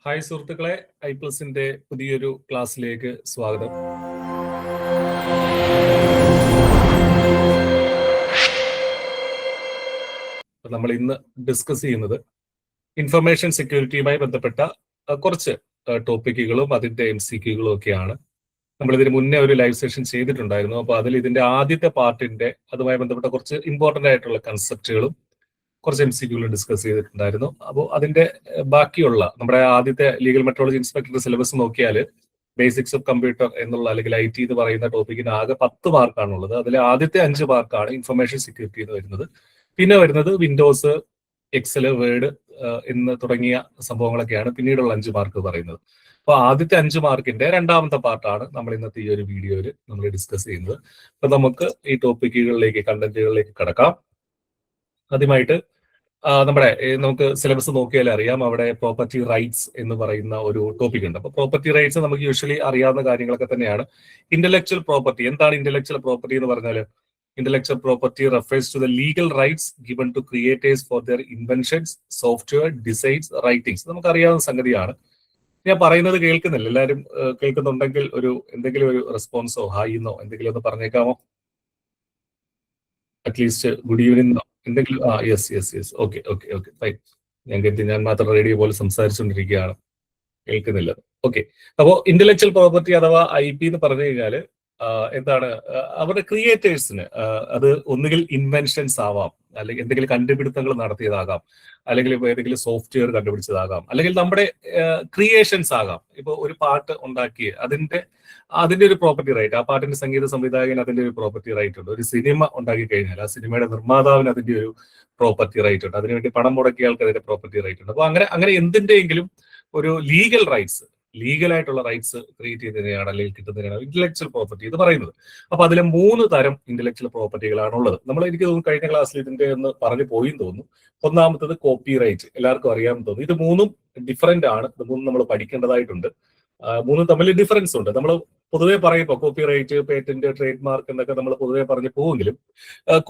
Hi സുഹൃത്തുക്കളെ, ഐപ്ലസിന്റെ പുതിയൊരു ക്ലാസ്സിലേക്ക് സ്വാഗതം. നമ്മൾ ഇന്ന് ഡിസ്കസ് ചെയ്യുന്നത് ഇൻഫർമേഷൻ സെക്യൂരിറ്റിയുമായി ബന്ധപ്പെട്ട കുറച്ച് ടോപ്പിക്കുകളും അതിന്റെ MCQകളും ഒക്കെയാണ്. നമ്മൾ ഇതിന് മുന്നേ ഒരു ലൈവ് സെഷൻ ചെയ്തിട്ടുണ്ടായിരുന്നു. അപ്പോൾ അതിൽ ഇതിന്റെ ആദ്യത്തെ പാർട്ടിന്റെ അതുമായി ബന്ധപ്പെട്ട കുറച്ച് ഇമ്പോർട്ടന്റ് ആയിട്ടുള്ള കൺസെപ്റ്റുകളും കുറച്ച് MCQകളും ഡിസ്കസ് ചെയ്തിട്ടുണ്ടായിരുന്നു. അപ്പോൾ അതിന്റെ ബാക്കിയുള്ള നമ്മുടെ ആദ്യത്തെ ലീഗൽ മെട്രോളജി ഇൻസ്പെക്ടർ സിലബസ് നോക്കിയാൽ ബേസിക്സ് ഓഫ് കമ്പ്യൂട്ടർ എന്നുള്ള അല്ലെങ്കിൽ IT എന്ന് പറയുന്ന ടോപ്പിക്കിന് ആകെ 10 മാർക്കാണുള്ളത്. അതിൽ ആദ്യത്തെ 5 മാർക്കാണ് ഇൻഫർമേഷൻ സെക്യൂരിറ്റി എന്ന് വരുന്നത്. പിന്നെ വരുന്നത് വിൻഡോസ്, എക്സൽ, വേർഡ് എന്ന് തുടങ്ങിയ സംഭവങ്ങളൊക്കെയാണ് പിന്നീടുള്ള 5 മാർക്ക് പറയുന്നത്. അപ്പൊ ആദ്യത്തെ 5 മാർക്കിന്റെ രണ്ടാമത്തെ പാർട്ടാണ് നമ്മൾ ഇന്നത്തെ ഈ ഒരു വീഡിയോയിൽ നമ്മൾ ഡിസ്കസ് ചെയ്യുന്നത്. അപ്പൊ നമുക്ക് ഈ ടോപ്പിക്കുകളിലേക്ക്, കണ്ടന്റുകളിലേക്ക് കടക്കാം. ആദ്യമായിട്ട് നമുക്ക് സിലബസ് നോക്കിയാൽ അറിയാം, അവിടെ പ്രോപ്പർട്ടി റൈറ്റ്സ് എന്ന് പറയുന്ന ഒരു ടോപ്പിക് ഉണ്ട്. അപ്പൊ പ്രോപ്പർട്ടി റൈറ്റ്സ് നമുക്ക് യൂഷ്വലി അറിയാവുന്ന കാര്യങ്ങളൊക്കെ തന്നെയാണ്. ഇന്റലക്ച്വൽ പ്രോപ്പർട്ടി, എന്താണ് ഇന്റലക്ച്വൽ പ്രോപ്പർട്ടി എന്ന് പറഞ്ഞാൽ? Intellectual property refers to the legal rights given to creators for their inventions, software, designs, writings. നമുക്കറിയാവുന്ന സംഗതിയാണ്. ഞാൻ പറയുന്നത് കേൾക്കുന്നില്ല? എല്ലാവരും കേൾക്കുന്നുണ്ടെങ്കിൽ എന്തെങ്കിലും ഒരു റെസ്പോൺസോ ഹായിന്നോ എന്തെങ്കിലും ഒന്ന് പറഞ്ഞേക്കാമോ? അറ്റ്ലീസ്റ്റ് ഗുഡ് ഈവനിങ് എന്തെങ്കിലും. Yes okay fine. ഞാൻ മാത്രം റേഡിയോ പോലെ സംസാരിച്ചുകൊണ്ടിരിക്കുകയാണ്, കേൾക്കുന്നില്ല. ഓക്കെ. അപ്പോ ഇന്റലക്ച്വൽ പ്രോപ്പർട്ടി അഥവാ IP എന്ന് പറഞ്ഞു കഴിഞ്ഞാല് എന്താണ്? അവരുടെ ക്രിയേറ്റേഴ്സിന് അത് ഒന്നുകിൽ ഇൻവെൻഷൻസ് ആവാം, അല്ലെങ്കിൽ എന്തെങ്കിലും കണ്ടുപിടുത്തങ്ങൾ നടത്തിയതാകാം, അല്ലെങ്കിൽ ഏതെങ്കിലും സോഫ്റ്റ്വെയർ കണ്ടുപിടിച്ചതാകാം, അല്ലെങ്കിൽ നമ്മുടെ ക്രിയേഷൻസ് ആകാം. ഇപ്പൊ ഒരു പാട്ട് ഉണ്ടാക്കി അതിന്റെ ഒരു പ്രോപ്പർട്ടി റൈറ്റ്, ആ പാട്ടിന്റെ സംഗീത സംവിധായകന് അതിന്റെ ഒരു പ്രോപ്പർട്ടി റൈറ്റ് ഉണ്ട്. ഒരു സിനിമ ഉണ്ടാക്കി കഴിഞ്ഞാൽ ആ സിനിമയുടെ നിർമ്മാതാവിന് അതിന്റെ ഒരു പ്രോപ്പർട്ടി റൈറ്റ് ഉണ്ട്. അതിനുവേണ്ടി പണം മുടക്കിയ ആൾക്ക് അതിന്റെ പ്രോപ്പർട്ടി റൈറ്റ് ഉണ്ട്. അപ്പൊ അങ്ങനെ എന്തിന്റെയെങ്കിലും ഒരു ലീഗൽ റൈറ്റ്സ്, ലീഗലായിട്ടുള്ള റൈറ്റ്സ് ക്രിയേറ്റ് ചെയ്തതിനെയാണ് അല്ലെങ്കിൽ കിട്ടുന്നതിനാണ് ഇന്റലക്ച്വൽ പ്രോപ്പർട്ടി എന്ന് പറയുന്നത്. അപ്പൊ അതിലെ 3 തരം ഇന്റലക്ച്വൽ പ്രോപ്പർട്ടികളാണുള്ളത്. എനിക്ക് തോന്നുന്നു കഴിഞ്ഞ ക്ലാസ്സിൽ ഇതിന്റെ ഒന്ന് പറഞ്ഞു പോയിന്ന് തോന്നുന്നു. ഒന്നാമത്തത് കോപ്പി റൈറ്റ്, എല്ലാവർക്കും അറിയാമെന്ന് തോന്നുന്നു. ഇത് 3ഉം ഡിഫറെന്റ് ആണ്. ഇത് 3ഉം നമ്മൾ പഠിക്കേണ്ടതായിട്ടുണ്ട്. 3ഉം തമ്മിൽ ഡിഫറൻസ് ഉണ്ട്. നമ്മൾ പൊതുവെ പറയുമ്പോൾ copyright, patent, trademark എന്നൊക്കെ നമ്മൾ പൊതുവെ പറഞ്ഞു പോവെങ്കിലും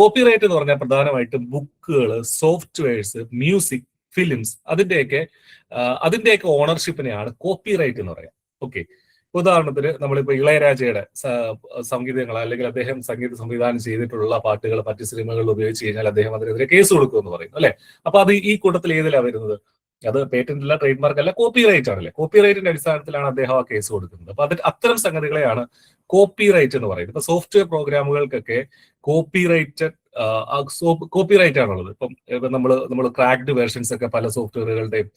കോപ്പി റൈറ്റ് എന്ന് പറഞ്ഞാൽ പ്രധാനമായിട്ടും ബുക്കുകൾ, സോഫ്റ്റ്വെയർസ്, മ്യൂസിക്, ഫിലിംസ്, അതിന്റെയൊക്കെ ഓണർഷിപ്പിനെയാണ് കോപ്പി റൈറ്റ് എന്ന് പറയാം. ഓക്കെ. ഉദാഹരണത്തിന് നമ്മളിപ്പോ ഇളയരാജയുടെ സംഗീതങ്ങൾ, അല്ലെങ്കിൽ അദ്ദേഹം സംഗീത സംവിധാനം ചെയ്തിട്ടുള്ള പാട്ടുകൾ മറ്റ് സിനിമകളിൽ ഉപയോഗിച്ച് കഴിഞ്ഞാൽ അദ്ദേഹം അതിനെതിരെ കേസ് കൊടുക്കുമെന്ന് പറയുന്നു, അല്ലെ? അപ്പൊ അത് ഈ കൂട്ടത്തിൽ ഏതിലാണ് വരുന്നത്? അത് പേറ്റന്റ് അല്ല, ട്രേഡ് മാർക്ക് അല്ല, കോപ്പി റൈറ്റ് ആണല്ലേ. കോപ്പി റൈറ്റിന്റെ അടിസ്ഥാനത്തിലാണ് അദ്ദേഹം ആ കേസ് കൊടുക്കുന്നത്. അപ്പൊ അത്തരം സംഗതികളെയാണ് കോപ്പി റൈറ്റ് എന്ന് പറയുന്നത്. ഇപ്പൊ സോഫ്റ്റ്വെയർ പ്രോഗ്രാമുകൾക്കൊക്കെ കോപ്പി റൈറ്റ് ആണുള്ളത്. ഇപ്പം നമ്മൾ ക്രാക്ഡ് വേർഷൻസ് ഒക്കെ പല സോഫ്റ്റ്വെയറുകളുടെയും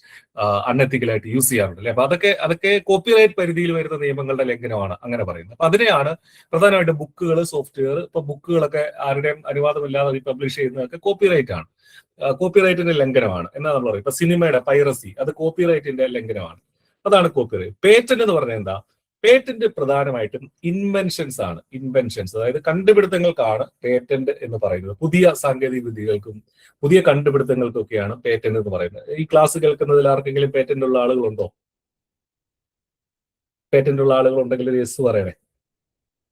അൺഎത്തിക്കലായിട്ട് യൂസ് ചെയ്യാറുണ്ട്, അല്ലെ? അപ്പൊ അതൊക്കെ കോപ്പി റൈറ്റ് പരിധിയിൽ വരുന്ന നിയമങ്ങളുടെ ലംഘനമാണ് അങ്ങനെ പറയുന്നത്. അപ്പൊ അതിനെയാണ് പ്രധാനമായിട്ടും ബുക്കുകൾ, സോഫ്റ്റ്വെയർ, ഇപ്പൊ ബുക്കുകളൊക്കെ ആരുടെയും അനുവാദമില്ലാതെ പബ്ലിഷ് ചെയ്യുന്നതൊക്കെ കോപ്പി റൈറ്റ് ആണ്, കോപ്പി റൈറ്റിന്റെ ലംഘനമാണ് എന്നാ നമ്മൾ പറയും. ഇപ്പൊ സിനിമയുടെ പൈറസി, അത് കോപ്പി റൈറ്റിന്റെ ലംഘനമാണ്. അതാണ് കോപ്പി റൈറ്റ്. പേറ്റന്റ് എന്ന് പറഞ്ഞാൽ എന്താ? പേറ്റന്റ് പ്രധാനമായിട്ടും ഇൻവെൻഷൻസ് ആണ്. ഇൻവെൻഷൻസ്, അതായത് കണ്ടുപിടുത്തങ്ങൾക്കാണ് പേറ്റന്റ് എന്ന് പറയുന്നത്. പുതിയ സാങ്കേതിക വിദ്യകൾക്കും പുതിയ കണ്ടുപിടുത്തങ്ങൾക്കൊക്കെയാണ് പേറ്റന്റ് എന്ന് പറയുന്നത്. ഈ ക്ലാസ് കേൾക്കുന്നതിൽ ആർക്കെങ്കിലും പേറ്റന്റ് ഉള്ള ആളുകളുണ്ടോ? പേറ്റന്റ് ഉള്ള ആളുകൾ ഉണ്ടെങ്കിൽ ഒരു യെസ് പറയണേ.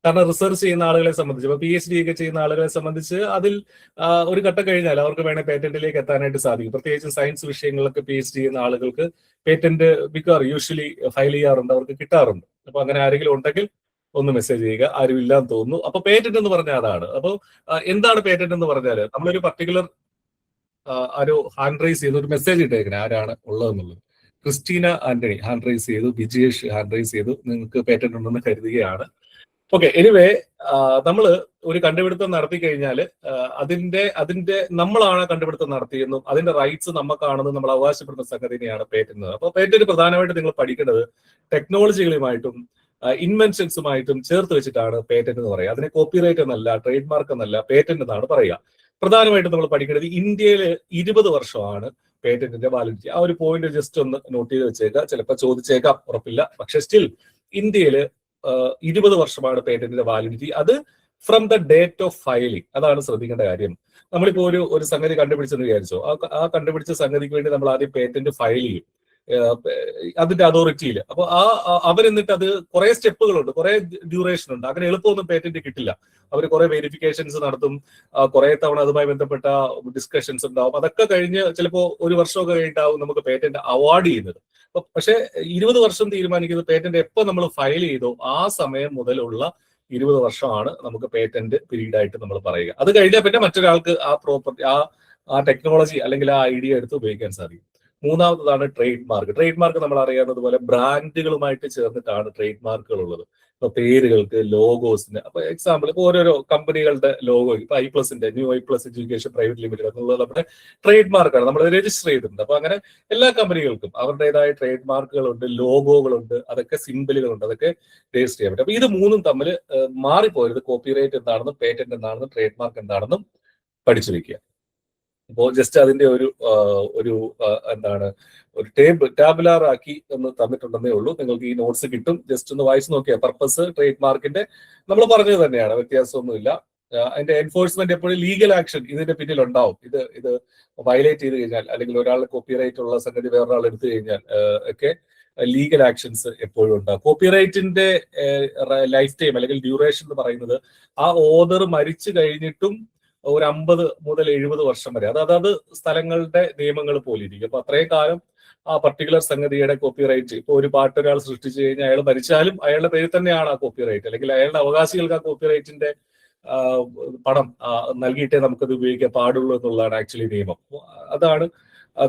കാരണം റിസർച്ച് ചെയ്യുന്ന ആളുകളെ സംബന്ധിച്ച്, ഇപ്പൊ PhD ഒക്കെ ചെയ്യുന്ന ആളുകളെ സംബന്ധിച്ച് അതിൽ ഒരു ഘട്ടം കഴിഞ്ഞാൽ അവർക്ക് വേണേൽ പേറ്റന്റിലേക്ക് എത്താനായിട്ട് സാധിക്കും. പ്രത്യേകിച്ചും സയൻസ് വിഷയങ്ങളിലൊക്കെ PhD ചെയ്യുന്ന ആളുകൾക്ക് പേറ്റന്റ് യൂഷ്വലി ഫയൽ ചെയ്യാറുണ്ട്, അവർക്ക് കിട്ടാറുണ്ട്. അപ്പൊ അങ്ങനെ ആരെങ്കിലും ഉണ്ടെങ്കിൽ ഒന്ന് മെസ്സേജ് ചെയ്യുക. ആരും ഇല്ലാന്ന് തോന്നുന്നു. അപ്പൊ പേറ്റന്റ് എന്ന് പറഞ്ഞാൽ അതാണ്. അപ്പോൾ എന്താണ് പേറ്റന്റ് എന്ന് പറഞ്ഞാൽ? നമ്മളൊരു പർട്ടിക്കുലർ ആരോ ഹാൻഡ് റൈസ് ചെയ്ത് ഒരു മെസ്സേജ് ഇട്ടേക്കണേ, ആരാണ് ഉള്ളതെന്നുള്ളത്. ക്രിസ്റ്റീന ആന്റണി ഹാൻഡ് റൈസ് ചെയ്തു, വിജേഷ് ഹാൻഡ് റൈസ് ചെയ്തു. നിങ്ങൾക്ക് പേറ്റന്റ് ഉണ്ടെന്ന് കരുതുകയാണ്. ഓക്കെ. എനിവേ, നമ്മൾ ഒരു കണ്ടുപിടുത്തം നടത്തി കഴിഞ്ഞാൽ അതിന്റെ നമ്മളാണ് കണ്ടുപിടുത്തം നടത്തിയെന്നും അതിന്റെ റൈറ്റ്സ് നമുക്കാണെന്നും നമ്മൾ അവകാശപ്പെടുന്ന സംഗതിനെയാണ് പേറ്റന്റ്. അപ്പൊ പേറ്റന്റ് പ്രധാനമായിട്ട് നിങ്ങൾ പഠിക്കേണ്ടത് ടെക്നോളജികളുമായിട്ടും ഇൻവെൻഷൻസുമായിട്ടും ചേർത്ത് വെച്ചിട്ടാണ് പേറ്റന്റ് എന്ന് പറയുക. അതിനെ കോപ്പി റൈറ്റ് എന്നല്ല, ട്രേഡ് മാർക്ക് എന്നല്ല, പേറ്റന്റ് എന്നാണ് പറയുക. പ്രധാനമായിട്ടും നമ്മൾ പഠിക്കേണ്ടത് ഇന്ത്യയിൽ 20 വർഷമാണ് പേറ്റന്റിന്റെ വാലിഡിറ്റി. ആ ഒരു പോയിന്റ് ജസ്റ്റ് ഒന്ന് നോട്ട് ചെയ്ത് വെച്ചേക്കാം. ചിലപ്പോൾ ചോദിച്ചേക്കാം, ഉറപ്പില്ല. പക്ഷെ സ്റ്റിൽ ഇന്ത്യയിൽ 20 വർഷമാണ് പേറ്റന്റിന്റെ വാലിഡിറ്റി. അത് from the date of filing. അതാണ് ശ്രദ്ധിക്കേണ്ട കാര്യം. നമ്മളിപ്പോ ഒരു സംഗതി കണ്ടുപിടിച്ചെന്ന് വിചാരിച്ചോ, ആ കണ്ടുപിടിച്ച സംഗതിക്ക് വേണ്ടി നമ്മൾ ആദ്യം പേറ്റന്റ് ഫയൽ ചെയ്യും. അതിന്റെ അതോറിറ്റിയിൽ. അപ്പൊ അവരെന്നിട്ട് അത് കുറെ സ്റ്റെപ്പുകളുണ്ട്, കുറെ ഡ്യൂറേഷൻ ഉണ്ട്. അങ്ങനെ എളുപ്പമൊന്നും പേറ്റന്റ് കിട്ടില്ല. അവർ കുറെ വെരിഫിക്കേഷൻസ് നടത്തും, കുറെ തവണ അതുമായി ബന്ധപ്പെട്ട ഡിസ്കഷൻസ് ഉണ്ടാവും. അതൊക്കെ കഴിഞ്ഞ് ചിലപ്പോൾ ഒരു വർഷമൊക്കെ കഴിഞ്ഞിട്ടാവും നമുക്ക് പേറ്റന്റ് അവാർഡ് ചെയ്യുന്നത്. പക്ഷെ 20 വർഷം തീരുമാനിക്കുന്നത് പേറ്റന്റ് എപ്പോൾ നമ്മൾ ഫയൽ ചെയ്തോ ആ സമയം മുതലുള്ള 20 വർഷമാണ് നമുക്ക് പേറ്റന്റ് പീരീഡ് ആയിട്ട് നമ്മൾ പറയുക. അത് കഴിഞ്ഞാൽ പിന്നെ മറ്റൊരാൾക്ക് ആ പ്രോപ്പർട്ടി, ആ ടെക്നോളജി അല്ലെങ്കിൽ ആ ഐഡിയ എടുത്ത് ഉപയോഗിക്കാൻ സാധിക്കും. മൂന്നാമതാണ് ട്രേഡ് മാർക്ക്. ട്രേഡ് മാർക്ക് നമ്മൾ അറിയാവുന്നത് പോലെ ബ്രാൻഡുകളുമായിട്ട് ചേർന്നിട്ടാണ് ട്രേഡ് മാർക്കുകൾ ഉള്ളത്. ഇപ്പൊ പേരുകൾക്ക്, ലോഗോസിന്. അപ്പൊ എക്സാമ്പിൾ ഇപ്പൊ ഓരോരോ കമ്പനികളുടെ ലോഗോ, ഇപ്പൊ ഐപ്ലസിന്റെ new iPlus education private limited എന്നുള്ളത് നമ്മുടെ ട്രേഡ് മാർക്കാണ്, നമ്മൾ രജിസ്റ്റർ ചെയ്തിട്ടുണ്ട്. അപ്പൊ അങ്ങനെ എല്ലാ കമ്പനികൾക്കും അവരുടേതായ ട്രേഡ് മാർക്കുകളുണ്ട്, ലോഗോകളുണ്ട്, അതൊക്കെ സിമ്പിളുകളുണ്ട്, അതൊക്കെ രജിസ്റ്റർ ചെയ്യാൻ പറ്റും. അപ്പൊ ഇത് മൂന്നും തമ്മിൽ മാറിപ്പോയത് കോപ്പിറൈറ്റ് എന്താണെന്നും പേറ്റന്റ് എന്താണെന്നും ട്രേഡ് മാർക്ക് എന്താണെന്നും പഠിച്ചു വെക്കുക. അപ്പോൾ ജസ്റ്റ് അതിന്റെ ഒരു എന്താണ് ഒരു ടാബുലാർ ആക്കി ഒന്ന് തന്നിട്ടുണ്ടെന്നേ ഉള്ളൂ. നിങ്ങൾക്ക് ഈ നോട്ട്സ് കിട്ടും, ജസ്റ്റ് ഒന്ന് വായിച്ചു നോക്കിയാൽ. പർപ്പസ് ട്രേഡ് മാർക്കിന്റെ നമ്മൾ പറഞ്ഞത് തന്നെയാണ്, വ്യത്യാസമൊന്നുമില്ല. അതിന്റെ എൻഫോഴ്സ്മെന്റ് എപ്പോഴും ലീഗൽ ആക്ഷൻ ഇതിന്റെ പിന്നിൽ ഉണ്ടാവും. ഇത് വയലേറ്റ് ചെയ്ത് കഴിഞ്ഞാൽ, അല്ലെങ്കിൽ ഒരാളുടെ കോപ്പിറൈറ്റ് ഉള്ള സംഗതി വേറൊരാൾ എടുത്തു കഴിഞ്ഞാൽ ഒക്കെ ലീഗൽ ആക്ഷൻസ് എപ്പോഴും ഉണ്ടാകും. കോപ്പിറൈറ്റിന്റെ ലൈഫ് ടൈം അല്ലെങ്കിൽ ഡ്യൂറേഷൻ എന്ന് പറയുന്നത് ആ ഓതർ മരിച്ചു കഴിഞ്ഞിട്ടും ഒരു 50 മുതൽ 70 വർഷം വരെ, അതായത് സ്ഥലങ്ങളുടെ നിയമങ്ങൾ പോലെ ഇരിക്കും. അപ്പൊ അത്രയും കാലം ആ പർട്ടിക്കുലർ സംഗതിയുടെ കോപ്പിറൈറ്റ്, ഇപ്പൊ ഒരു പാട്ട് ഒരാൾ സൃഷ്ടിച്ചു കഴിഞ്ഞാൽ അയാൾ മരിച്ചാലും അയാളുടെ പേരിൽ തന്നെയാണ് ആ കോപ്പിറൈറ്റ്, അല്ലെങ്കിൽ അയാളുടെ അവകാശികൾക്ക് ആ കോപ്പിറൈറ്റിന്റെ പണം നൽകിയിട്ടേ നമുക്കത് ഉപയോഗിക്കാൻ പാടുള്ളൂ എന്നുള്ളതാണ് ആക്ച്വലി നിയമം. അതാണ്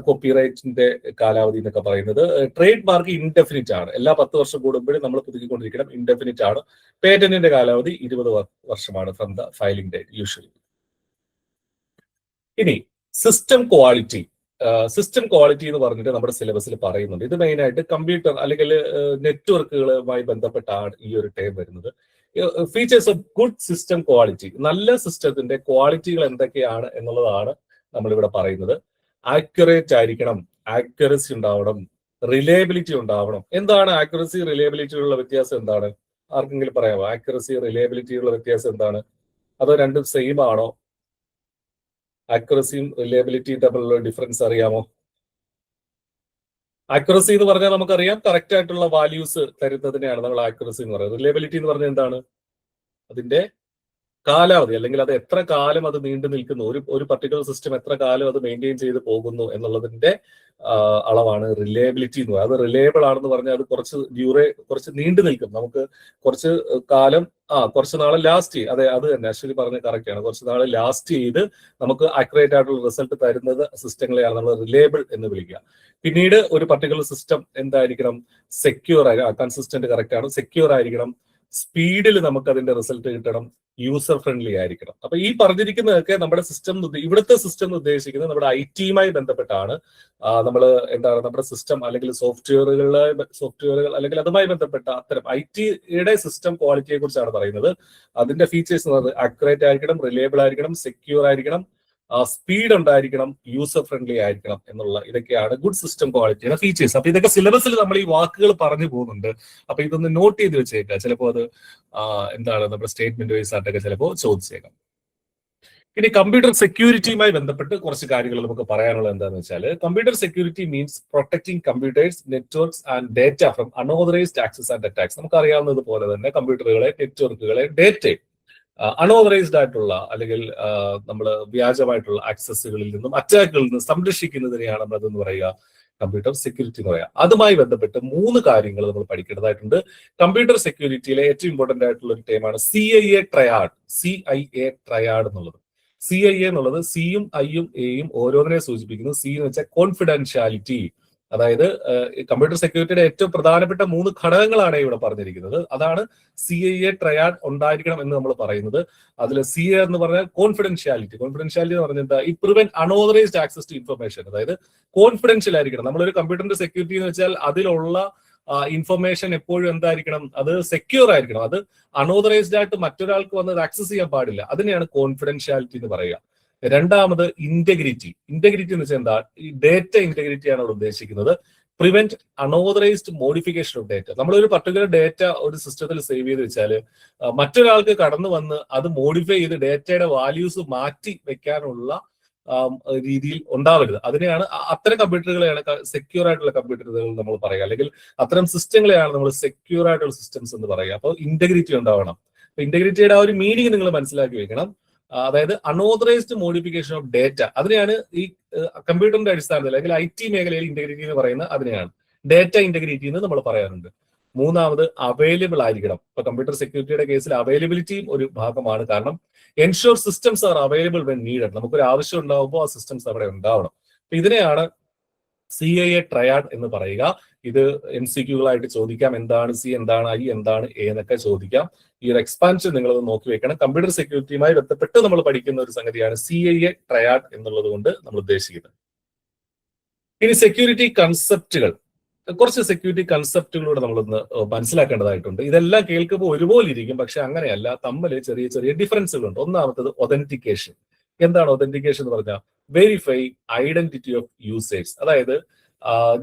കോപ്പിറൈറ്റിന്റെ കാലാവധി എന്നൊക്കെ പറയുന്നത്. ട്രേഡ് മാർക്ക് ഇൻഡെഫിനിറ്റ് ആണ്, എല്ലാ 10 വർഷം കൂടുമ്പോഴും നമ്മൾ പുതുക്കിക്കൊണ്ടിരിക്കണം. ഇൻഡെഫിനിറ്റ് ആണ്. പേറ്റന്റിന്റെ കാലാവധി 20 വർഷമാണ് from the filing date usually. ഇനി സിസ്റ്റം ക്വാളിറ്റി. സിസ്റ്റം ക്വാളിറ്റി എന്ന് പറഞ്ഞിട്ട് നമ്മുടെ സിലബസിൽ പറയുന്നുണ്ട്. ഇത് മെയിൻ ആയിട്ട് കമ്പ്യൂട്ടർ അല്ലെങ്കിൽ നെറ്റ്വർക്കുകളുമായി ബന്ധപ്പെട്ടാണ് ഈ ഒരു ടേം വരുന്നത്. Features of good system quality. നല്ല സിസ്റ്റത്തിന്റെ ക്വാളിറ്റികൾ എന്തൊക്കെയാണ് എന്നുള്ളതാണ് നമ്മളിവിടെ പറയുന്നത്. ആക്യുറേറ്റ് ആയിരിക്കണം, ആക്യുറസി ഉണ്ടാവണം, റിലയബിലിറ്റി ഉണ്ടാവണം. എന്താണ് ആക്യുറസി റിലയബിലിറ്റിയുള്ള വ്യത്യാസം എന്താണ്? ആർക്കെങ്കിലും പറയാമോ? ആക്യുറസി റിലയബിലിറ്റിയുള്ള വ്യത്യാസം എന്താണ്? അതോ രണ്ടും സെയിം ആണോ? ആക്യുറസിയും റിലയബിലിറ്റിയും തമ്മിലുള്ള ഡിഫറൻസ് അറിയാമോ? ആക്യുറസി എന്ന് പറഞ്ഞാൽ നമുക്കറിയാം കറക്റ്റ് ആയിട്ടുള്ള വാല്യൂസ് തരുന്നതിനെയാണ് നമ്മൾ ആക്യുറസി എന്ന് പറയുന്നത്. റിലയബിലിറ്റി എന്ന് പറഞ്ഞാൽ എന്താണ്? അതിന്റെ കാലാവധി, അല്ലെങ്കിൽ അത് എത്ര കാലം അത് നീണ്ടു നിൽക്കുന്നു, ഒരു പർട്ടിക്കുലർ സിസ്റ്റം എത്ര കാലം അത് മെയിൻറ്റെയിൻ ചെയ്ത് പോകുന്നു എന്നുള്ളതിന്റെ അളവാണ് റിലയബിലിറ്റി എന്ന് പറയുന്നത്. അത് റിലയബിൾ ആണെന്ന് പറഞ്ഞാൽ അത് കുറച്ച് നീണ്ടു നിൽക്കും, നമുക്ക് കുറച്ച് കാലം കുറച്ച് നാളെ ലാസ്റ്റ് ചെയ്യും. അതെ, അത് തന്നെ അശ്വതി പറഞ്ഞത് കറക്റ്റ് ആണ്. കുറച്ച് നാളെ ലാസ്റ്റ് ചെയ്ത് നമുക്ക് ആക്യുറേറ്റ് ആയിട്ടുള്ള റിസൾട്ട് തരുന്നത് സിസ്റ്റങ്ങളെയാണ് നമ്മൾ റിലയബിൾ എന്ന് വിളിക്കുക. പിന്നീട് ഒരു പർട്ടിക്കുലർ സിസ്റ്റം എന്തായിരിക്കണം? സെക്യൂർ ആയിരിക്കണം, കൺസിസ്റ്റന്റ് കറക്റ്റ് ആണ്, സെക്യൂർ ആയിരിക്കണം, സ്പീഡിൽ നമുക്ക് അതിന്റെ റിസൾട്ട് കിട്ടണം, യൂസർ ഫ്രണ്ട്ലി ആയിരിക്കണം. അപ്പൊ ഈ പറഞ്ഞിരിക്കുന്നതൊക്കെ നമ്മുടെ സിസ്റ്റം, ഇവിടുത്തെ സിസ്റ്റം എന്ന് ഉദ്ദേശിക്കുന്നത് നമ്മുടെ ഐടിയുമായി ബന്ധപ്പെട്ടാണ്. നമ്മൾ എന്താണ് നമ്മുടെ സിസ്റ്റം അല്ലെങ്കിൽ സോഫ്റ്റ്വെയറുകൾ അല്ലെങ്കിൽ അതുമായി ബന്ധപ്പെട്ട അത്തരം ഐടിയുടെ സിസ്റ്റം ക്വാളിറ്റിയെ കുറിച്ചാണ് പറയുന്നത്. അതിന്റെ ഫീച്ചേഴ്സ് എന്ന് പറയുന്നത് അക്യുറേറ്റ് ആയിരിക്കണം, റിലയബിൾ ആയിരിക്കണം, സെക്യൂർ ആയിരിക്കണം, സ്പീഡ് ഉണ്ടായിരിക്കണം, യൂസർ ഫ്രണ്ട്ലി ആയിരിക്കണം എന്നുള്ള ഇതൊക്കെയാണ് ഗുഡ് സിസ്റ്റം ക്വാളിറ്റിയുടെ ഫീച്ചേഴ്സ്. അപ്പൊ ഇതൊക്കെ സിലബസിൽ നമ്മൾ ഈ വാക്കുകൾ പറഞ്ഞു പോകുന്നുണ്ട്. അപ്പൊ ഇതൊന്ന് നോട്ട് ചെയ്ത് വെച്ചേക്കാം. ചിലപ്പോൾ അത് എന്താണ് നമ്മുടെ സ്റ്റേറ്റ്മെന്റ് വൈസ് ആയിട്ടൊക്കെ ചിലപ്പോൾ ചോദിച്ചേക്കാം. ഇനി കമ്പ്യൂട്ടർ സെക്യൂരിറ്റിയുമായി ബന്ധപ്പെട്ട് കുറച്ച് കാര്യങ്ങൾ നമുക്ക് പറയാനുള്ളത് എന്താണെന്ന് വെച്ചാൽ, computer security means protecting computers, networks and data from unauthorised access and attacks. നമുക്ക് അറിയാവുന്നത് പോലെ തന്നെ കമ്പ്യൂട്ടറുകളെ, നെറ്റ്വർക്കുകളെ, ഡേറ്റയെ അൺഓതറൈസ്ഡ് ആയിട്ടുള്ള അല്ലെങ്കിൽ നമ്മൾ വ്യാജമായിട്ടുള്ള ആക്സസുകളിൽ നിന്നും അറ്റാക്കുകളിൽ നിന്നും സംരക്ഷിക്കുന്നതിനെയാണ് നമ്മൾ അതെന്ന് പറയുക കമ്പ്യൂട്ടർ സെക്യൂരിറ്റി എന്ന് പറയാം. അതുമായി ബന്ധപ്പെട്ട് 3 കാര്യങ്ങൾ നമ്മൾ പഠിക്കേണ്ടതായിട്ടുണ്ട്. കമ്പ്യൂട്ടർ സെക്യൂരിറ്റിയിലെ ഏറ്റവും ഇമ്പോർട്ടന്റ് ആയിട്ടുള്ള ഒരു ടേമാണ് CIA ട്രയാഡ്. CIA ട്രയാഡ് എന്നുള്ളത്, CIA എന്നുള്ളത് സിയും ഐയും എയും ഓരോന്നിനെ സൂചിപ്പിക്കുന്നു. സി എന്ന് വെച്ചാൽ കോൺഫിഡൻഷ്യാലിറ്റി, അതായത് കമ്പ്യൂട്ടർ സെക്യൂരിറ്റിയുടെ ഏറ്റവും പ്രധാനപ്പെട്ട 3 ഘടകങ്ങളാണ് ഇവിടെ പറഞ്ഞിരിക്കുന്നത്. അതാണ് CIA ട്രയാഡ് ഉണ്ടായിരിക്കണം എന്ന് നമ്മൾ പറയുന്നത്. അതിൽ CA എന്ന് പറഞ്ഞാൽ കോൺഫിഡൻഷ്യാലിറ്റി. കോൺഫിഡൻഷ്യാലിറ്റി എന്ന് പറഞ്ഞാൽ എന്താ? ഈ prevent unauthorised access to information, അതായത് കോൺഫിഡൻഷ്യൽ ആയിരിക്കണം. നമ്മളൊരു കമ്പ്യൂട്ടറിന്റെ സെക്യൂരിറ്റി എന്ന് വെച്ചാൽ അതിലുള്ള ഇൻഫർമേഷൻ എപ്പോഴും എന്തായിരിക്കണം? അത് സെക്യൂർ ആയിരിക്കണം. അത് അൺഓതറൈസ്ഡ് ആയിട്ട് മറ്റൊരാൾക്ക് വന്ന് അത് ആക്സസ് ചെയ്യാൻ പാടില്ല. അതിനെയാണ് കോൺഫിഡൻഷ്യാലിറ്റി എന്ന് പറയുക. രണ്ടാമത് ഇന്റഗ്രിറ്റി. ഇന്റഗ്രിറ്റി എന്ന് വെച്ചാൽ എന്താ? ഈ ഡേറ്റ ഇന്റഗ്രിറ്റി ആണ് അവിടെ ഉദ്ദേശിക്കുന്നത്. Prevent unauthorised modification of data. നമ്മളൊരു പർട്ടിക്കുലർ ഡേറ്റ ഒരു സിസ്റ്റത്തിൽ സേവ് ചെയ്ത് വെച്ചാൽ മറ്റൊരാൾക്ക് കടന്നു വന്ന് അത് മോഡിഫൈ ചെയ്ത് ഡേറ്റയുടെ വാല്യൂസ് മാറ്റി വെക്കാനുള്ള രീതിയിൽ ഉണ്ടാവരുത്. അതിനെയാണ് അത്തരം കമ്പ്യൂട്ടറുകളെയാണ് സെക്യൂർ ആയിട്ടുള്ള കമ്പ്യൂട്ടറുകൾ നമ്മൾ പറയുക, അല്ലെങ്കിൽ അത്തരം സിസ്റ്റങ്ങളെയാണ് നമ്മൾ സെക്യൂർ ആയിട്ടുള്ള സിസ്റ്റംസ് എന്ന് പറയുക. അപ്പോൾ ഇന്റഗ്രിറ്റി ഉണ്ടാവണം. അപ്പൊ ഇന്റഗ്രിറ്റിയുടെ ആ ഒരു മീനിങ് നിങ്ങൾ മനസ്സിലാക്കി വെക്കണം. അതായത് അൺഓതറൈസ്ഡ് മോഡിഫിക്കേഷൻ ഓഫ് ഡേറ്റ, അതിനെയാണ് ഈ കമ്പ്യൂട്ടറിന്റെ അടിസ്ഥാനത്തിൽ അല്ലെങ്കിൽ IT മേഖലയിൽ ഇന്റഗ്രിറ്റി എന്ന് പറയുന്ന അതിനെയാണ് ഡേറ്റ ഇന്റഗ്രിറ്റി എന്ന് നമ്മൾ പറയാറുണ്ട്. മൂന്നാമത് അവൈലബിൾ ആയിരിക്കണം. ഇപ്പൊ കമ്പ്യൂട്ടർ സെക്യൂരിറ്റിയുടെ കേസിൽ അവൈലബിലിറ്റിയും ഒരു ഭാഗമാണ്. കാരണം ensure systems are available when needed, നമുക്കൊരു ആവശ്യം ഉണ്ടാകുമ്പോൾ ആ സിസ്റ്റംസ് അവിടെ ഉണ്ടാവണം. അപ്പൊ ഇതിനെയാണ് CIA ട്രയാഡ് എന്ന് പറയുക. ഇത് MCQകളായിട്ട് ചോദിക്കാം. എന്താണ് C, എന്താണ് I, എന്താണ് A എന്നൊക്കെ ചോദിക്കാം. ഈ ഒരു എക്സ്പാൻഷൻ നിങ്ങളത് നോക്കി വെക്കണം. കമ്പ്യൂട്ടർ സെക്യൂരിറ്റിയുമായി ബന്ധപ്പെട്ട് നമ്മൾ പഠിക്കുന്ന ഒരു സംഗതിയാണ് CIA ട്രയാഡ് എന്നുള്ളത് കൊണ്ട് നമ്മൾ ഉദ്ദേശിക്കുന്നത്. ഇനി സെക്യൂരിറ്റി കൺസെപ്റ്റുകൾ, കുറച്ച് സെക്യൂരിറ്റി കൺസെപ്റ്റുകളൂടെ നമ്മളൊന്ന് മനസ്സിലാക്കേണ്ടതായിട്ടുണ്ട്. ഇതെല്ലാം കേൾക്കുമ്പോൾ ഒരുപോലെ ഇരിക്കും, പക്ഷെ അങ്ങനെയല്ല, തമ്മിൽ ചെറിയ ചെറിയ ഡിഫറൻസുകളുണ്ട്. ഒന്നാമത്തത് ഒതന്റിക്കേഷൻ. എന്താണ് ഒതന്റിക്കേഷൻ എന്ന് പറഞ്ഞാൽ വെരിഫൈ ഐഡന്റിറ്റി ഓഫ് യൂസേഴ്സ്. അതായത്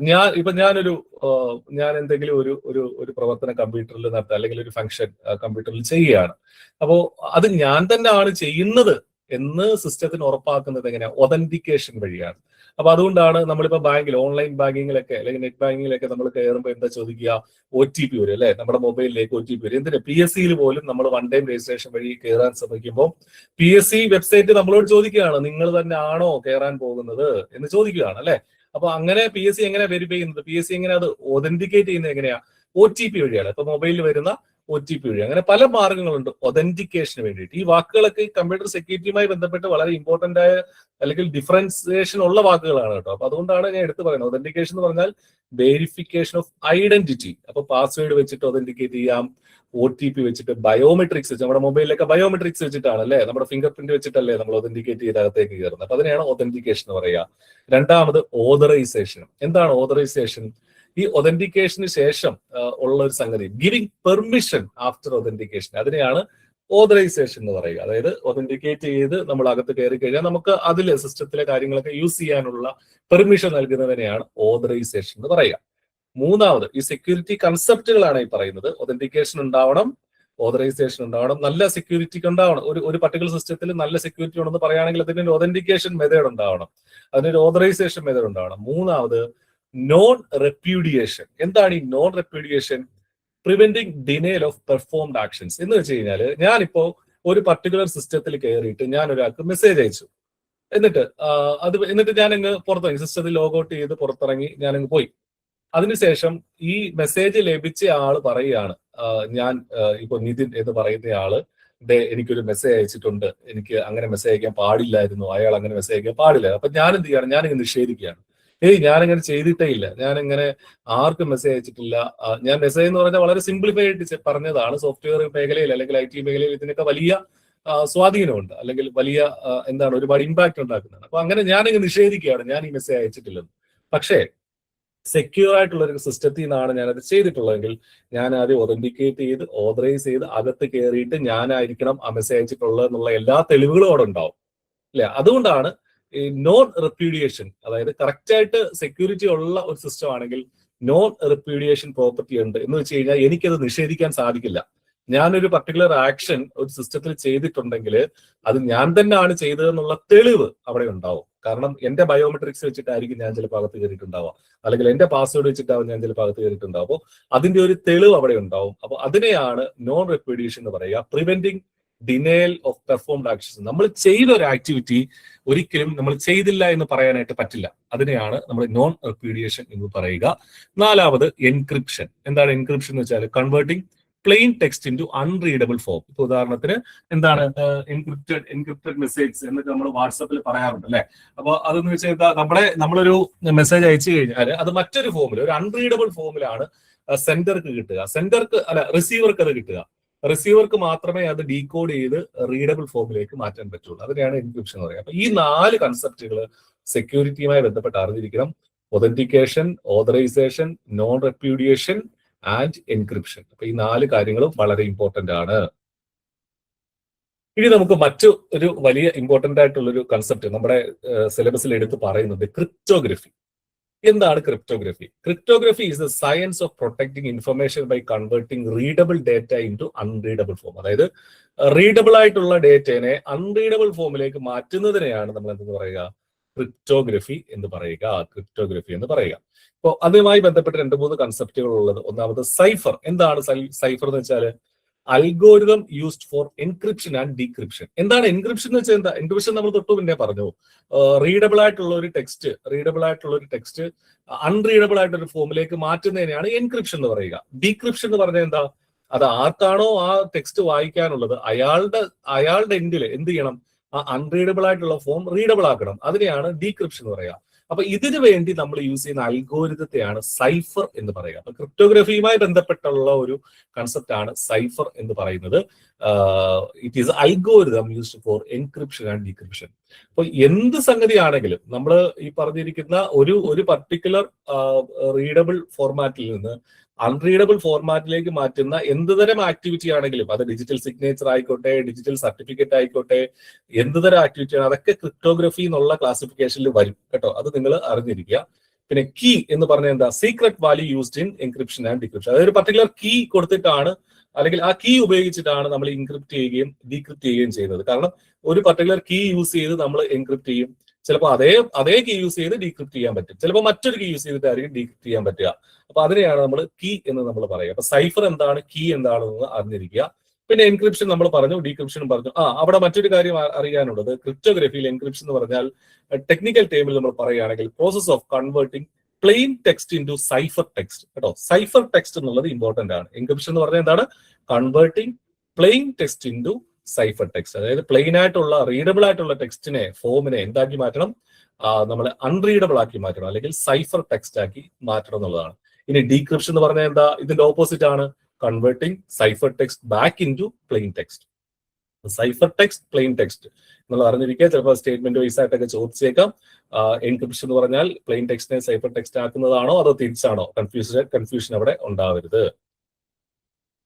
ഞാൻ എന്തെങ്കിലും ഒരു പ്രവർത്തനം കമ്പ്യൂട്ടറിൽ നടത്തുക, അല്ലെങ്കിൽ ഒരു ഫംഗ്ഷൻ കമ്പ്യൂട്ടറിൽ ചെയ്യുകയാണ്. അപ്പോൾ അത് ഞാൻ തന്നെ ആണ് ചെയ്യുന്നത് എന്ന് സിസ്റ്റത്തിന് ഉറപ്പാക്കുന്നത് എങ്ങനെയാണ്? ഒതന്റിക്കേഷൻ വഴിയാണ്. അപ്പൊ അതുകൊണ്ടാണ് നമ്മളിപ്പോ ബാങ്കിൽ, ഓൺലൈൻ ബാങ്കിങ്ങിലൊക്കെ അല്ലെങ്കിൽ നെറ്റ് ബാങ്കിങ്ങിലൊക്കെ നമ്മൾ കയറുമ്പോൾ എന്താ ചോദിക്കുക? OTP വരും അല്ലെ? നമ്മുടെ മൊബൈലിലേക്ക് OTP വരും. എന്തിനാ? PSC പോലും നമ്മൾ വൺ ടൈം രജിസ്ട്രേഷൻ വഴി കയറാൻ ശ്രമിക്കുമ്പോൾ PSC വെബ്സൈറ്റ് നമ്മളോട് ചോദിക്കുകയാണ്, നിങ്ങൾ തന്നെ ആണോ കയറാൻ പോകുന്നത് എന്ന് ചോദിക്കുകയാണ് അല്ലെ? അപ്പൊ അങ്ങനെ PSC എങ്ങനെ വെരിഫൈ ചെയ്യുന്നത്? PSC എങ്ങനെ അത് ഒതന്റിക്കേറ്റ് ചെയ്യുന്നത് എങ്ങനെയാ? OTP വഴിയാണ്. ഇപ്പൊ മൊബൈലിൽ വരുന്ന OTP വഴി. അങ്ങനെ പല മാർഗങ്ങളുണ്ട് ഒതന്റിക്കേഷന് വേണ്ടിയിട്ട്. ഈ വാക്കുകളൊക്കെ കമ്പ്യൂട്ടർ സെക്യൂരിറ്റിയുമായി ബന്ധപ്പെട്ട് വളരെ ഇമ്പോർട്ടന്റ് ആയ അല്ലെങ്കിൽ ഡിഫറൻസിയേഷൻ ഉള്ള വാക്കുകളാണ് കേട്ടോ. അപ്പൊ അതുകൊണ്ടാണ് ഞാൻ എടുത്തു പറയുന്നത്. ഒതന്റിക്കേഷൻ എന്ന് പറഞ്ഞാൽ വെരിഫിക്കേഷൻ ഓഫ് ഐഡന്റിറ്റി. അപ്പൊ പാസ്വേഡ് വെച്ചിട്ട് ഒതന്റിക്കേറ്റ് ചെയ്യാം, OTP വെച്ചിട്ട്, ബയോമെട്രിക്സ് വെച്ച്, നമ്മുടെ മൊബൈലിലൊക്കെ ബയോമെട്രിക്സ് വെച്ചിട്ടാണ് അല്ലെ, നമ്മുടെ ഫിംഗർ പ്രിന്റ് വെച്ചിട്ടല്ലേ നമ്മൾ ഒതന്റിക്കേറ്റ് ചെയ്ത് അകത്തേക്ക് കയറുന്നത്. അപ്പൊ അതിനെയാണ് ഒതന്റിക്കേഷൻ എന്ന് പറയുക. രണ്ടാമത് ഓതറൈസേഷൻ. എന്താണ് ഓതറൈസേഷൻ? ഈ ഒതന്റിക്കേഷന് ശേഷം ഉള്ള ഒരു സംഗതി, ഗിവിംഗ് പെർമിഷൻ ആഫ്റ്റർ ഒതന്റിക്കേഷൻ, അതിനെയാണ് ഓതറൈസേഷൻ എന്ന് പറയുക. അതായത് ഒതന്റിക്കേറ്റ് ചെയ്ത് നമ്മൾ അകത്ത് കയറി കഴിഞ്ഞാൽ നമുക്ക് അതിലെ സിസ്റ്റത്തിലെ കാര്യങ്ങളൊക്കെ യൂസ് ചെയ്യാനുള്ള പെർമിഷൻ നൽകുന്നതിനെയാണ് ഓതറൈസേഷൻ എന്ന് പറയുക. മൂന്നാമത് ഈ സെക്യൂരിറ്റി കൺസെപ്റ്റുകളാണ് ഈ പറയുന്നത്. ഒതന്റിക്കേഷൻ ഉണ്ടാവണം, ഓതറൈസേഷൻ ഉണ്ടാവണം, നല്ല സെക്യൂരിറ്റിക്ക് ഉണ്ടാവണം. ഒരു പർട്ടിക്കുലർ സിസ്റ്റത്തിൽ നല്ല സെക്യൂരിറ്റി ഉണ്ടെന്ന് പറയുകയാണെങ്കിൽ അതിനൊരു ഒതന്റിക്കേഷൻ മെത്തേഡ് ഉണ്ടാവണം, അതിനൊരു ഓതറൈസേഷൻ മെത്തേഡ് ഉണ്ടാവണം. മൂന്നാമത് നോൺ റെപ്യൂഡിയേഷൻ. എന്താണ് ഈ non repudiation? Preventing denial of performed actions എന്ന് വെച്ച് കഴിഞ്ഞാൽ, ഞാനിപ്പോ ഒരു പർട്ടിക്കുലർ സിസ്റ്റത്തിൽ കയറിയിട്ട് ഞാൻ ഒരാൾക്ക് മെസ്സേജ് അയച്ചു, എന്നിട്ട് ഞാനങ്ങ് പുറത്തിറങ്ങി, സിസ്റ്റത്തിൽ ലോഗൗട്ട് ചെയ്ത് പുറത്തിറങ്ങി ഞാനങ്ങ് പോയി. അതിനുശേഷം ഈ മെസ്സേജ് ലഭിച്ച ആള് പറയുകയാണ്, ഞാൻ ഇപ്പൊ നിതിൻ എന്ന് പറയുന്ന ആള് എനിക്കൊരു മെസ്സേജ് അയച്ചിട്ടുണ്ട്, എനിക്ക് അങ്ങനെ മെസ്സേജ് അയക്കാൻ പാടില്ലായിരുന്നു, അയാൾ അങ്ങനെ മെസ്സേജ് അയക്കാൻ പാടില്ല. അപ്പൊ ഞാൻ എന്ത് ചെയ്യാണ്? ഞാനിങ്ങനെ നിഷേധിക്കുകയാണ്. ഞാനിങ്ങനെ ചെയ്തിട്ടേ ഇല്ല, ഞാനിങ്ങനെ ആർക്കും മെസ്സേജ് അയച്ചിട്ടില്ല. ഞാൻ മെസ്സേജ് എന്ന് പറഞ്ഞാൽ വളരെ സിംപ്ലിഫൈ ആയിട്ട് പറഞ്ഞതാണ്. സോഫ്റ്റ്വെയർ മേഖലയിൽ അല്ലെങ്കിൽ IT മേഖലയിൽ ഇതിനൊക്കെ വലിയ സ്വാധീനമുണ്ട്, അല്ലെങ്കിൽ വലിയ ഒരുപാട് ഇമ്പാക്ട് ഉണ്ടാക്കുന്നതാണ്. അപ്പൊ അങ്ങനെ ഞാനിങ്ങനെ നിഷേധിക്കുകയാണ്, ഞാൻ ഈ മെസ്സേജ് അയച്ചിട്ടില്ലെന്ന്. പക്ഷേ സെക്യൂർ ആയിട്ടുള്ള ഒരു സിസ്റ്റത്തിൽ നിന്നാണ് ഞാനത് ചെയ്തിട്ടുള്ളതെങ്കിൽ ഞാൻ ആദ്യം ഒതന്റിക്കേറ്റ് ചെയ്ത് ഓതറൈസ് ചെയ്ത് അകത്ത് കയറിയിട്ട് ഞാനായിരിക്കണം ആ മെസ്സേജ് അയച്ചിട്ടുള്ളത് എന്നുള്ള എല്ലാ തെളിവുകളും അവിടെ ഉണ്ടാവും അല്ലെ? അതുകൊണ്ടാണ് ഈ നോൺ റെപ്യൂഡിയേഷൻ, അതായത് കറക്റ്റ് ആയിട്ട് സെക്യൂരിറ്റി ഉള്ള ഒരു സിസ്റ്റം ആണെങ്കിൽ നോൺ റെപ്യൂഡിയേഷൻ പ്രോപ്പർട്ടി ഉണ്ട് എന്ന് വെച്ച് കഴിഞ്ഞാൽ എനിക്കത് നിഷേധിക്കാൻ സാധിക്കില്ല. ഞാനൊരു പർട്ടിക്കുലർ ആക്ഷൻ ഒരു സിസ്റ്റത്തിൽ ചെയ്തിട്ടുണ്ടെങ്കിൽ അത് ഞാൻ തന്നെയാണ് ചെയ്തതെന്നുള്ള തെളിവ് അവിടെ ഉണ്ടാവും. കാരണം എന്റെ ബയോമെട്രിക്സ് വെച്ചിട്ടായിരിക്കും ഞാൻ ചിലപ്പോൾ അകത്ത് കയറിയിട്ടുണ്ടാവുക, അല്ലെങ്കിൽ എന്റെ പാസ്വേഡ് വെച്ചിട്ടാവും ഞാൻ ചിലപ്പോൾ അകത്ത് കയറിയിട്ടുണ്ടാവും. അപ്പോൾ അതിന്റെ ഒരു തെളിവ് അവിടെ ഉണ്ടാവും. അപ്പോൾ അതിനെയാണ് നോൺ റെപ്യൂഡിയേഷൻ എന്ന് പറയുക. Preventing denial of performed actions. നമ്മൾ ചെയ്ത ഒരു ആക്ടിവിറ്റി ഒരിക്കലും നമ്മൾ ചെയ്തില്ല എന്ന് പറയാനായിട്ട് പറ്റില്ല. അതിനെയാണ് നമ്മൾ നോൺ റെപ്യൂഡിയേഷൻ എന്ന് പറയുക. നാലാമത് എൻക്രിപ്ഷൻ. എന്താണ് എൻക്രിപ്ഷൻ എന്ന് വെച്ചാൽ converting plain text into unreadable form. ഇപ്പൊ ഉദാഹരണത്തിന് എന്താണ് എൻക്രിപ്റ്റഡ് മെസ്സേജ് എന്നൊക്കെ നമ്മൾ വാട്സപ്പിൽ പറയാറുണ്ട് അല്ലെ? അപ്പൊ അതെന്ന് വെച്ചാൽ നമ്മളൊരു മെസ്സേജ് അയച്ചു കഴിഞ്ഞാൽ അത് മറ്റൊരു ഫോമിൽ, ഒരു അൺറീഡബിൾ ഫോമിലാണ് സെൻഡർക്ക് കിട്ടുക, റിസീവർക്ക് അത് കിട്ടുക. റിസീവർക്ക് മാത്രമേ അത് ഡീകോഡ് ചെയ്ത് റീഡബിൾ ഫോമിലേക്ക് മാറ്റാൻ പറ്റുള്ളൂ. അതിനെയാണ് എൻക്രിപ്ഷൻ എന്ന് പറയുക. അപ്പൊ ഈ 4 കൺസെപ്റ്റുകൾ സെക്യൂരിറ്റിയുമായി ബന്ധപ്പെട്ട് അറിഞ്ഞിരിക്കണം. Authentication, authorisation, non repudiation and encryption. അപ്പൊ ഈ 4 കാര്യങ്ങളും വളരെ ഇമ്പോർട്ടന്റ് ആണ്. ഇനി നമുക്ക് ഒരു വലിയ ഇമ്പോർട്ടന്റ് ആയിട്ടുള്ള ഒരു കൺസെപ്റ്റ് നമ്മുടെ സിലബസിൽ എടുത്ത് പറയുന്നത് ക്രിപ്റ്റോഗ്രഫി. എന്താണ് cryptography? Cryptography is the science of protecting information by converting readable data into unreadable form. അതായത് റീഡബിൾ ആയിട്ടുള്ള ഡേറ്റയെ അൺറീഡബിൾ ഫോമിലേക്ക് മാറ്റുന്നതിനെയാണ് നമ്മൾ എന്തെന്ന് പറയുക? ക്രിപ്റ്റോഗ്രഫി എന്ന് പറയുക. ക്രിപ്റ്റോഗ്രഫി എന്ന് പറയുക. അപ്പോൾ അതുമായി ബന്ധപ്പെട്ട് 2-3 കൺസെപ്റ്റുകൾ ഉള്ളത്. ഒന്നാമത് സൈഫർ. എന്താണ് സൈഫർ എന്ന് വെച്ചാൽ algorithm used for encryption and decryption. എന്താണ് എൻക്രിപ്ഷൻ എന്ന് വെച്ചാൽ? എന്താ എൻക്രിപ്ഷൻ? നമ്മൾ തൊട്ട് മുന്നേ പറഞ്ഞു, റീഡബിൾ ആയിട്ടുള്ള ഒരു ടെക്സ്റ്റ് അൺറീഡബിൾ ആയിട്ടൊരു ഫോമിലേക്ക് മാറ്റുന്നതിനെയാണ് എൻക്രിപ്ഷൻ എന്ന് പറയുക. ഡീക്രിപ്ഷൻ എന്ന് പറഞ്ഞാൽ എന്താ? അത് ആർക്കാണോ ആ ടെക്സ്റ്റ് വായിക്കാനുള്ളത് അയാളുടെ എൻഡിൽ എന്ത് ചെയ്യണം? ആ അൺറീഡബിൾ ആയിട്ടുള്ള ഫോം റീഡബിൾ ആക്കണം. അതിനെയാണ് ഡീക്രിപ്ഷൻ എന്ന് പറയുക. അപ്പൊ ഇതിനു വേണ്ടി നമ്മൾ യൂസ് ചെയ്യുന്ന അൽഗോരിതത്തെയാണ് സൈഫർ എന്ന് പറയുക. അപ്പൊ ക്രിപ്റ്റോഗ്രഫിയുമായി ബന്ധപ്പെട്ടുള്ള ഒരു കൺസെപ്റ്റ് ആണ് സൈഫർ എന്ന് പറയുന്നത്. It is algorithm used for encryption and decryption. അപ്പൊ എന്ത് സംഗതിയാണെങ്കിലും നമ്മൾ ഈ പറഞ്ഞിരിക്കുന്ന ഒരു പർട്ടിക്കുലർ റീഡബിൾ ഫോർമാറ്റിൽ നിന്ന് അൺറീഡബിൾ ഫോർമാറ്റിലേക്ക് മാറ്റുന്ന എന്തുതരം ആക്ടിവിറ്റി ആണെങ്കിലും, അത് ഡിജിറ്റൽ സിഗ്നേച്ചർ ആയിക്കോട്ടെ, ഡിജിറ്റൽ സർട്ടിഫിക്കറ്റ് ആയിക്കോട്ടെ, എന്തുതരം ആക്ടിവിറ്റി ആണ്, അതൊക്കെ ക്രിപ്റ്റോഗ്രഫി എന്നുള്ള ക്ലാസിഫിക്കേഷനിൽ വരും കേട്ടോ. അത് നിങ്ങൾ അറിഞ്ഞിരിക്കുക. പിന്നെ കീ എന്ന് പറഞ്ഞാൽ എന്താ? Secret value used in encryption and decryption. അതായത് ഒരു പർട്ടിക്കുലർ കീ കൊടുത്തിട്ടാണ്, അല്ലെങ്കിൽ ആ കീ ഉപയോഗിച്ചിട്ടാണ് നമ്മൾ എൻക്രിപ്റ്റ് ചെയ്യുകയും ഡീക്രിപ്റ്റ് ചെയ്യുകയും ചെയ്യുന്നത്. കാരണം ഒരു പർട്ടിക്കുലർ കീ യൂസ് ചെയ്ത് നമ്മൾ എൻക്രിപ്റ്റ് ചെയ്യും. ചിലപ്പോൾ അതേ കീ യൂസ് ചെയ്ത് ഡീക്രിപ്റ്റ് ചെയ്യാൻ പറ്റും. ചിലപ്പോൾ മറ്റൊരു കീ യൂസ് ചെയ്തിട്ടായിരിക്കും ഡീക്രിപ്റ്റ് ചെയ്യാൻ പറ്റുക. അപ്പൊ അതിനെയാണ് നമ്മൾ കീ എന്ന് നമ്മൾ പറയുക. അപ്പൊ സൈഫർ എന്താണ്, കീ എന്താണെന്ന് അറിഞ്ഞിരിക്കുക. പിന്നെ എൻക്രിപ്ഷൻ നമ്മൾ പറഞ്ഞു, ഡീക്രിപ്ഷനും പറഞ്ഞു. അവിടെ മറ്റൊരു കാര്യം അറിയാനുള്ളത്, ക്രിപ്റ്റോഗ്രഫിയിൽ എൻക്രിപ്ഷൻ എന്ന് പറഞ്ഞാൽ ടെക്നിക്കൽ ടേമിൽ നമ്മൾ പറയുകയാണെങ്കിൽ process of converting plain text into cipher text കേട്ടോ. സൈഫർ ടെക്സ്റ്റ് എന്നുള്ളത് ഇമ്പോർട്ടന്റ് ആണ്. എൻക്രിപ്ഷൻ എന്ന് പറഞ്ഞാൽ എന്താണ്? Converting plain text into cipher text. അതായത് പ്ലെയിൻ ആയിട്ടുള്ള റീഡബിൾ ആയിട്ടുള്ള ടെക്സ്റ്റിനെ, ഫോമിനെ എന്താക്കി മാറ്റണം? നമ്മൾ അൺറീഡബിൾ ആക്കി മാറ്റണം, അല്ലെങ്കിൽ സൈഫർ ടെക്സ്റ്റ് ആക്കി മാറ്റണം എന്നുള്ളതാണ്. ഇനി ഡീക്രിപ്ഷൻ എന്ന് പറഞ്ഞാൽ എന്താ? ഇതിന്റെ ഓപ്പോസിറ്റ് ആണ്. Converting cipher text back into plain text. Cipher text, plain text എന്നുള്ളത് അറിഞ്ഞിരിക്കുക. ചിലപ്പോൾ സ്റ്റേറ്റ്മെന്റ് വൈസ് ആയിട്ടൊക്കെ ചോദിച്ചേക്കാം. എൻക്രിപ്ഷൻ എന്ന് പറഞ്ഞാൽ പ്ലെയിൻ ടെക്സ്റ്റിനെ സൈഫർ ടെക്സ്റ്റ് ആക്കുന്നതാണോ അതോ തിരിച്ചാണോ? കൺഫ്യൂഷൻ അവിടെ ഉണ്ടാവരുത്.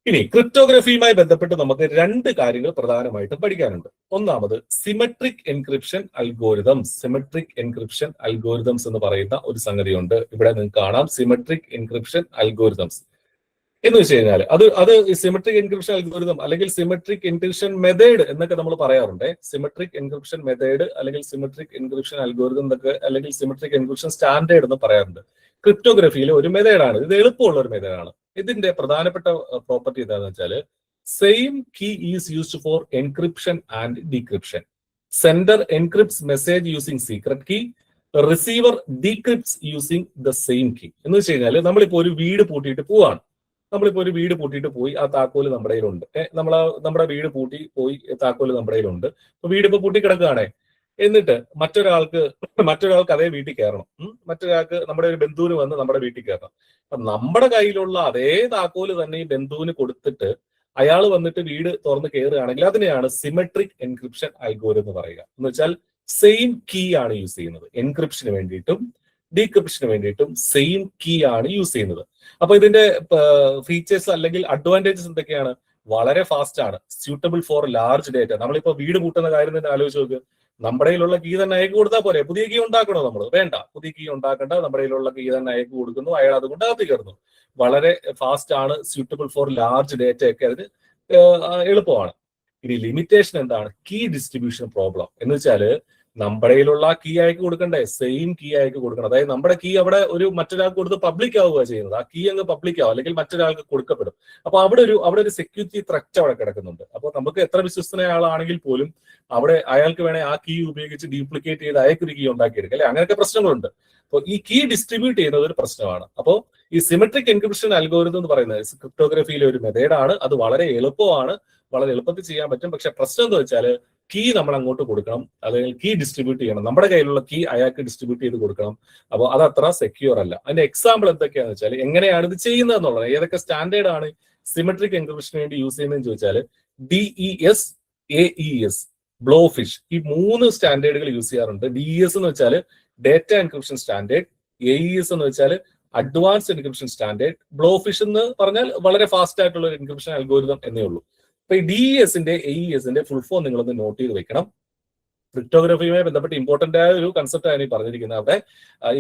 ഇനി ക്രിപ്റ്റോഗ്രഫിയുമായി ബന്ധപ്പെട്ട് നമുക്ക് 2 കാര്യങ്ങൾ പ്രധാനമായിട്ടും പഠിക്കാനുണ്ട്. ഒന്നാമത് symmetric encryption algorithms. Symmetric encryption algorithms എന്ന് പറയുന്ന ഒരു സംഗതിയുണ്ട്. ഇവിടെ നിങ്ങൾക്ക് കാണാം സിമെട്രിക് എൻക്രിപ്ഷൻ അൽഗോരിതംസ് എന്ന് വെച്ച് കഴിഞ്ഞാൽ അത് സിമെട്രിക് എൻക്രിപ്ഷൻ അൽഗോരിതം അല്ലെങ്കിൽ സിമെട്രിക് എൻക്രിപ്ഷൻ മെത്തേഡ് എന്നൊക്കെ നമ്മൾ പറയാറുണ്ട്. സിമെട്രിക് എൻക്രിപ്ഷൻ മെത്തേഡ് അല്ലെങ്കിൽ സിമെട്രിക് എൻക്രിപ്ഷൻ അൽഗോരിതം എന്നൊക്കെ, അല്ലെങ്കിൽ സിമെട്രിക് എൻക്രിപ്ഷൻ സ്റ്റാൻഡേർഡ് എന്ന് പറയാറുണ്ട്. ക്രിപ്റ്റോഗ്രഫിയിലെ ഒരു മെത്തേഡാണ് ഇത്. എളുപ്പമുള്ള ഒരു മെത്തേഡാണ്. ഇതിന്റെ പ്രധാനപ്പെട്ട പ്രോപ്പർട്ടി എന്താണെന്ന് വെച്ചാൽ, same key is used for encryption and decryption. Sender encrypts message using secret key, receiver decrypts using the same key. എന്ന് വെച്ച് കഴിഞ്ഞാൽ നമ്മളിപ്പോ ഒരു വീട് പൂട്ടിയിട്ട് പോവാണ്. പോയി ആ താക്കോല് നമ്മുടെ കയ്യിലുണ്ട്. നമ്മുടെ വീട് പൂട്ടി പോയി താക്കോല് നമ്മുടെ കയ്യിലുണ്ട്. അപ്പൊ വീട് ഇപ്പൊ പൂട്ടി കിടക്കുകയാണേ. എന്നിട്ട് മറ്റൊരാൾക്ക് അതേ വീട്ടിൽ കയറണം. മറ്റൊരാൾക്ക്, നമ്മുടെ ഒരു ബന്ധുവിന് വന്ന് നമ്മുടെ വീട്ടിൽ കയറണം. അപ്പൊ നമ്മുടെ കയ്യിലുള്ള അതേ താക്കോല് തന്നെ ഈ ബന്ധുവിന് കൊടുത്തിട്ട് അയാൾ വന്നിട്ട് വീട് തുറന്ന് കയറുകയാണെങ്കിൽ അതിനെയാണ് സിമെട്രിക് എൻക്രിപ്ഷൻ അൽഗോരിതം എന്ന് പറയുക. എന്ന് വെച്ചാൽ സെയിം കീ ആണ് യൂസ് ചെയ്യുന്നത്. എൻക്രിപ്ഷന് വേണ്ടിയിട്ടും ഡീക്രിപ്ഷന് വേണ്ടിയിട്ടും സെയിം കീ ആണ് യൂസ് ചെയ്യുന്നത്. അപ്പൊ ഇതിന്റെ ഫീച്ചേഴ്സ് അല്ലെങ്കിൽ അഡ്വാൻറ്റേജസ് എന്തൊക്കെയാണ്? വളരെ ഫാസ്റ്റ് ആണ്, സ്യൂട്ടബിൾ ഫോർ ലാർജ് ഡേറ്റ. നമ്മളിപ്പോ വീട് കൂട്ടുന്ന കാര്യം തന്നെ ആലോചിച്ച് നോക്ക്. നമ്മുടെ കയ്യിലുള്ള കീ തന്നെ അയക്ക് കൊടുത്താൽ പോരെ? പുതിയ കീ ഉണ്ടാക്കണോ നമ്മൾ? വേണ്ട, പുതിയ കീ ഉണ്ടാക്കേണ്ട. നമ്മുടെ കയ്യിലുള്ള കീ തന്നെ അയക്ക് കൊടുക്കുന്നു, അയാൾ അതുകൊണ്ട് അകത്ത് കയറുന്നു. വളരെ ഫാസ്റ്റ് ആണ്, സ്യൂട്ടബിൾ ഫോർ ലാർജ് ഡേറ്റ ഒക്കെ അതിന് എളുപ്പമാണ്. ഇനി ലിമിറ്റേഷൻ എന്താണ്? കീ ഡിസ്ട്രിബ്യൂഷൻ പ്രോബ്ലം എന്ന് വെച്ചാല് നമ്മുടെ കയ്യിലുള്ള കീ അയക്ക് കൊടുക്കണ്ടേ? സെയിം കീ അയക്ക് കൊടുക്കണം. അതായത് നമ്മുടെ കീ അവിടെ മറ്റൊരാൾക്ക് കൊടുത്ത് പബ്ലിക് ആവുക ചെയ്യുന്നത്. ആ കീ അങ്ങ് പബ്ലിക് ആവും, അല്ലെങ്കിൽ മറ്റൊരാൾക്ക് കൊടുക്കപ്പെടും. അപ്പൊ അവിടെ ഒരു സെക്യൂരിറ്റി ത്രെറ്റ് അവിടെ കിടക്കുന്നുണ്ട്. അപ്പൊ നമുക്ക് എത്ര വിശ്വസ്തനായ ആളാണെങ്കിൽ പോലും അവിടെ അയാൾക്ക് വേണേ ആ കീ ഉപയോഗിച്ച് ഡ്യൂപ്ലിക്കേറ്റ് ചെയ്ത് അയക്കൊരു കീ ഉണ്ടാക്കിയെടുക്കുക, അല്ലെ? അങ്ങനെയൊക്കെ പ്രശ്നങ്ങളുണ്ട്. അപ്പോൾ ഈ കീ ഡിസ്ട്രിബ്യൂട്ട് ചെയ്യുന്നത് ഒരു പ്രശ്നമാണ്. അപ്പോൾ ഈ സിമെട്രിക് എൻക്രിപ്ഷൻ അൽഗോരിതം എന്ന് പറയുന്നത് ക്രിപ്റ്റോഗ്രഫിയിലെ ഒരു മെത്തേഡാണ്. അത് വളരെ എളുപ്പമാണ്, വളരെ എളുപ്പത്തിൽ ചെയ്യാൻ പറ്റും. പക്ഷെ പ്രശ്നം എന്ന് വെച്ചാൽ കീ നമ്മൾ അങ്ങോട്ട് കൊടുക്കണം, അല്ലെങ്കിൽ കീ ഡിസ്ട്രിബ്യൂട്ട് ചെയ്യണം. നമ്മുടെ കയ്യിലുള്ള കീ അയാൾക്ക് ഡിസ്ട്രിബ്യൂട്ട് ചെയ്ത് കൊടുക്കണം. അപ്പോൾ അത് അത്ര സെക്യൂർ അല്ല. അതിന്റെ എക്സാമ്പിൾ എന്തൊക്കെയാണെന്ന് വെച്ചാൽ, എങ്ങനെയാണ് ഇത് ചെയ്യുന്നത് എന്നുള്ളത്, ഏതൊക്കെ സ്റ്റാൻഡേർഡ് ആണ് സിമെട്രിക് എൻക്രിപ്ഷന് വേണ്ടി യൂസ് ചെയ്യുന്നതെന്ന് ചോദിച്ചാൽ, DES, AES, ബ്ലോഫിഷ്, ഈ 3 സ്റ്റാൻഡേർഡുകൾ യൂസ് ചെയ്യാറുണ്ട്. DES എന്ന് വെച്ചാൽ ഡേറ്റ എൻക്രിപ്ഷൻ സ്റ്റാൻഡേർഡ്, AES എന്ന് വെച്ചാൽ അഡ്വാൻസ്ഡ് എൻക്രിപ്ഷൻ സ്റ്റാൻഡേർഡ്, ബ്ലോഫിഷ് എന്ന് പറഞ്ഞാൽ വളരെ ഫാസ്റ്റ് ആയിട്ടുള്ള ഒരു എൻക്രിപ്ഷൻ അൽഗോരിതം എന്നേ ഉള്ളൂ. അപ്പൊ ഈ DES-ന്റെ AES-ന്റെ ഫുൾ ഫോം നിങ്ങളൊന്ന് നോട്ട് ചെയ്ത് വെക്കണം. ക്രിപ്റ്റോഗ്രഫിയുമായി ബന്ധപ്പെട്ട് ഇമ്പോർട്ടന്റ് ആയ ഒരു കൺസെപ്റ്റ് ആണ് ഈ പറഞ്ഞിരിക്കുന്നത്. അവിടെ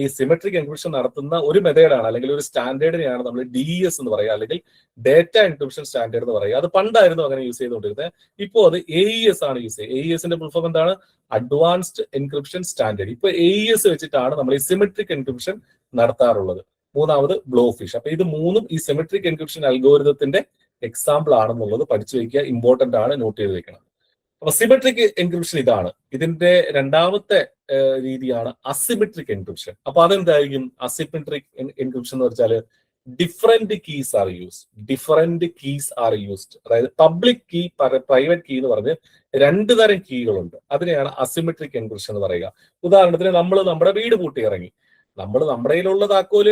ഈ സിമെട്രിക് എൻക്രിപ്ഷൻ നടത്തുന്ന ഒരു മെത്തേഡാണ് അല്ലെങ്കിൽ ഒരു സ്റ്റാൻഡേർഡിനെയാണ് നമ്മൾ DES എന്ന് പറയുക, അല്ലെങ്കിൽ ഡേറ്റ എൻക്രിപ്ഷൻ സ്റ്റാൻഡേർഡ് എന്ന് പറയുക. അത് പണ്ടായിരുന്നു അങ്ങനെ യൂസ് ചെയ്തുകൊണ്ടിരുന്നത്. ഇപ്പോൾ അത് AES ആണ് യൂസ് ചെയ്യുക. AESന്റെ ഫുൾ ഫോം എന്താണ്? Advanced encryption standard. ഇപ്പൊ AES വെച്ചിട്ടാണ് നമ്മൾ ഈ സിമെട്രിക് എൻക്രിപ്ഷൻ നടത്താറുള്ളത്. മൂന്നാമത് ബ്ലോഫിഷ്. അപ്പൊ ഇത് മൂന്നും ഈ സിമെട്രിക് എൻക്രിപ്ഷൻ അൽഗോരിതത്തിന്റെ എക്സാമ്പിൾ ആണെന്നുള്ളത് പഠിച്ചു വയ്ക്കുക, ഇമ്പോർട്ടന്റ് ആണ്, നോട്ട് ചെയ്ത് വെക്കണം. അപ്പൊ സിമെട്രിക് എൻക്രിപ്ഷൻ ഇതാണ്. ഇതിന്റെ രണ്ടാമത്തെ രീതിയാണ് അസിമെട്രിക് എൻക്രിപ്ഷൻ. അപ്പൊ അതെന്തായിരിക്കും അസിമെട്രിക് എൻക്രിപ്ഷൻ എന്ന് വെച്ചാൽ different keys are used. Different keys are used, അതായത് പബ്ലിക് കീ, പ്രൈവറ്റ് കീ എന്ന് പറഞ്ഞ് രണ്ട് തരം കീകളുണ്ട്. അതിനെയാണ് അസിമെട്രിക് എൻക്രിപ്ഷൻ എന്ന് പറയുക. ഉദാഹരണത്തിന് നമ്മൾ നമ്മുടെ വീട് പൂട്ടി ഇറങ്ങി, നമ്മൾ നമ്മുടെ കയ്യിലുള്ള താക്കോല്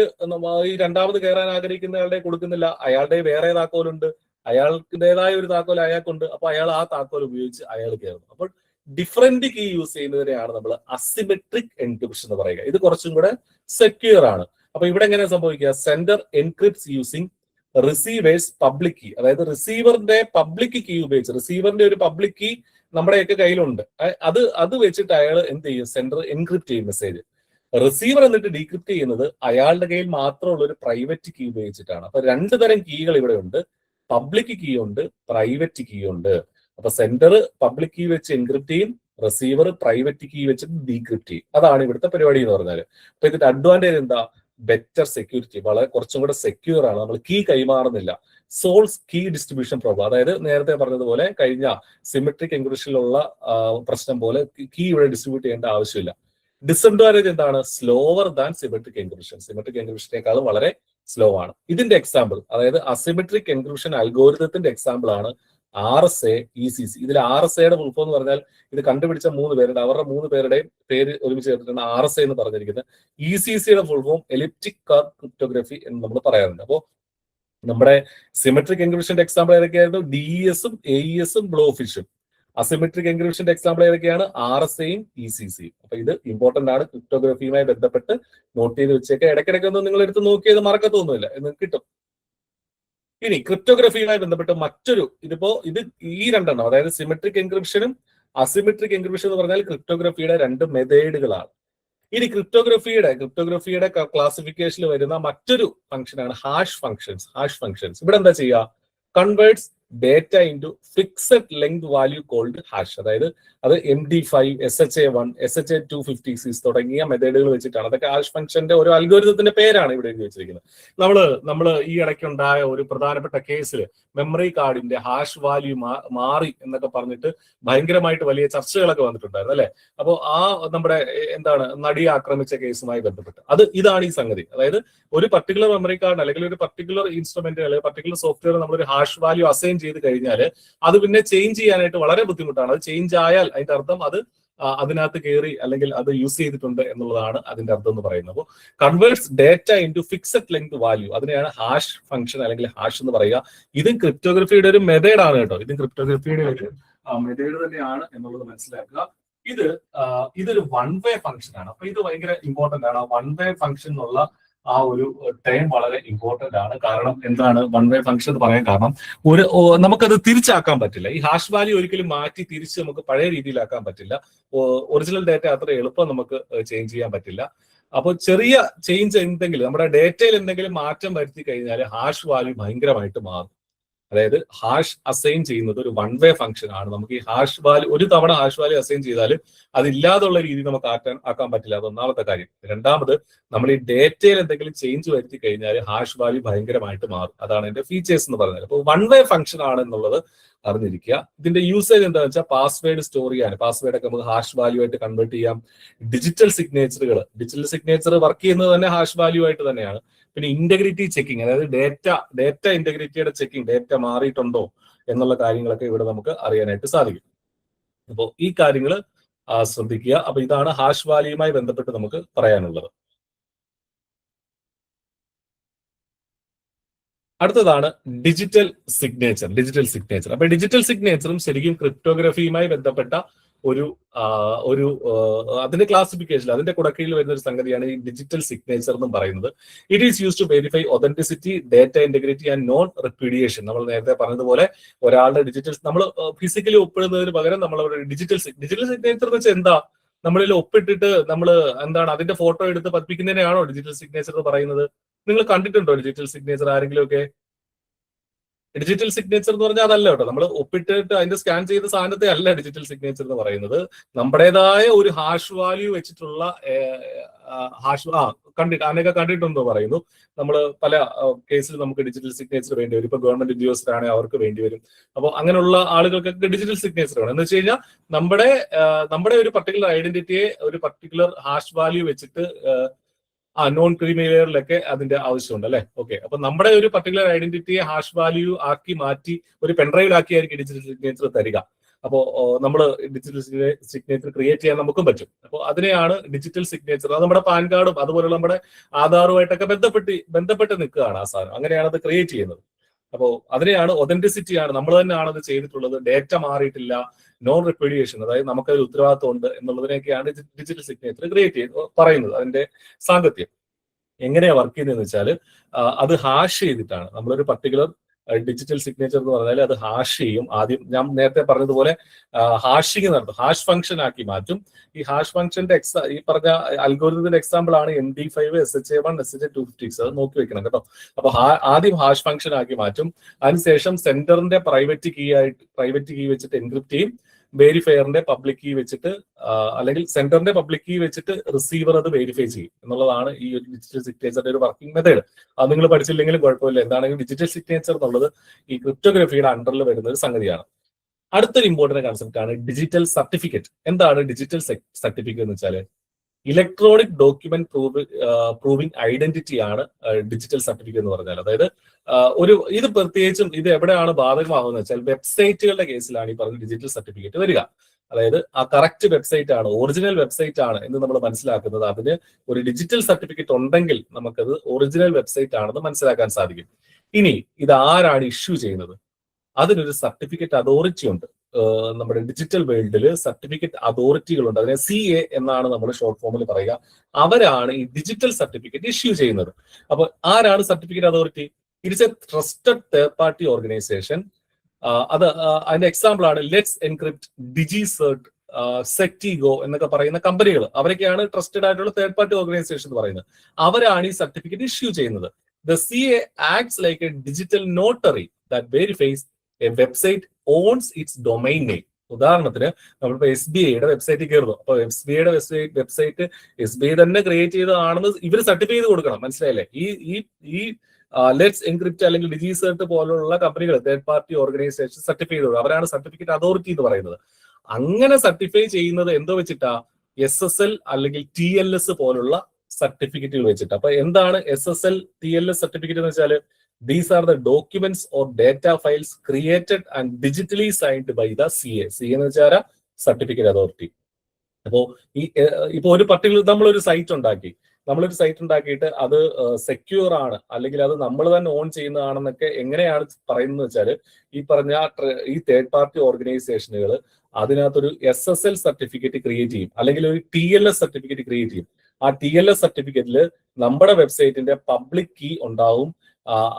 ഈ രണ്ടാമത് കയറാൻ ആഗ്രഹിക്കുന്നയാളുടെ കൊടുക്കുന്നില്ല, അയാളുടെ വേറെ താക്കോലുണ്ട്, അയാൾക്കിൻ്റെതായ ഒരു താക്കോൽ അയാൾക്കുണ്ട്, അപ്പൊ അയാൾ ആ താക്കോൽ ഉപയോഗിച്ച് അയാൾ കയറുന്നു. അപ്പോൾ ഡിഫറെന്റ് കീ യൂസ് ചെയ്യുന്നതിനെയാണ് നമ്മൾ അസിമെട്രിക് എൻക്രിപ്ഷൻ എന്ന് പറയുക. ഇത് കുറച്ചും കൂടെ സെക്യൂർ ആണ്. അപ്പൊ ഇവിടെ എങ്ങനെ സംഭവിക്കുക? Sender encrypts using receiver's public key, അതായത് റിസീവറിന്റെ പബ്ലിക് കീ ഉപയോഗിച്ച്, റിസീവറിന്റെ ഒരു പബ്ലിക് കീ നമ്മുടെയൊക്കെ കയ്യിലുണ്ട്, അത് വെച്ചിട്ട് അയാൾ എന്ത് ചെയ്യും? സെൻഡർ എൻക്രിപ്റ്റ് ചെയ്യും മെസ്സേജ്. റിസീവർ എന്നിട്ട് ഡീക്രിപ്റ്റ് ചെയ്യുന്നത് അയാളുടെ കയ്യിൽ മാത്രമുള്ള ഒരു പ്രൈവറ്റ് കീ ഉപയോഗിച്ചിട്ടാണ്. അപ്പൊ രണ്ട് തരം കീകൾ ഇവിടെ ഉണ്ട്. പബ്ലിക് കീ ഉണ്ട്, പ്രൈവറ്റ് കീ ഉണ്ട്. അപ്പൊ സെൻഡർ പബ്ലിക് കീ വെച്ച് എൻക്രിപ്റ്റ് ചെയ്യും, റിസീവർ പ്രൈവറ്റ് കീ വെച്ച് ഡീക്രിപ്റ്റ് ചെയ്യും. അതാണ് ഇവിടുത്തെ പരിപാടി എന്ന് പറഞ്ഞാൽ. അപ്പൊ ഇതിന്റെ അഡ്വാൻറ്റേജ് എന്താ? ബെറ്റർ സെക്യൂരിറ്റി, വളരെ കുറച്ചും കൂടെ സെക്യൂർ ആണ്. നമ്മൾ കീ കൈമാറുന്നില്ല. സോൾസ് കീ ഡിസ്ട്രിബ്യൂഷൻ പ്രോബ്ലം, അതായത് നേരത്തെ പറഞ്ഞതുപോലെ കഴിഞ്ഞ സിമെട്രിക് എൻക്രിപ്ഷനിലുള്ള പ്രശ്നം പോലെ കീ ഇവിടെ ഡിസ്ട്രിബ്യൂട്ട് ചെയ്യേണ്ട ആവശ്യമില്ല. ഡിസഡ്വാൻറ്റേജ് എന്താണ്? Slower than symmetric encryption. Symmetric എൻക്രിപ്ഷനേക്കാളും വളരെ സ്ലോ ആണ്. ഇതിന്റെ എക്സാമ്പിൾ, അതായത് അസിമെട്രിക് എൻക്രിപ്ഷൻ അൽഗോരിതത്തിന്റെ എക്സാമ്പിൾ ആണ് RSA ECC. ഇതിൽ RSAയുടെ ഫുൾ ഫോം എന്ന് പറഞ്ഞാൽ ഇത് കണ്ടുപിടിച്ച 3 പേരുണ്ട്, അവരുടെ 3 പേരുടെയും പേര് ഒരുമിച്ച് ചേർത്തിട്ടാണ് RSA എന്ന് പറഞ്ഞിരിക്കുന്നത്. ECCയുടെ full form elliptic curve cryptography എന്ന് നമ്മൾ പറയാറുണ്ട്. അപ്പോൾ നമ്മുടെ സിമെട്രിക് എൻക്രിപ്ഷന്റെ എക്സാമ്പിൾ ഏതൊക്കെയായിരുന്നു? DESഉം AESഉം ബ്ലോഫിഷും. അസിമെട്രിക് എൻക്രിപ്ഷന്റെ എക്സാമ്പിൾ ഏതൊക്കെയാണ്? RSAയും ECCയും. അപ്പൊ ഇത് ഇമ്പോർട്ടന്റ് ആണ്, ക്രിപ്റ്റോഗ്രഫിയുമായി ബന്ധപ്പെട്ട് നോട്ട് ചെയ്ത് വെച്ചേക്കുക. ഇടയ്ക്കിടയ്ക്ക് ഒന്ന് നിങ്ങൾ എടുത്ത് നോക്കിയത് മറക്കത്തൊന്നുമില്ല, എന്ന് കിട്ടും. ഇനി ക്രിപ്റ്റോഗ്രഫിയുമായി ബന്ധപ്പെട്ട് മറ്റൊരു ഇത് ഈ രണ്ടെണ്ണം, അതായത് സിമെട്രിക് എൻക്രിപ്ഷനും അസിമെട്രിക് എൻക്രിപ്ഷൻ എന്ന് പറഞ്ഞാൽ ക്രിപ്റ്റോഗ്രഫിയുടെ രണ്ട് മെത്തേഡുകളാണ്. ഇനി ക്രിപ്റ്റോഗ്രഫിയുടെ ക്ലാസിഫിക്കേഷനിൽ വരുന്ന മറ്റൊരു ഫംഗ്ഷനാണ് ഹാഷ് ഫംഗ്ഷൻസ്. ഇവിടെ എന്താ ചെയ്യുക? Converts data into fixed length value called hash. അതായത് അത് MD5, SHA-1, SHA-256 തുടങ്ങിയ മെത്തേഡുകൾ വെച്ചിട്ടാണ്. അതൊക്കെ ഹാഷ് ഫംഗ്ഷന്റെ ഒരു അൽഗോരിതത്തിന്റെ പേരാണ് ഇവിടെ എഴുതി വെച്ചിരിക്കുന്നത്. നമ്മൾ ഈ ഇടയ്ക്കുണ്ടായ ഒരു പ്രധാനപ്പെട്ട കേസിൽ മെമ്മറി കാർഡിന്റെ ഹാഷ് വാല്യൂ മാറി എന്നൊക്കെ പറഞ്ഞിട്ട് ഭയങ്കരമായിട്ട് വലിയ ചർച്ചകളൊക്കെ വന്നിട്ടുണ്ടായിരുന്നു അല്ലെ? അപ്പോൾ നമ്മുടെ നടിയെ ആക്രമിച്ച കേസുമായി ബന്ധപ്പെട്ട് ഇതാണ് ഈ സംഗതി. അതായത് ഒരു പർട്ടിക്കുലർ മെമ്മറി കാർഡ് അല്ലെങ്കിൽ ഒരു പർട്ടിക്കുലർ ഇൻസ്ട്രുമെന്റ് അല്ലെങ്കിൽ പർട്ടിക്കുലർ സോഫ്റ്റ്വെയർ നമ്മളൊരു ഹാഷ് വാല്യൂ അസൈൻ ചെയ്ത് കഴിഞ്ഞാൽ അത് പിന്നെ ചേഞ്ച് ചെയ്യാനായിട്ട് വളരെ ബുദ്ധിമുട്ടാണ്. അത് ചേഞ്ച് ആയാൽ അതിന്റെ അർത്ഥം അത് അതിനകത്ത് കയറി അല്ലെങ്കിൽ അത് യൂസ് ചെയ്തിട്ടുണ്ട് എന്നുള്ളതാണ് അതിന്റെ അർത്ഥം എന്ന് പറയുന്നത്. അപ്പോൾ converts data into fixed length value, അതിനെയാണ് ഹാഷ് ഫംഗ്ഷൻ അല്ലെങ്കിൽ ഹാഷ് എന്ന് പറയുക. ഇതും ക്രിപ്റ്റോഗ്രഫിയുടെ ഒരു മെത്തേഡ് ആണ് കേട്ടോ. ഇതും ക്രിപ്റ്റോഗ്രഫിയുടെ ഒരു മെത്തേഡ് തന്നെയാണ് എന്നുള്ളത് മനസ്സിലാക്കുക. ഇതൊരു വൺ വേ ഫംഗ്ഷൻ ആണ്. അപ്പൊ ഇത് ഭയങ്കര ഇമ്പോർട്ടന്റ് ആണ്. വൺ വേ ഫംഗ്ഷൻ എന്നുള്ള ആ ഒരു ടൈം വളരെ ഇമ്പോർട്ടന്റ് ആണ്. കാരണം എന്താണ് വൺ വേ ഫംഗ്ഷൻ എന്ന് പറയാൻ കാരണം നമുക്കത് തിരിച്ചാക്കാൻ പറ്റില്ല. ഈ ഹാഷ് വാല്യൂ ഒരിക്കലും മാറ്റി തിരിച്ച് നമുക്ക് പഴയ രീതിയിലാക്കാൻ പറ്റില്ല. ഒറിജിനൽ ഡേറ്റ അത്ര എളുപ്പം നമുക്ക് ചേഞ്ച് ചെയ്യാൻ പറ്റില്ല. അപ്പോൾ ചെറിയ ചേഞ്ച് എന്തെങ്കിലും നമ്മുടെ ഡേറ്റയിൽ എന്തെങ്കിലും മാറ്റം വരുത്തി കഴിഞ്ഞാൽ ഹാഷ് വാല്യൂ ഭയങ്കരമായിട്ട് മാറും. അതായത് ഹാഷ് അസൈൻ ചെയ്യുന്നത് ഒരു വൺ വേ ഫംഗ്ഷൻ ആണ്. നമുക്ക് ഈ ഹാഷ് വാല്യൂ ഒരു തവണ ഹാഷ് വാല്യൂ അസൈൻ ചെയ്താൽ അതില്ലാതുള്ള രീതി നമുക്ക് ആക്കാൻ പറ്റില്ല. അത് ഒന്നാമത്തെ കാര്യം. രണ്ടാമത് നമ്മൾ ഈ ഡേറ്റയിൽ എന്തെങ്കിലും ചേഞ്ച് വരുത്തി കഴിഞ്ഞാൽ ഹാഷ് വാല്യൂ ഭയങ്കരമായിട്ട് മാറും. അതാണ് ഇതിന്റെ ഫീച്ചേഴ്സ് എന്ന് പറഞ്ഞാൽ. അപ്പോൾ വൺ വേ ഫംഗ്ഷൻ ആണ് എന്നുള്ളത് അറിഞ്ഞിരിക്കുക. ഇതിന്റെ യൂസേജ് എന്താണെന്ന് വെച്ചാൽ പാസ്വേഡ് സ്റ്റോർ ചെയ്യാൻ, പാസ്വേഡ് ഒക്കെ നമുക്ക് ഹാഷ് വാല്യൂ ആയിട്ട് കൺവേർട്ട് ചെയ്യാം. ഡിജിറ്റൽ സിഗ്നേച്ചർ വർക്ക് ചെയ്യുന്നത് തന്നെ ഹാഷ് വാല്യൂ ആയിട്ട് തന്നെയാണ്. പിന്നെ ഇന്റഗ്രിറ്റി ചെക്കിങ്, അതായത് ഡേറ്റ ഇന്റഗ്രിറ്റിയുടെ ചെക്കിങ്, ഡേറ്റ മാറിയിട്ടുണ്ടോ എന്നുള്ള കാര്യങ്ങളൊക്കെ ഇവിടെ നമുക്ക് അറിയാനായിട്ട് സാധിക്കും. അപ്പോൾ ഈ കാര്യങ്ങൾ ശ്രദ്ധിക്കുക. അപ്പൊ ഇതാണ് ഹാഷ് വാല്യൂയുമായി ബന്ധപ്പെട്ട് നമുക്ക് പറയാനുള്ളത്. അടുത്തതാണ് ഡിജിറ്റൽ സിഗ്നേച്ചർ. അപ്പൊ ഡിജിറ്റൽ സിഗ്നേച്ചറും ശരിക്കും ക്രിപ്റ്റോഗ്രഫിയുമായി ബന്ധപ്പെട്ട ഒരു ഒരു അതിന്റെ ക്ലാസിഫിക്കേഷൻ, അതിന്റെ കുടക്കീഴിൽ വരുന്ന ഒരു സംഗതിയാണ് ഈ ഡിജിറ്റൽ സിഗ്നേച്ചർ എന്നും പറയുന്നത്. It is use to verify authenticity, data integrity and non repudiation. നമ്മൾ നേരത്തെ പറഞ്ഞതുപോലെ ഒരാളുടെ ഡിജിറ്റൽ, നമ്മൾ ഫിസിക്കലി ഒപ്പിടുന്നതിന് പകരം നമ്മൾ ഡിജിറ്റൽ സിഗ്നേച്ചർ എന്ന് വെച്ചാൽ എന്താ, നമ്മളിൽ ഒപ്പിട്ടിട്ട് നമ്മൾ എന്താണ് അതിന്റെ ഫോട്ടോ എടുത്ത് പതിപ്പിക്കുന്നതിനെയാണോ ഡിജിറ്റൽ സിഗ്നേച്ചർ എന്ന് പറയുന്നത്? നിങ്ങൾ കണ്ടിട്ടുണ്ടോ ഡിജിറ്റൽ സിഗ്നേച്ചർ ആരെങ്കിലും ഒക്കെ? ഡിജിറ്റൽ സിഗ്നേച്ചർ എന്ന് പറഞ്ഞാൽ അതല്ല കേട്ടോ, നമ്മൾ ഒപ്പിട്ടിട്ട് അതിന്റെ സ്കാൻ ചെയ്ത സാധനത്തെ അല്ല ഡിജിറ്റൽ സിഗ്നേച്ചർ എന്ന് പറയുന്നത്. നമ്മുടേതായ ഒരു ഹാഷ് വാല്യൂ വെച്ചിട്ടുള്ള അതിനൊക്കെ കണ്ടിട്ടുണ്ടോ പറയുന്നു. നമ്മൾ പല കേസിൽ നമുക്ക് ഡിജിറ്റൽ സിഗ്നേച്ചർ വേണ്ടി വരും. ഇപ്പൊ ഗവൺമെന്റ് ഉദ്യോഗസ്ഥരാണെങ്കിൽ അവർക്ക് വേണ്ടി വരും. അപ്പോൾ അങ്ങനെയുള്ള ആളുകൾക്കൊക്കെ ഡിജിറ്റൽ സിഗ്നേച്ചർ വേണം. എന്ന് വെച്ച് കഴിഞ്ഞാൽ നമ്മുടെ ഒരു പർട്ടിക്കുലർ ഐഡന്റിറ്റിയെ ഒരു പർട്ടിക്കുലർ ഹാഷ് വാല്യൂ വെച്ചിട്ട് നോൺ ക്രീമി ലെയറിലൊക്കെ അതിന്റെ ആവശ്യമുണ്ട് അല്ലെ. ഓക്കെ, അപ്പൊ നമ്മുടെ ഒരു പർട്ടിക്കുലർ ഐഡന്റിറ്റിയെ ഹാഷ് വാല്യൂ ആക്കി മാറ്റി ഒരു പെൻഡ്രൈവിലാക്കിയായിരിക്കും ഡിജിറ്റൽ സിഗ്നേച്ചർ തരിക. അപ്പോൾ നമ്മൾ ഡിജിറ്റൽ സിഗ്നേച്ചർ ക്രിയേറ്റ് ചെയ്യാൻ നമുക്കും പറ്റും. അപ്പോൾ അതിനെയാണ് ഡിജിറ്റൽ സിഗ്നേച്ചർ. അത് നമ്മുടെ പാൻ കാർഡും അതുപോലുള്ള നമ്മുടെ ആധാറുമായിട്ടൊക്കെ ബന്ധപ്പെട്ട് നിൽക്കുകയാണ് ആ സാധനം. അങ്ങനെയാണ് അത് ക്രിയേറ്റ് ചെയ്യുന്നത്. അപ്പോൾ അതിനെയാണ് ഒതന്റിസിറ്റിയാണ്, നമ്മൾ തന്നെയാണ് അത് ചെയ്തിട്ടുള്ളത്, ഡേറ്റ മാറിയിട്ടില്ല, നോൺ റിപ്പീഡിയേഷൻ, അതായത് നമുക്കതിൽ ഉത്തരവാദിത്വം ഉണ്ട് എന്നുള്ളതിനൊക്കെയാണ് ഡിജിറ്റൽ സിഗ്നേച്ചർ ക്രിയേറ്റ് പറയുന്നത്. അതിന്റെ സാങ്കത്യം എങ്ങനെയാ വർക്ക് ചെയ്യുന്നതെന്ന് വെച്ചാൽ അത് ഹാഷ് ചെയ്തിട്ടാണ്. നമ്മളൊരു പർട്ടിക്കുലർ ഡിജിറ്റൽ സിഗ്നേച്ചർ എന്ന് പറഞ്ഞാൽ അത് ഹാഷ് ചെയ്യും. ആദ്യം ഞാൻ നേരത്തെ പറഞ്ഞതുപോലെ ഹാഷിങ് നടത്തും, ഹാഷ് ഫംഗ്ഷൻ ആക്കി മാറ്റും. ഈ ഹാഷ് ഫംഗ്ഷന്റെ ഈ പറഞ്ഞ അൽഗോരിതത്തിന്റെ എക്സാമ്പിൾ ആണ് MD5, SHA-1, SHA-256. അത് നോക്കി വെക്കണം കേട്ടോ. അപ്പൊ ആദ്യം ഹാഷ് ഫംഗ്ഷൻ ആക്കി മാറ്റും. അതിനുശേഷം സെന്ററിന്റെ പ്രൈവറ്റ് കീ വെച്ചിട്ട് എൻക്രിപ്റ്റ് ചെയ്യും. വെരിഫയറിന്റെ പബ്ലിക് കീ വെച്ചിട്ട് അല്ലെങ്കിൽ സെന്ററിന്റെ പബ്ലിക് കീ വെച്ചിട്ട് റിസീവർ അത് വെരിഫൈ ചെയ്യും എന്നുള്ളതാണ് ഈ ഒരു ഡിജിറ്റൽ സിഗ്നേച്ചറിന്റെ ഒരു വർക്കിംഗ് മെത്തേഡ്. അത് നിങ്ങൾ പഠിച്ചില്ലെങ്കിലും കുഴപ്പമില്ല. എന്താണെങ്കിലും ഡിജിറ്റൽ സിഗ്നേച്ചർ എന്നുള്ളത് ഈ ക്രിപ്റ്റോഗ്രഫിയുടെ അണ്ടറിൽ വരുന്ന ഒരു സംഗതിയാണ്. അടുത്തൊരു ഇമ്പോർട്ടന്റ് കൺസെപ്റ്റ് ആണ് ഡിജിറ്റൽ സർട്ടിഫിക്കറ്റ്. എന്താണ് ഡിജിറ്റൽ സർട്ടിഫിക്കറ്റ് എന്ന് വെച്ചാൽ ഇലക്ട്രോണിക് ഡോക്യുമെന്റ് പ്രൂവിംഗ് ഐഡന്റിറ്റി ആണ് ഡിജിറ്റൽ സർട്ടിഫിക്കറ്റ് എന്ന് പറഞ്ഞാൽ. അതായത് ഇത് പ്രത്യേകിച്ചും ഇത് എവിടെയാണ് ബാധകമാകുന്നത് വെച്ചാൽ വെബ്സൈറ്റുകളുടെ കേസിലാണ് ഈ പറഞ്ഞ ഡിജിറ്റൽ സർട്ടിഫിക്കറ്റ് വരിക. അതായത് ആ കറക്റ്റ് വെബ്സൈറ്റ് ആണ്, ഒറിജിനൽ വെബ്സൈറ്റ് ആണ് എന്ന് നമ്മൾ മനസ്സിലാക്കുന്നത് അതിന് ഒരു ഡിജിറ്റൽ സർട്ടിഫിക്കറ്റ് ഉണ്ടെങ്കിൽ നമുക്കത് ഒറിജിനൽ വെബ്സൈറ്റ് ആണെന്ന് മനസ്സിലാക്കാൻ സാധിക്കും. ഇനി ഇത് ആരാണ് ഇഷ്യൂ ചെയ്യുന്നത്? അതിനൊരു സർട്ടിഫിക്കറ്റ് അതോറിറ്റി ഉണ്ട്. നമ്മുടെ ഡിജിറ്റൽ വേൾഡിൽ സർട്ടിഫിക്കറ്റ് അതോറിറ്റികളുണ്ട്. അതിനെ CA എന്നാണ് നമ്മൾ ഷോർട്ട് ഫോമിൽ പറയുക. അവരാണ് ഈ ഡിജിറ്റൽ സർട്ടിഫിക്കറ്റ് ഇഷ്യൂ ചെയ്യുന്നത്. അപ്പൊ ആരാണ് certificate authority? It's A trusted third party organisation. അതിന്റെ എക്സാമ്പിൾ ആണ് ലെറ്റ്സ് എൻക്രിപ്റ്റ്, DigiCert, സെക്റ്റിഗോ എന്നൊക്കെ പറയുന്ന കമ്പനികൾ. അവരൊക്കെയാണ് ട്രസ്റ്റഡ് ആയിട്ടുള്ള തേർഡ് പാർട്ടി ഓർഗനൈസേഷൻ എന്ന് പറയുന്നത്. അവരാണ് ഈ സർട്ടിഫിക്കറ്റ് ഇഷ്യൂ ചെയ്യുന്നത്. The CA acts like a digital notary that verifies a website owns its domain name. ഉദാഹരണത്തിന് നമ്മളിപ്പോ SBIയുടെ വെബ്സൈറ്റിൽ കയറുന്നു. അപ്പൊ SBIയുടെ വെബ്സൈറ്റ് SBI തന്നെ ക്രിയേറ്റ് ചെയ്തതാണെന്ന് ഇവർ സർട്ടിഫൈ ചെയ്ത് കൊടുക്കണം. മനസ്സിലായില്ലേ? ഈ ലെറ്റ്സ് എൻക്രിപ്റ്റ് അല്ലെങ്കിൽ DigiCert പോലുള്ള കമ്പനികൾ തേർഡ് പാർട്ടി ഓർഗനൈസേഷൻ സർട്ടിഫൈ ചെയ്ത് കൊടുക്കും. അവരാണ് സർട്ടിഫിക്കറ്റ് അതോറിറ്റി എന്ന് പറയുന്നത്. അങ്ങനെ സർട്ടിഫൈ ചെയ്യുന്നത് എന്തോ വെച്ചിട്ടാ? SSL അല്ലെങ്കിൽ TLS പോലുള്ള സർട്ടിഫിക്കറ്റുകൾ വെച്ചിട്ട്. അപ്പൊ എന്താണ് SSL TLS സർട്ടിഫിക്കറ്റ് എന്ന് വെച്ചാൽ these are the documents or data files created and digitally signed by the CA. CA എന്ന് വെച്ചാൽ സർട്ടിഫിക്കറ്റ് അതോറിറ്റി. അപ്പോ ഇപ്പൊ ഒരു പർട്ടിക്കുലർ നമ്മളൊരു സൈറ്റ് ഉണ്ടാക്കിയിട്ട് അത് സെക്യൂർ ആണ് അല്ലെങ്കിൽ അത് നമ്മൾ തന്നെ ഓൺ ചെയ്യുന്നതാണെന്നൊക്കെ എങ്ങനെയാണ് പറയുന്നത് വെച്ചാൽ ഈ പറഞ്ഞ ഈ തേർഡ് പാർട്ടി ഓർഗനൈസേഷനുകൾ അതിനകത്തൊരു SSL സർട്ടിഫിക്കറ്റ് ക്രിയേറ്റ് ചെയ്യും അല്ലെങ്കിൽ ഒരു TLS സർട്ടിഫിക്കറ്റ് ക്രിയേറ്റ് ചെയ്യും. ആ TLS സർട്ടിഫിക്കറ്റിൽ നമ്മുടെ വെബ്സൈറ്റിന്റെ പബ്ലിക് കീ ഉണ്ടാവും.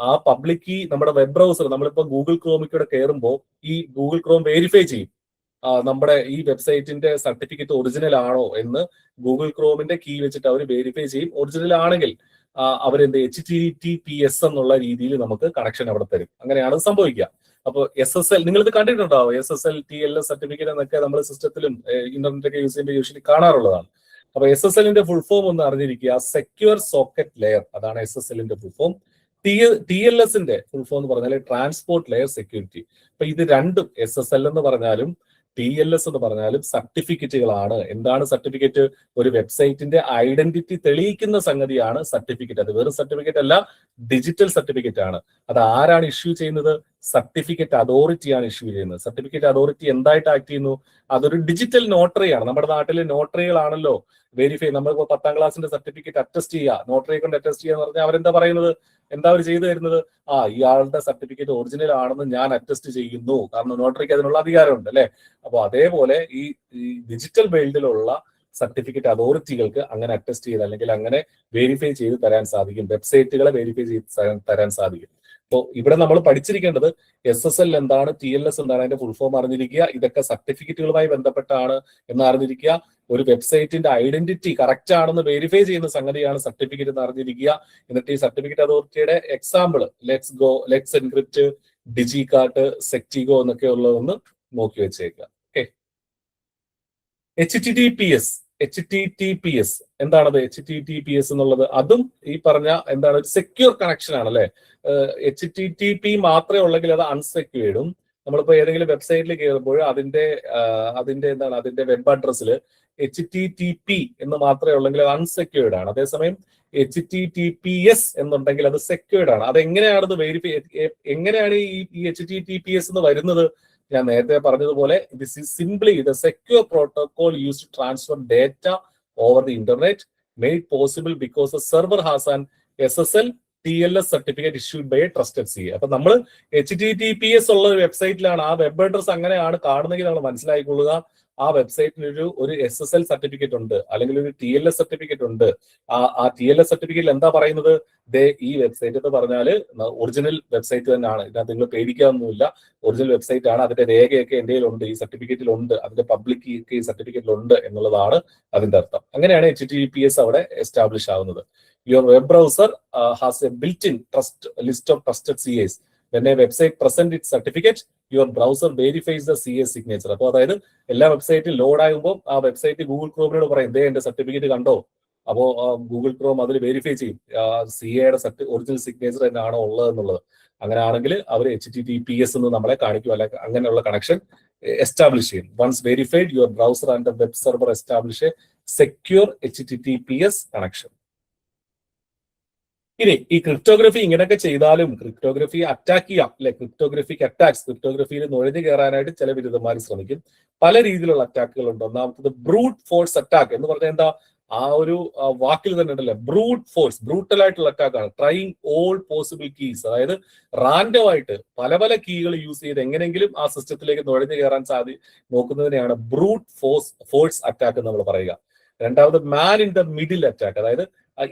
ആ പബ്ലിക് കീ നമ്മുടെ വെബ് ബ്രൗസർ, നമ്മളിപ്പോ ഗൂഗിൾ ക്രോമിലൂടെ കയറുമ്പോൾ ഈ ഗൂഗിൾ ക്രോം വെരിഫൈ ചെയ്യും നമ്മുടെ ഈ വെബ്സൈറ്റിന്റെ സർട്ടിഫിക്കറ്റ് ഒറിജിനൽ ആണോ എന്ന്. ഗൂഗിൾ ക്രോമിന്റെ കീ വെച്ചിട്ട് അവർ വെരിഫൈ ചെയ്യും. ഒറിജിനൽ ആണെങ്കിൽ അവരെന്ത് HTTPS എന്നുള്ള രീതിയിൽ നമുക്ക് കണക്ഷൻ അവിടെ തരും. അങ്ങനെയാണ് സംഭവിക്കുക. അപ്പോൾ SSL നിങ്ങൾക്ക് കണ്ടിട്ടുണ്ടാവും. SSL TLS സർട്ടിഫിക്കറ്റ് എന്നൊക്കെ നമ്മുടെ സിസ്റ്റത്തിലും ഇന്റർനെറ്റൊക്കെ യൂസ് ചെയ്യുമ്പോൾ യൂഷ്വലി കാണാറുള്ളതാണ്. അപ്പൊ SSLന്റെ ഫുൾ ഫോം ഒന്ന് അറിഞ്ഞിരിക്കുക, സെക്യൂർ സോക്കറ്റ് ലെയർ. അതാണ് SSLന്റെ ഫുൾ ഫോം. TLSന്റെ ഫുൾ ഫോം എന്ന് പറഞ്ഞാൽ ട്രാൻസ്പോർട്ട് ലെയർ സെക്യൂരിറ്റി. അപ്പൊ ഇത് രണ്ടും SSL എന്ന് പറഞ്ഞാലും TLS എന്ന് പറഞ്ഞാലും സർട്ടിഫിക്കറ്റുകളാണ്. എന്താണ് സർട്ടിഫിക്കറ്റ്? ഒരു വെബ്സൈറ്റിന്റെ ഐഡന്റിറ്റി തെളിയിക്കുന്ന സംഗതിയാണ് സർട്ടിഫിക്കറ്റ്. അത് വെറും സർട്ടിഫിക്കറ്റ് അല്ല, ഡിജിറ്റൽ സർട്ടിഫിക്കറ്റ് ആണ്. അത് ആരാണ് ഇഷ്യൂ ചെയ്യുന്നത്? സർട്ടിഫിക്കറ്റ് അതോറിറ്റിയാണ് ഇഷ്യൂ ചെയ്യുന്നത്. സർട്ടിഫിക്കറ്റ് അതോറിറ്റി എന്തായിട്ട് ആക്ട് ചെയ്യുന്നു? അതൊരു ഡിജിറ്റൽ നോട്ടറിയാണ്. നമ്മുടെ നാട്ടിലെ നോട്ടറികളാണല്ലോ വെരിഫൈ. നമ്മൾ 10ാം ക്ലാസ്സിന്റെ സർട്ടിഫിക്കറ്റ് അറ്റസ്റ്റ് ചെയ്യുക, നോട്ടറിയെ കൊണ്ട് അറ്റസ്റ്റ് ചെയ്യുക എന്ന് പറഞ്ഞാൽ അവരെന്താ പറയുന്നത്? എന്താ അവർ ചെയ്തു തരുന്നത്? ഇയാളുടെ സർട്ടിഫിക്കറ്റ് ഒറിജിനൽ ആണെന്ന് ഞാൻ അറ്റസ്റ്റ് ചെയ്യുന്നു. കാരണം നോട്ടറിക്ക് അതിനുള്ള അധികാരമുണ്ട് അല്ലെ. അപ്പൊ അതേപോലെ ഈ ഡിജിറ്റൽ വേൾഡിലുള്ള സർട്ടിഫിക്കറ്റ് അതോറിറ്റികൾക്ക് അങ്ങനെ അറ്റസ്റ്റ് ചെയ്ത് അല്ലെങ്കിൽ അങ്ങനെ വെരിഫൈ ചെയ്ത് തരാൻ സാധിക്കും. വെബ്സൈറ്റുകളെ വെരിഫൈ ചെയ്ത് തരാൻ സാധിക്കും. അപ്പോൾ ഇവിടെ നമ്മൾ പഠിച്ചിരിക്കേണ്ടത് SSL എന്താണ്, TLS എന്താണ്, അതിന്റെ ഫുൾ ഫോം അറിഞ്ഞിരിക്കുക. ഇതൊക്കെ സർട്ടിഫിക്കറ്റുകളുമായി ബന്ധപ്പെട്ടാണ് എന്ന് അറിഞ്ഞിരിക്കുക. ഒരു വെബ്സൈറ്റിന്റെ ഐഡന്റിറ്റി കറക്റ്റ് ആണെന്ന് വെരിഫൈ ചെയ്യുന്ന സംഗതിയാണ് സർട്ടിഫിക്കറ്റ് എന്ന് അറിഞ്ഞിരിക്കുക. എന്നിട്ട് ഈ സർട്ടിഫിക്കറ്റ് അതോറിറ്റിയുടെ example let's go, let's encrypt, DigiCert, Sectigo എന്നൊക്കെ ഉള്ളതൊന്ന് നോക്കി വെച്ചേക്കുക. ഓക്കെ. HTTPS എന്താണത്? HTTPS എന്നുള്ളത് അതും ഈ പറഞ്ഞ എന്താണ്, ഒരു സെക്യൂർ കണക്ഷൻ ആണ് അല്ലെ. HTTP മാത്രമേ ഉള്ളെങ്കിൽ അത് അൺസെക്യൂർഡും. നമ്മളിപ്പോ ഏതെങ്കിലും വെബ്സൈറ്റിൽ കയറുമ്പോൾ അതിന്റെ വെബ് അഡ്രസ്സിൽ HTTP എന്ന് മാത്രമേ ഉള്ളെങ്കിൽ അത് അൺസെക്യൂർഡ് ആണ്. അതേസമയം HTTPS എന്നുണ്ടെങ്കിൽ അത് സെക്യൂർഡ് ആണ്. അതെങ്ങനെയാണത് വെരിഫൈ, എങ്ങനെയാണ് ഈ HTTPS എന്ന് വരുന്നത്? ഞാൻ നേരത്തെ പറഞ്ഞതുപോലെ this is simply the secure protocol use to transfer data over the internet made possible because the server has an SSL TLS certificate issued by a trusted CA. അപ്പൊ നമ്മൾ HTTPS ഉള്ള ഒരു വെബ്സൈറ്റിലാണ്, ആ വെബ് അഡ്രസ് അങ്ങനെയാണ് കാണുന്നെങ്കിൽ നമ്മൾ മനസ്സിലാക്കിക്കൊള്ളുക, ആ വെബ്സൈറ്റിന് ഒരു SSL സർട്ടിഫിക്കറ്റ് ഉണ്ട്, അല്ലെങ്കിൽ ഒരു TLS സർട്ടിഫിക്കറ്റ് ഉണ്ട്. ആ TLS സർട്ടിഫിക്കറ്റിൽ എന്താ പറയുന്നത്? ഈ വെബ്സൈറ്റ് എന്ന് പറഞ്ഞാൽ ഒറിജിനൽ വെബ്സൈറ്റ് തന്നെയാണ്. ഇതിനകത്ത് നിങ്ങൾ പേടിക്കാനൊന്നുമില്ല, ഒറിജിനൽ വെബ്സൈറ്റ് ആണ്. അതിന്റെ രേഖയൊക്കെ എന്റെ ഉണ്ട്, ഈ സർട്ടിഫിക്കറ്റിൽ ഉണ്ട്, അതിന്റെ പബ്ലിക് ഈ സർട്ടിഫിക്കറ്റിൽ ഉണ്ട് എന്നുള്ളതാണ് അതിന്റെ അർത്ഥം. അങ്ങനെയാണ് HTTPS അവിടെ എസ്റ്റാബ്ലിഷ് ആവുന്നത്. Your web browser has A built in list of trusted CAs. When a website presents its certificate, your browser verifies the CA signature. അപ്പോൾ അതായത് എല്ലാ വെബ്സൈറ്റും ലോഡ് ആകുമ്പോൾ ആ വെബ്സൈറ്റ് ഗൂഗിൾ ക്രോമിനോട് പറയും, എന്റെ സർട്ടിഫിക്കറ്റ് കണ്ടോ? അപ്പോ ഗൂഗിൾ ക്രോം അതിൽ വെരിഫൈ ചെയ്യും CAയുടെ ഒറിജിനൽ സിഗ്നേച്ചർ തന്നെയാണോ ഉള്ളത് എന്നുള്ളത്. അങ്ങനെ ആണെങ്കിൽ അവർ HTTPS എന്ന് നമ്മളെ കാണിക്കും, അല്ലെ അങ്ങനെയുള്ള കണക്ഷൻ എസ്റ്റാബ്ലിഷ് ചെയ്യും. Once verified, your browser and web server establish a secure HTTPS connection. ഇനി ഈ ക്രിപ്റ്റോഗ്രഫി ഇങ്ങനെയൊക്കെ ചെയ്താലും ക്രിപ്റ്റോഗ്രഫി അറ്റാക്ക് ചെയ്യാം അല്ലെ. ക്രിപ്റ്റോഗ്രഫിക് അറ്റാക്സ്, ക്രിപ്റ്റോഗ്രഫിയിൽ നുഴഞ്ഞു കയറാനായിട്ട് ചില ബിരുദന്മാർ ശ്രമിക്കും. പല രീതിയിലുള്ള അറ്റാക്കുകൾ ഉണ്ട്. ഒന്നാമത്തത് ബ്രൂട്ട് ഫോഴ്സ് അറ്റാക്ക് എന്ന് പറഞ്ഞാൽ എന്താ? ആ ഒരു വാക്കിൽ തന്നെ ഉണ്ടല്ലേ, ബ്രൂട്ട് ഫോഴ്സ്, ബ്രൂട്ടൽ ആയിട്ടുള്ള അറ്റാക്കാണ്. ട്രൈയിങ് ഓൾ പോസിബിൾ കീസ്, അതായത് റാൻഡമായിട്ട് പല പല കീകൾ യൂസ് ചെയ്ത് എങ്ങനെയെങ്കിലും ആ സിസ്റ്റത്തിലേക്ക് നുഴഞ്ഞു കയറാൻ നോക്കുന്നതിനെയാണ് ബ്രൂട്ട് ഫോഴ്സ് അറ്റാക്ക് നമ്മൾ പറയുക. രണ്ടാമത് man in the middle attack, അതായത്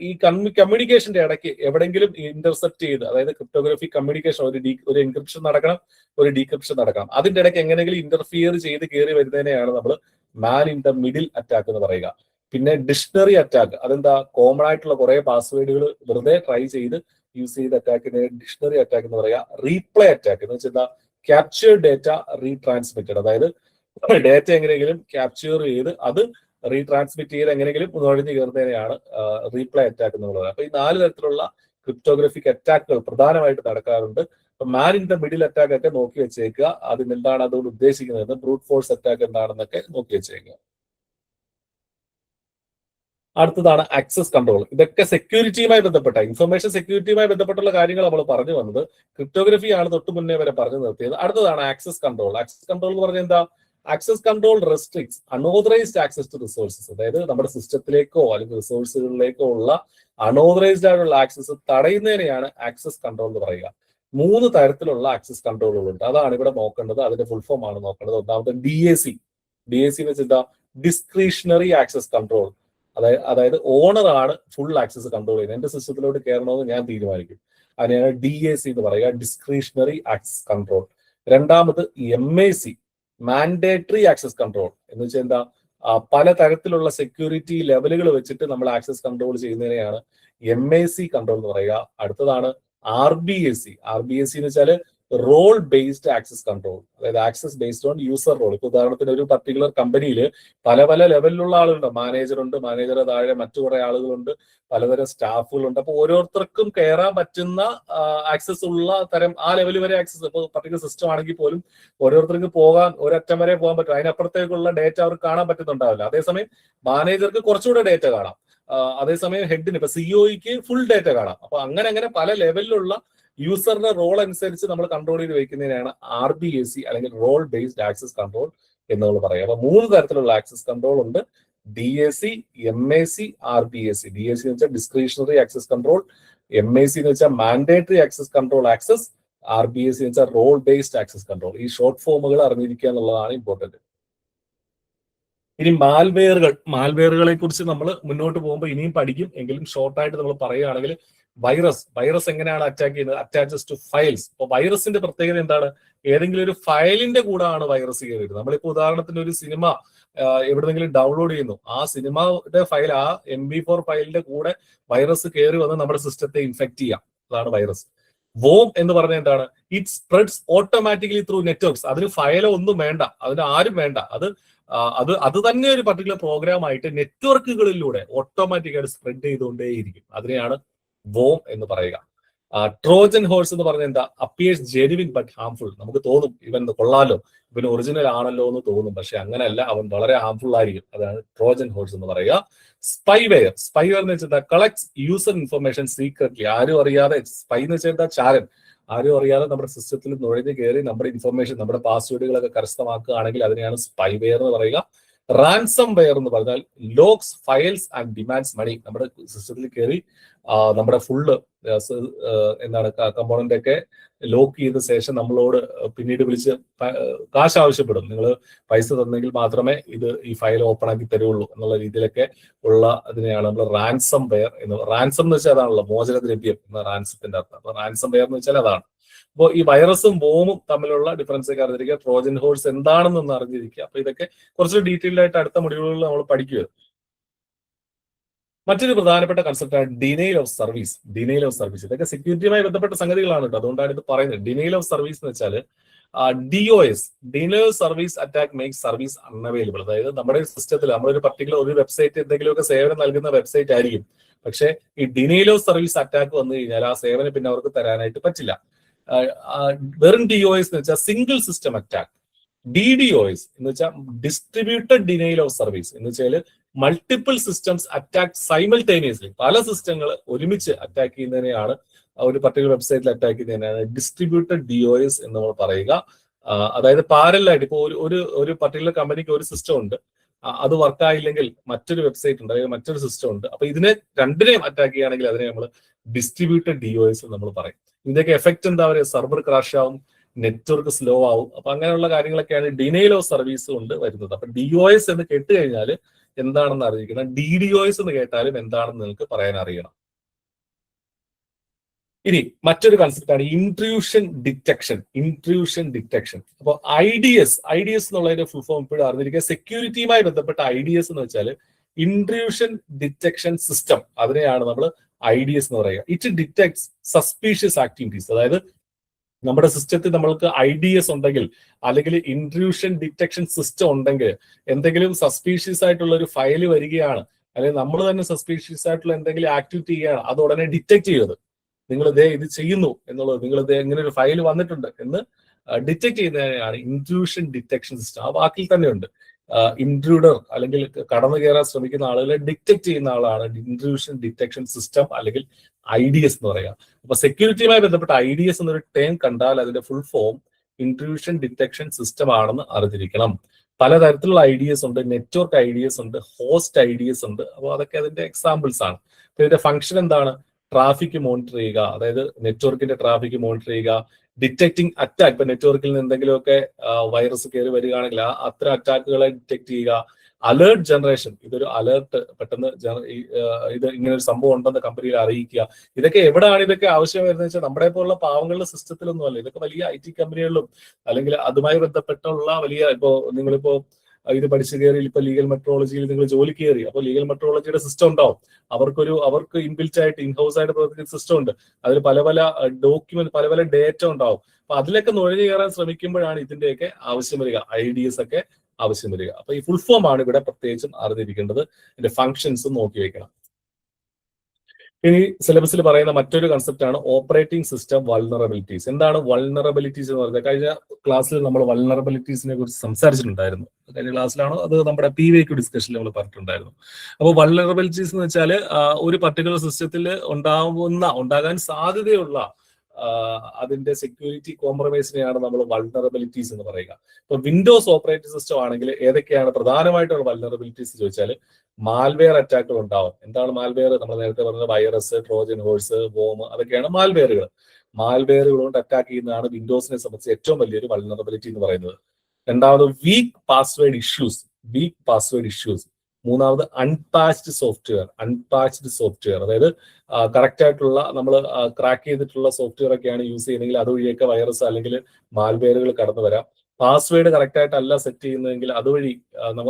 ഈ കമ്മ്യൂണിക്കേഷന്റെ ഇടയ്ക്ക് എവിടെയെങ്കിലും ഇന്റർസെപ്റ്റ് ചെയ്ത്, അതായത് ക്രിപ്റ്റോഗ്രഫി കമ്മ്യൂണിക്കേഷൻ ഒരു എൻക്രിപ്ഷൻ നടക്കണം, ഒരു ഡീക്രിപ്ഷൻ നടക്കണം, അതിന്റെ ഇടയ്ക്ക് എങ്ങനെയെങ്കിലും ഇന്റർഫിയർ ചെയ്ത് കയറി വരുന്നതിനെയാണ് നമ്മൾ man in the middle attack എന്ന് പറയുക. പിന്നെ ഡിക്ഷണറി അറ്റാക്ക്, അതെന്താ? കോമൺ ആയിട്ടുള്ള കുറെ പാസ്വേഡുകൾ വെറുതെ ട്രൈ ചെയ്ത് യൂസ് ചെയ്ത് അറ്റാക്കിനെ ഡിക്ഷണറി അറ്റാക്ക് എന്ന് പറയുക. റീപ്ലേ അറ്റാക്ക് എന്ന് വെച്ചാൽ ക്യാപ്ചേർഡ് ഡേറ്റ റീട്രാൻസ്മിറ്റഡ്, അതായത് ഡേറ്റ എങ്ങനെയെങ്കിലും ക്യാപ്ചർ ചെയ്ത് അത് റീട്രാൻസ്മിറ്റ് ചെയ്ത് എങ്ങനെയെങ്കിലും നുഴഞ്ഞു കയറുന്നതിനെയാണ് റീപ്ലേ അറ്റാക്ക് എന്നുള്ളത്. അപ്പൊ ഈ 4 തരത്തിലുള്ള ക്രിപ്റ്റോഗ്രഫിക് അറ്റാക്കുകൾ പ്രധാനമായിട്ട് നടക്കാറുണ്ട്. അപ്പൊ man in the middle attack ഒക്കെ നോക്കി വെച്ചേക്കുക. അതിന് എന്താണ് അതുകൊണ്ട് ഉദ്ദേശിക്കുന്നത്, ബ്രൂട്ട് ഫോഴ്സ് അറ്റാക്ക് എന്താണെന്നൊക്കെ നോക്കി വെച്ചേക്കുക. അടുത്തതാണ് ആക്സസ് കൺട്രോൾ. ഇതൊക്കെ സെക്യൂരിറ്റിയുമായി ബന്ധപ്പെട്ട, ഇൻഫർമേഷൻ സെക്യൂരിറ്റിയുമായി ബന്ധപ്പെട്ടുള്ള കാര്യങ്ങൾ നമ്മൾ പറഞ്ഞു വന്നത്. ക്രിപ്റ്റോഗ്രഫി ആണ് തൊട്ട് മുന്നേ വരെ പറഞ്ഞു നിർത്തിയത്. അടുത്തതാണ് ആക്സസ് കൺട്രോൾ. ആക്സസ് കൺട്രോൾ എന്ന് പറഞ്ഞാൽ എന്താ? Access control restricts unauthorised access to resources, അതായത് നമ്മുടെ സിസ്റ്റത്തിലേക്കോ അല്ലെങ്കിൽ റിസോഴ്സുകളിലേക്കോ ഉള്ള അൺഓതറൈസ്ഡ് ആയിട്ടുള്ള ആക്സസ് തടയുന്നതിനെയാണ് ആക്സസ് കൺട്രോൾ എന്ന് പറയുക. 3 തരത്തിലുള്ള ആക്സസ് കൺട്രോളുകളുണ്ട്. അതാണ് ഇവിടെ നോക്കേണ്ടത്. അതിന്റെ ഫുൾ ഫോം ആണ് നോക്കേണ്ടത്. ഒന്നാമത്തെ DAC. DAC എന്ന് വെച്ചാൽ ഡിസ്ക്രിഷണറി ആക്സസ് കൺട്രോൾ, അതായത് ഓണർ ആണ് ഫുൾ ആക്സസ് കൺട്രോൾ ചെയ്യുന്നത്. എന്റെ സിസ്റ്റത്തിലോട്ട് കയറണമെന്ന് ഞാൻ തീരുമാനിക്കും. അതിനെയാണ് DAC എന്ന് പറയുക, ഡിസ്ക്രിഷണറി ആക്സസ് കൺട്രോൾ. രണ്ടാമത് MAC, മാൻഡേറ്ററി ആക്സസ് കൺട്രോൾ എന്ന് വെച്ചാൽ എന്താ? പല തരത്തിലുള്ള സെക്യൂരിറ്റി ലെവലുകൾ വെച്ചിട്ട് നമ്മൾ ആക്സസ് കൺട്രോൾ ചെയ്യുന്നതിനെയാണ് MAC കൺട്രോൾ എന്ന് പറയുക. അടുത്തതാണ് RBAC. RBAC എന്ന് വെച്ചാൽ റോൾ ബേസ്ഡ് ആക്സസ് കൺട്രോൾ, അതായത് access based on user role. ഇപ്പൊ ഉദാഹരണത്തിന് ഒരു പർട്ടിക്കുലർ കമ്പനിയിൽ പല പല ലെവലിലുള്ള ആളുകളുണ്ട്. മാനേജർ ഉണ്ട്, മാനേജറെ താഴെ മറ്റു കുറെ ആളുകളുണ്ട്, പലതരം സ്റ്റാഫുകളുണ്ട്. അപ്പൊ ഓരോരുത്തർക്കും കയറാൻ പറ്റുന്ന ആക്സസ് ഉള്ള തരം ആ ലെവൽ വരെ ആക്സസ്, ഇപ്പൊ പർട്ടിക്കുലർ സിസ്റ്റം ആണെങ്കിൽ പോലും ഓരോരുത്തർക്ക് പോകാൻ ഒരറ്റം വരെ പോകാൻ പറ്റും. അതിനപ്പുറത്തേക്കുള്ള ഡേറ്റ അവർക്ക് കാണാൻ പറ്റുന്നുണ്ടാവില്ല. അതേസമയം മാനേജർക്ക് കുറച്ചുകൂടെ ഡേറ്റ കാണാം. അതേസമയം ഹെഡിന്, ഇപ്പൊ COEക്ക് ഫുൾ ഡേറ്റ കാണാം. അപ്പൊ അങ്ങനെ പല ലെവലിലുള്ള യൂസറിന്റെ റോൾ അനുസരിച്ച് നമ്മൾ കൺട്രോൾ ചെയ്ത് വെക്കുന്നതിനാണ് RBAC അല്ലെങ്കിൽ റോൾ ബേസ്ഡ് ആക്സസ് കൺട്രോൾ എന്ന് നമ്മൾ പറയാം. അപ്പൊ 3 തരത്തിലുള്ള ആക്സസ് കൺട്രോൾ ഉണ്ട്: DAC, MAC, RBAC. DAC എന്ന് വെച്ചാൽ ഡിസ്ക്രിഷണറി ആക്സസ് കൺട്രോൾ, MAC എന്ന് വെച്ചാൽ mandatory access control access, RBAC എന്ന് വെച്ചാൽ റോൾ ബേസ്ഡ് ആക്സസ് കൺട്രോൾ. ഈ ഷോർട്ട് ഫോമുകൾ അറിഞ്ഞിരിക്കുക എന്നുള്ളതാണ് ഇമ്പോർട്ടന്റ്. ഇനി മാൽവെയറുകളെ കുറിച്ച് നമ്മൾ മുന്നോട്ട് പോകുമ്പോൾ ഇനിയും പഠിക്കും. എങ്കിലും ഷോർട്ടായിട്ട് നമ്മൾ പറയുകയാണെങ്കിൽ വൈറസ് എങ്ങനെയാണ് അറ്റാക്ക് ചെയ്യുന്നത്? Attaches to files. അപ്പോൾ വൈറസിന്റെ പ്രത്യേകത എന്താണ്? ഏതെങ്കിലും ഒരു ഫയലിന്റെ കൂടെയാണ് വൈറസ് കയറി വരുന്നത്. നമ്മളിപ്പോൾ ഉദാഹരണത്തിന് ഒരു സിനിമ എവിടെന്നെങ്കിലും ഡൗൺലോഡ് ചെയ്യുന്നു, ആ സിനിമയുടെ ഫയൽ, ആ MP4 ഫയലിന്റെ കൂടെ വൈറസ് കയറി വന്ന് നമ്മുടെ സിസ്റ്റത്തെ ഇൻഫെക്ട് ചെയ്യാം. അതാണ് വൈറസ്. വോം എന്ന് പറഞ്ഞാൽ എന്താണ്? It spreads automatically through networks. അതിന് ഫയലോ ഒന്നും വേണ്ട, അതിന് ആരും വേണ്ട. അത് തന്നെ ഒരു പർട്ടിക്കുലർ പ്രോഗ്രാം ആയിട്ട് നെറ്റ്വർക്കുകളിലൂടെ ഓട്ടോമാറ്റിക്കായിട്ട് സ്പ്രെഡ് ചെയ്തുകൊണ്ടേയിരിക്കും. അതിനെയാണ് വോം എന്ന് പറയുക. ട്രോജൻ ഹോഴ്സ് എന്ന് പറഞ്ഞാൽ എന്താ? Appears genuine but harmful. നമുക്ക് തോന്നും ഇവൻ കൊള്ളാലോ, ഇവൻ ഒറിജിനൽ ആണല്ലോ എന്ന് തോന്നും, പക്ഷെ അങ്ങനെയല്ല, അവൻ വളരെ ഹാംഫുൾ ആയിരിക്കും. അതാണ് ട്രോജൻ ഹോഴ്സ് എന്ന് പറയുക. സ്പൈവെയർ എന്ന് വെച്ചാൽ കളക്ട്സ് യൂസർ ഇൻഫർമേഷൻ സീക്രട്ട്ലി. ആരും അറിയാതെ, സ്പൈ എന്ന് വെച്ചാൽ ചാരൻ, ആരും അറിയാതെ നമ്മുടെ സിസ്റ്റത്തിൽ നുഴഞ്ഞു കയറി നമ്മുടെ ഇൻഫർമേഷൻ, നമ്മുടെ പാസ്വേഡുകളൊക്കെ കരസ്ഥമാക്കുകയാണെങ്കിൽ അതിനെയാണ് സ്പൈവെയർ എന്ന് പറയുക. റാൻസം വെയർ എന്ന് പറഞ്ഞാൽ ലോക്സ് ഫയൽസ് ആൻഡ് ഡിമാൻഡ്സ് മണി. നമ്മുടെ സിസ്റ്റത്തിൽ കയറി നമ്മുടെ ഫുള്ള് എന്താണ് കമ്പോണന്റ് ഒക്കെ ലോക്ക് ചെയ്ത ശേഷം നമ്മളോട് പിന്നീട് വിളിച്ച് കാശ് ആവശ്യപ്പെടും. നിങ്ങൾ പൈസ തന്നെങ്കിൽ മാത്രമേ ഈ ഫയൽ ഓപ്പൺ ആക്കി തരുള്ളൂ എന്നുള്ള രീതിയിലൊക്കെ ഉള്ള അതിനെയാണ് നമ്മൾ റാൻസം വെയർ എന്ന്. റാൻസം എന്ന് വെച്ചാൽ അതാണല്ലോ മോചനദ്രവ്യം എന്ന റാൻസത്തിന്റെ അർത്ഥം. അപ്പൊ റാൻസം വെയർ എന്ന് വെച്ചാൽ അതാണ്. അപ്പോൾ ഈ വൈറസും വോമും തമ്മിലുള്ള ഡിഫറൻസ് ഒക്കെ അറിഞ്ഞിരിക്കുക. ട്രോജൻ ഹോഴ്സ് എന്താണെന്നൊന്ന് അറിഞ്ഞിരിക്കുക. അപ്പൊ ഇതൊക്കെ കുറച്ച് ഡീറ്റെയിൽഡ് ആയിട്ട് അടുത്ത മൊഡ്യൂളുകളിൽ നമ്മൾ പഠിക്കുക. മറ്റൊരു പ്രധാനപ്പെട്ട കൺസെപ്റ്റാണ് ഡിനൈൽ ഓഫ് സർവീസ്. ഇതൊക്കെ സെക്യൂരിറ്റിയുമായി ബന്ധപ്പെട്ട സംഗതികളാണ് കേട്ടോ, അതുകൊണ്ടാണ് ഇത് പറയുന്നത്. ഡിനൈൽ ഓഫ് സർവീസ് എന്ന് വെച്ചാൽ DOS, denial service attack makes service unavailable. അതായത് നമ്മുടെ സിസ്റ്റത്തിൽ നമ്മളൊരു പർട്ടിക്കുലർ ഒരു വെബ്സൈറ്റ് എന്തെങ്കിലുമൊക്കെ സേവനം നൽകുന്ന വെബ്സൈറ്റ് ആയിരിക്കും, പക്ഷേ ഈ ഡിനൈൽ ഓഫ് സർവീസ് അറ്റാക്ക് വന്നു കഴിഞ്ഞാൽ ആ സേവനം പിന്നെ അവർക്ക് തരാനായിട്ട് പറ്റില്ല. വെറും DOS എന്ന് വെച്ചാൽ സിംഗിൾ സിസ്റ്റം അറ്റാക്ക്. DDoS എന്ന് വെച്ചാൽ ഡിസ്ട്രിബ്യൂട്ടഡ് ഡിനൈൽ ഓഫ് സർവീസ് എന്ന് വെച്ചാൽ മൾട്ടിപ്പിൾ സിസ്റ്റംസ് അറ്റാക്ക് സൈമൾട്ടേനിയസ്ലി. പല സിസ്റ്റങ്ങൾ ഒരുമിച്ച് അറ്റാക്ക് ചെയ്യുന്നതിനെയാണ്, ഒരു പർട്ടിക്കുലർ വെബ്സൈറ്റിൽ അറ്റാക്ക് ചെയ്യുന്നതിനാണ് ഡിസ്ട്രിബ്യൂട്ടഡ് DOS എന്ന് നമ്മൾ പറയുക. അതായത് പാരലായിട്ട് ഇപ്പോൾ ഒരു പർട്ടിക്കുലർ കമ്പനിക്ക് ഒരു സിസ്റ്റം ഉണ്ട്, അത് വർക്കായില്ലെങ്കിൽ മറ്റൊരു വെബ്സൈറ്റ് ഉണ്ട്, അല്ലെങ്കിൽ മറ്റൊരു സിസ്റ്റം ഉണ്ട്. അപ്പൊ രണ്ടിനെയും അറ്റാക്ക് ചെയ്യുകയാണെങ്കിൽ അതിനെ നമ്മൾ ഡിസ്ട്രിബ്യൂട്ടഡ് DOS എന്ന് നമ്മൾ പറയും. ഇതിന്റെയൊക്കെ എഫക്ട് എന്താ പറയുക? സെർവർ ക്രാഷ് ആവും, നെറ്റ്വർക്ക് സ്ലോ ആവും. അപ്പൊ അങ്ങനെയുള്ള കാര്യങ്ങളൊക്കെയാണ് ഡിനൈൽ ഓഫ് സർവീസ് കൊണ്ട് വരുന്നത്. അപ്പൊ DOS എന്ന് കേട്ട് കഴിഞ്ഞാൽ എന്താണെന്ന് അറിയിക്കണം, DDoS എന്ന് കേട്ടാലും എന്താണെന്ന് നിങ്ങൾക്ക് പറയാൻ അറിയണം. ഇനി മറ്റൊരു കൺസെപ്റ്റാണ് ഇൻട്രൂഷൻ ഡിറ്റക്ഷൻ. അപ്പോൾ IDS എന്നുള്ളതിന്റെ ഫുൾ ഫോം ഇപ്പോഴും അറിഞ്ഞിരിക്കുക. സെക്യൂരിറ്റിയുമായി ബന്ധപ്പെട്ട IDS എന്ന് വെച്ചാൽ ഇൻട്രൂഷൻ ഡിറ്റക്ഷൻ സിസ്റ്റം. അതിനെയാണ് നമ്മൾ IDS എന്ന് പറയുക. It detects suspicious activities. അതായത് നമ്മുടെ സിസ്റ്റത്തിൽ നമ്മൾക്ക് IDS ഉണ്ടെങ്കിൽ, അല്ലെങ്കിൽ ഇൻട്രൂഷൻ ഡിറ്റക്ഷൻ സിസ്റ്റം ഉണ്ടെങ്കിൽ, എന്തെങ്കിലും സസ്പീഷ്യസ് ആയിട്ടുള്ള ഒരു ഫയൽ വരികയാണ്, അല്ലെങ്കിൽ നമ്മൾ തന്നെ സസ്പീഷ്യസ് ആയിട്ടുള്ള എന്തെങ്കിലും ആക്ടിവിറ്റി ചെയ്യുകയാണ്, അത് ഉടനെ ഡിറ്റക്ട് ചെയ്യുന്നത്, നിങ്ങൾ ഇത് ചെയ്യുന്നു എന്നുള്ളത്, നിങ്ങൾ ഇങ്ങനെ ഒരു ഫയൽ വന്നിട്ടുണ്ട് എന്ന് ഡിറ്റക്ട് ചെയ്യുന്നതിനാണ് ഇൻട്രൂഷൻ ഡിറ്റക്ഷൻ സിസ്റ്റം. ആ വാക്കിൽ തന്നെ ഉണ്ട്. ഇൻട്രൂഡർ അല്ലെങ്കിൽ കടന്നു കയറാൻ ശ്രമിക്കുന്ന ആളുകളെ ഡിറ്റക്ട് ചെയ്യുന്ന ആളാണ് ഇൻട്രൂഷൻ ഡിറ്റക്ഷൻ സിസ്റ്റം അല്ലെങ്കിൽ IDS എന്ന് പറയുക. അപ്പൊ സെക്യൂരിറ്റിയുമായി ബന്ധപ്പെട്ട IDS എന്നൊരു ടേം കണ്ടാൽ അതിന്റെ full form intrusion detection system ആണെന്ന് അറിഞ്ഞിരിക്കണം. പലതരത്തിലുള്ള IDS ഉണ്ട്, നെറ്റ്വർക്ക് IDS ഉണ്ട്, ഹോസ്റ്റ് IDS ഉണ്ട്. അപ്പോൾ അതൊക്കെ അതിന്റെ എക്സാമ്പിൾസ് ആണ്. അപ്പൊ ഇതിന്റെ ഫംഗ്ഷൻ എന്താണ്? ട്രാഫിക് മോണിറ്റർ ചെയ്യുക, അതായത് നെറ്റ്വർക്കിന്റെ ട്രാഫിക് മോണിറ്റർ ചെയ്യുക. ഡിറ്റക്ടിങ് അറ്റാക്ക്, ഇപ്പൊ നെറ്റ്വർക്കിൽ നിന്ന് എന്തെങ്കിലുമൊക്കെ വൈറസ് കയറി വരികയാണെങ്കിൽ അത്തരം അറ്റാക്കുകളെ ഡിറ്റക്ട് ചെയ്യുക. അലേർട്ട് ജനറേഷൻ, ഇതൊരു അലേർട്ട് പെട്ടെന്ന് ഇത് ഇങ്ങനെ ഒരു സംഭവം ഉണ്ടെന്ന് കമ്പനിയിൽ അറിയിക്കുക. ഇതൊക്കെ എവിടെയാണ് ഇതൊക്കെ ആവശ്യം വരുന്നത് വെച്ചാൽ നമ്മുടെ പോലുള്ള പാവങ്ങളുടെ സിസ്റ്റത്തിലൊന്നും അല്ല. ഇതൊക്കെ വലിയ IT കമ്പനികളിലും അല്ലെങ്കിൽ അതുമായി ബന്ധപ്പെട്ടുള്ള വലിയ, ഇപ്പോ നിങ്ങളിപ്പോ ഇത് പഠിച്ചു കയറി ഇപ്പൊ ലീഗൽ മെട്രോളജിയിൽ നിങ്ങൾ ജോലി കയറി, അപ്പോൾ ലീഗൽ മെട്രോളജിയുടെ സിസ്റ്റം ഉണ്ടാവും. അവർക്ക് ഇൻബിൽറ്റ് ആയിട്ട് ഇൻഹൗസ് ആയിട്ട് പ്രവർത്തിക്കുന്ന സിസ്റ്റം ഉണ്ട്. അതിൽ പല ഡോക്യുമെന്റ്, പല ഡേറ്റ ഉണ്ടാവും. അപ്പൊ അതിലൊക്കെ നുഴഞ്ഞു കയറാൻ ശ്രമിക്കുമ്പോഴാണ് ഇതിന്റെയൊക്കെ ആവശ്യം വരിക, IDS ഒക്കെ ആവശ്യം വരിക. അപ്പൊ ഈ ഫുൾ ഫോം ആണ് ഇവിടെ പ്രത്യേകിച്ചും അറിഞ്ഞിരിക്കേണ്ടത്. ഇതിന്റെ ഫങ്ഷൻസ് നോക്കി വെക്കണം. ഇനി സിലബസിൽ പറയുന്ന മറ്റൊരു കൺസെപ്റ്റ് ആണ് ഓപ്പറേറ്റിംഗ് സിസ്റ്റം വൾനറബിലിറ്റീസ്. എന്താണ് വൾനറബിലിറ്റീസ് എന്ന് പറയുന്നത്? കഴിഞ്ഞ ക്ലാസ്സിൽ നമ്മൾ വൾനറബിലിറ്റീസിനെ കുറിച്ച് സംസാരിച്ചിട്ടുണ്ടായിരുന്നു. കഴിഞ്ഞ ക്ലാസ്സിലാണോ അത് നമ്മുടെ PVQ ഡിസ്കഷനിൽ നമ്മൾ പറഞ്ഞിട്ടുണ്ടായിരുന്നു. അപ്പോൾ വൾനറബിലിറ്റീസ് എന്ന് വെച്ചാൽ ഒരു പർട്ടിക്കുലർ സിസ്റ്റത്തിൽ ഉണ്ടാകാൻ സാധ്യതയുള്ള അതിന്റെ സെക്യൂരിറ്റി കോംപ്രമൈസിനെയാണ് നമ്മൾ വൾണറബിലിറ്റീസ് എന്ന് പറയുക. ഇപ്പൊ വിൻഡോസ് ഓപ്പറേറ്റിംഗ് സിസ്റ്റം ആണെങ്കിൽ ഏതൊക്കെയാണ് പ്രധാനമായിട്ടുള്ള വൾണറബിലിറ്റീസ് ചോദിച്ചാൽ മാൽവെയർ അറ്റാക്കുകൾ ഉണ്ടാവും. എന്താണ് മാൽവെയർ? നമ്മൾ നേരത്തെ പറഞ്ഞത് വൈറസ്, ട്രോജൻ ഹോഴ്സ്, വോം, അതൊക്കെയാണ് മാൽവെയറുകൾ. മാൽവെയറുകൾ കൊണ്ട് അറ്റാക്ക് ചെയ്യുന്നതാണ് വിൻഡോസിനെ സംബന്ധിച്ച് ഏറ്റവും വലിയൊരു വൾണറബിലിറ്റി എന്ന് പറയുന്നത്. രണ്ടാമത് വീക്ക് പാസ്വേഡ് ഇഷ്യൂസ്. മൂന്നാമത് അൺപാച്ച്ഡ് സോഫ്റ്റ്വെയർ, അതായത് കറക്റ്റ് ആയിട്ടുള്ള നമ്മൾ ക്രാക്ക് ചെയ്തിട്ടുള്ള സോഫ്റ്റ്വെയർ ഒക്കെയാണ് യൂസ് ചെയ്യുന്നതെങ്കിൽ അതുവഴിയൊക്കെ വൈറസ് അല്ലെങ്കിൽ മാൽവെയറുകൾ കടന്നു വരാം. പാസ്വേഡ് കറക്റ്റ് ആയിട്ടല്ല സെറ്റ് ചെയ്യുന്നതെങ്കിൽ അതുവഴി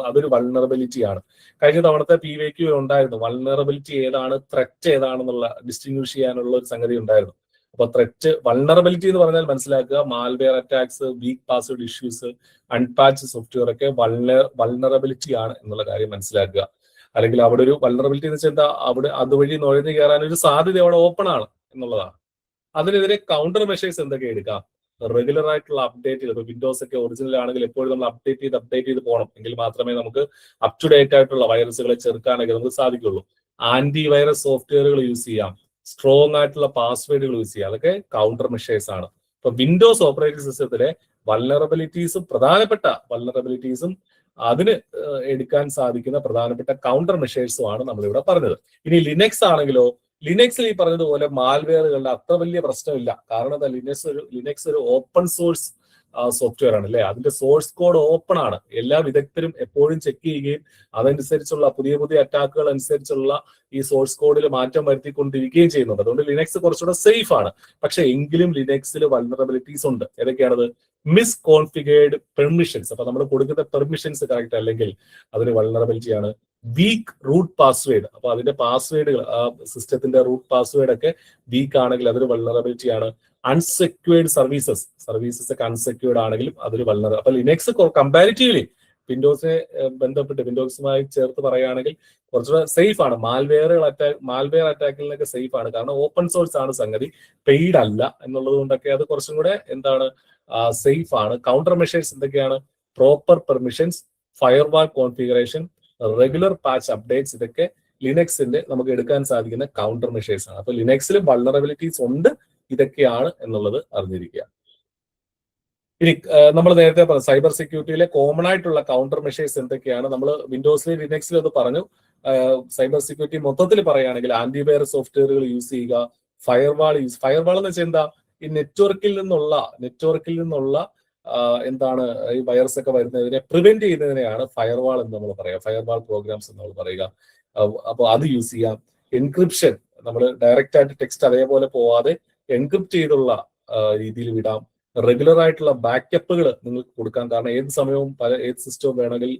അതൊരു വൾണറബിലിറ്റി ആണ്. കഴിഞ്ഞ തവണത്തെ PYQ ഉണ്ടായിരുന്നു, വൾണറബിലിറ്റി ഏതാണ് ത്രെറ്റ് ഏതാണെന്നുള്ള ഡിസ്റ്റിങ്വിഷ് ചെയ്യാനുള്ള ഒരു സംഗതി ഉണ്ടായിരുന്നു. അപ്പൊ ത്രെറ്റ്, വൾണറബിലിറ്റി എന്ന് പറഞ്ഞാൽ മനസ്സിലാക്കുക, malware attacks, weak password issues, unpatch software ഒക്കെ വൾണറബിലിറ്റി ആണ് എന്നുള്ള കാര്യം മനസ്സിലാക്കുക. അല്ലെങ്കിൽ അവിടെ ഒരു വൾണറബിലിറ്റി എന്ന് വെച്ചാൽ എന്താ, അവിടെ അതുവഴി നുഴഞ്ഞു കയറാൻ ഒരു സാധ്യത അവിടെ ഓപ്പൺ ആണ് എന്നുള്ളതാണ്. അതിനെതിരെ കൗണ്ടർ മെഷേഴ്സ് എന്തൊക്കെ എടുക്കാം? റെഗുലർ ആയിട്ടുള്ള അപ്ഡേറ്റുകൾ. ഇപ്പൊ വിൻഡോസ് ഒക്കെ ഒറിജിനൽ ആണെങ്കിൽ എപ്പോഴും നമ്മൾ അപ്ഡേറ്റ് ചെയ്ത് പോകണം. എങ്കിൽ മാത്രമേ നമുക്ക് അപ് ടു ഡേറ്റ് ആയിട്ടുള്ള വൈറസുകളെ ചെറുക്കാനൊക്കെ നമുക്ക് സാധിക്കുള്ളൂ. ആന്റി വൈറസ് സോഫ്റ്റ്വെയറുകൾ യൂസ് ചെയ്യാം, സ്ട്രോങ് ആയിട്ടുള്ള പാസ്വേഡുകൾ യൂസ് ചെയ്യുക. അതൊക്കെ കൗണ്ടർ മെഷേഴ്സ് ആണ്. ഇപ്പൊ വിൻഡോസ് ഓപ്പറേറ്റിംഗ് സിസ്റ്റത്തിലെ വൾണറബിലിറ്റീസും പ്രധാനപ്പെട്ട വൾണറബിലിറ്റീസും അതിന് എടുക്കാൻ സാധിക്കുന്ന പ്രധാനപ്പെട്ട കൗണ്ടർ മെഷേഴ്സും ആണ് നമ്മളിവിടെ പറഞ്ഞത്. ഇനി ലിനക്സ് ആണെങ്കിലോ, ലിനക്സിൽ ഈ പറഞ്ഞതുപോലെ മാൽവെയറുകളുടെ അത്ര വലിയ പ്രശ്നമില്ല. കാരണം എന്താ, ലിനക്സ് ഒരു ഓപ്പൺ സോഴ്സ് സോഫ്റ്റ്വെയർ ആണ് അല്ലെ. അതിന്റെ സോഴ്സ് കോഡ് ഓപ്പൺ ആണ്. എല്ലാ വിദഗ്ധരും എപ്പോഴും ചെക്ക് ചെയ്യുകയും അതനുസരിച്ചുള്ള പുതിയ അറ്റാക്കുകൾ അനുസരിച്ചുള്ള ഈ സോഴ്സ് കോഡിൽ മാറ്റം വരുത്തിക്കൊണ്ടിരിക്കുകയും ചെയ്യുന്നുണ്ട്. അതുകൊണ്ട് ലിനക്സ് കുറച്ചുകൂടെ സേഫ് ആണ്. പക്ഷെ എങ്കിലും ലിനക്സിൽ വൾണറബിലിറ്റീസ് ഉണ്ട്. ഏതൊക്കെയാണത്? Misconfigured permissions. അപ്പൊ നമ്മൾ കൊടുക്കുന്ന പെർമിഷൻസ് കറക്റ്റ് അല്ലെങ്കിൽ അതൊരു വൾണറബിലിറ്റി ആണ്. Weak root password. അപ്പൊ അതിന്റെ പാസ്വേഡുകൾ, ആ സിസ്റ്റത്തിന്റെ റൂട്ട് പാസ്വേഡ് ഒക്കെ വീക്ക് ആണെങ്കിൽ അതൊരു വൾണറബിലിറ്റി ആണ്. അൺസെക്യൂർഡ് സർവീസസ് ഒക്കെ അൺസെക്യൂർഡ് ആണെങ്കിലും അതൊരു വൾണറബിലിറ്റി. അപ്പൊ ലിനക്സ് കമ്പാരിറ്റീവ്ലി വിൻഡോസിനെ ബന്ധപ്പെട്ട് വിൻഡോസുമായി ചേർത്ത് പറയുകയാണെങ്കിൽ കുറച്ചുകൂടെ സേഫ് ആണ്. മാൽവെയർ അറ്റാക്കിൽ നിന്നൊക്കെ സേഫ് ആണ്. കാരണം ഓപ്പൺ സോഴ്സ് ആണ് സംഗതി, പെയ്ഡ് അല്ല എന്നുള്ളത് കൊണ്ടൊക്കെ അത് കുറച്ചും കൂടെ എന്താണ്, സേഫ് ആണ്. കൗണ്ടർ മെഷേഴ്സ് എന്തൊക്കെയാണ്? Proper permissions, firewall configuration, regular patch updates. ഇതൊക്കെ ലിനക്സിന്റെ നമുക്ക് എടുക്കാൻ സാധിക്കുന്ന കൗണ്ടർ മെഷേഴ്സ് ആണ്. അപ്പൊ ലിനക്സിലും വൾണറബിലിറ്റീസ് ഉണ്ട്. ഇതൊക്കെയാണ് എന്നുള്ളത് അറിഞ്ഞിരിക്കുക. ഇനി നമ്മൾ നേരത്തെ പറഞ്ഞു സൈബർ സെക്യൂരിറ്റിയിലെ കോമൺ ആയിട്ടുള്ള കൗണ്ടർ മെഷേഴ്സ് എന്തൊക്കെയാണ്. നമ്മൾ വിൻഡോസിലും ലിനക്സിലും അത് പറഞ്ഞു. സൈബർ സെക്യൂരിറ്റി മൊത്തത്തിൽ പറയുകയാണെങ്കിൽ ആന്റിവൈറസ് സോഫ്റ്റ്വെയറുകൾ യൂസ് ചെയ്യുക, ഫയർവാൾ എന്ന് വെച്ചാൽ എന്താ, ഈ നെറ്റ്വർക്കിൽ നിന്നുള്ള എന്താണ് ഈ വൈറസ് ഒക്കെ വരുന്നതിനെ പ്രിവെന്റ് ചെയ്യുന്നതിനെയാണ് ഫയർവാൾ എന്ന് നമ്മൾ പറയുക, ഫയർവാൾ പ്രോഗ്രാംസ് എന്ന് നമ്മൾ പറയുക. അപ്പോൾ അത് യൂസ് ചെയ്യാം. എൻക്രിപ്ഷൻ, നമ്മൾ ഡയറക്റ്റ് ആയിട്ട് ടെക്സ്റ്റ് അതേപോലെ പോവാതെ എൻക്രിപ്റ്റ് ചെയ്തുള്ള രീതിയിൽ വിടാം. റെഗുലർ ആയിട്ടുള്ള ബാക്കപ്പുകൾ നിങ്ങൾക്ക് കൊടുക്കാം. കാരണം ഏത് സമയവും ഏത് സിസ്റ്റവും വേണമെങ്കിൽ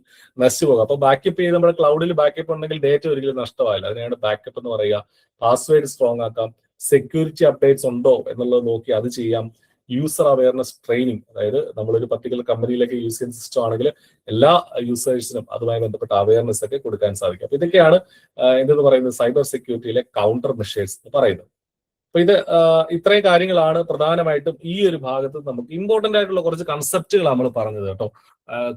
നശിച്ചു പോകാം. അപ്പൊ ബാക്കപ്പ് ചെയ്ത് നമ്മുടെ ക്ലൗഡിൽ ബാക്കപ്പ് ഉണ്ടെങ്കിൽ ഡേറ്റ ഒരിക്കലും നഷ്ടമായില്ല. അതിനെയാണ് ബാക്കപ്പ് എന്ന് പറയുക. പാസ്വേഡ് സ്ട്രോങ് ആക്കാം. സെക്യൂരിറ്റി അപ്ഡേറ്റ്സ് ഉണ്ടോ എന്നുള്ളത് നോക്കി അത് ചെയ്യാം. യൂസർ അവയർനെസ് ട്രെയിനിങ്, അതായത് നമ്മളൊരു പർട്ടിക്കുലർ കമ്പനിയിലേക്ക് യൂസ് ചെയ്യുന്ന സിസ്റ്റം ആണെങ്കിൽ എല്ലാ യൂസേഴ്സിനും അതുമായി ബന്ധപ്പെട്ട അവയർനെസ് ഒക്കെ കൊടുക്കാൻ സാധിക്കും. അപ്പൊ ഇതൊക്കെയാണ് എന്തെന്ന് പറയുന്നത് സൈബർ സെക്യൂരിറ്റിയിലെ കൗണ്ടർ മെഷേഴ്സ് എന്ന് പറയുന്നത്. അപ്പൊ ഇത് ഇത്രയും കാര്യങ്ങളാണ് പ്രധാനമായിട്ടും ഈ ഒരു ഭാഗത്ത് നമുക്ക് ഇമ്പോർട്ടന്റ് ആയിട്ടുള്ള കുറച്ച് കൺസെപ്റ്റുകൾ നമ്മൾ പറഞ്ഞത് കേട്ടോ.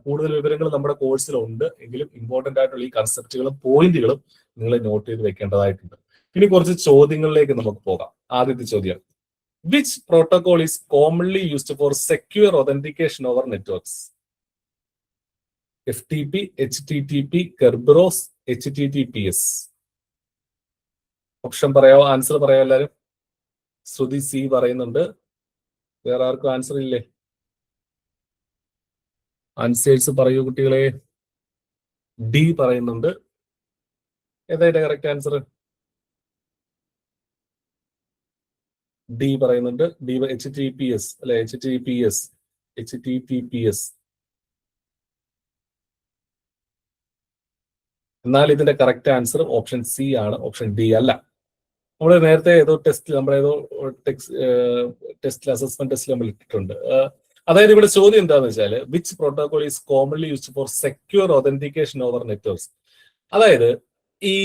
കൂടുതൽ വിവരങ്ങൾ നമ്മുടെ കോഴ്സിലുണ്ട്, എങ്കിലും ഇമ്പോർട്ടന്റ് ആയിട്ടുള്ള ഈ കൺസെപ്റ്റുകളും പോയിന്റുകളും നിങ്ങൾ നോട്ട് ചെയ്ത് വെക്കേണ്ടതായിട്ടുണ്ട്. ഇനി കുറച്ച് ചോദ്യങ്ങളിലേക്ക് നമുക്ക് പോകാം. ആദ്യത്തെ ചോദ്യം, which protocol is commonly used for secure authentication over networks? FTP, HTTP, Kerberos, HTTPS. Option പറയാമോ? ആൻസർ പറയാമോ എല്ലാവരും? ശ്രുതി സി പറയുന്നുണ്ട്. വേറെ ആർക്കും ആൻസർ ഇല്ലേ? ആൻസേഴ്സ് പറയൂ കുട്ടികളെ. ഡി പറയുന്നുണ്ട്. ഏതായിട്ട് കറക്റ്റ് ആൻസർ? ഡി പറയുന്നുണ്ട്. ഡി HTTPS അല്ലെ? HTTPS. എന്നാൽ ഇതിന്റെ കറക്റ്റ് ആൻസർ ഓപ്ഷൻ സി ആണ്, ഓപ്ഷൻ ഡി അല്ല. നമ്മൾ നേരത്തെ ഏതോ ടെസ്റ്റ്, നമ്മളേതോ ടെസ്റ്റിൽ അസസ്മെന്റ് ടെസ്റ്റിൽ നമ്മൾ ഇട്ടിട്ടുണ്ട്. അതായത് ഇവിടെ ചോദ്യം എന്താണെന്ന് വെച്ചാൽ which protocol is commonly used for secure authentication over networks. അതായത് ഈ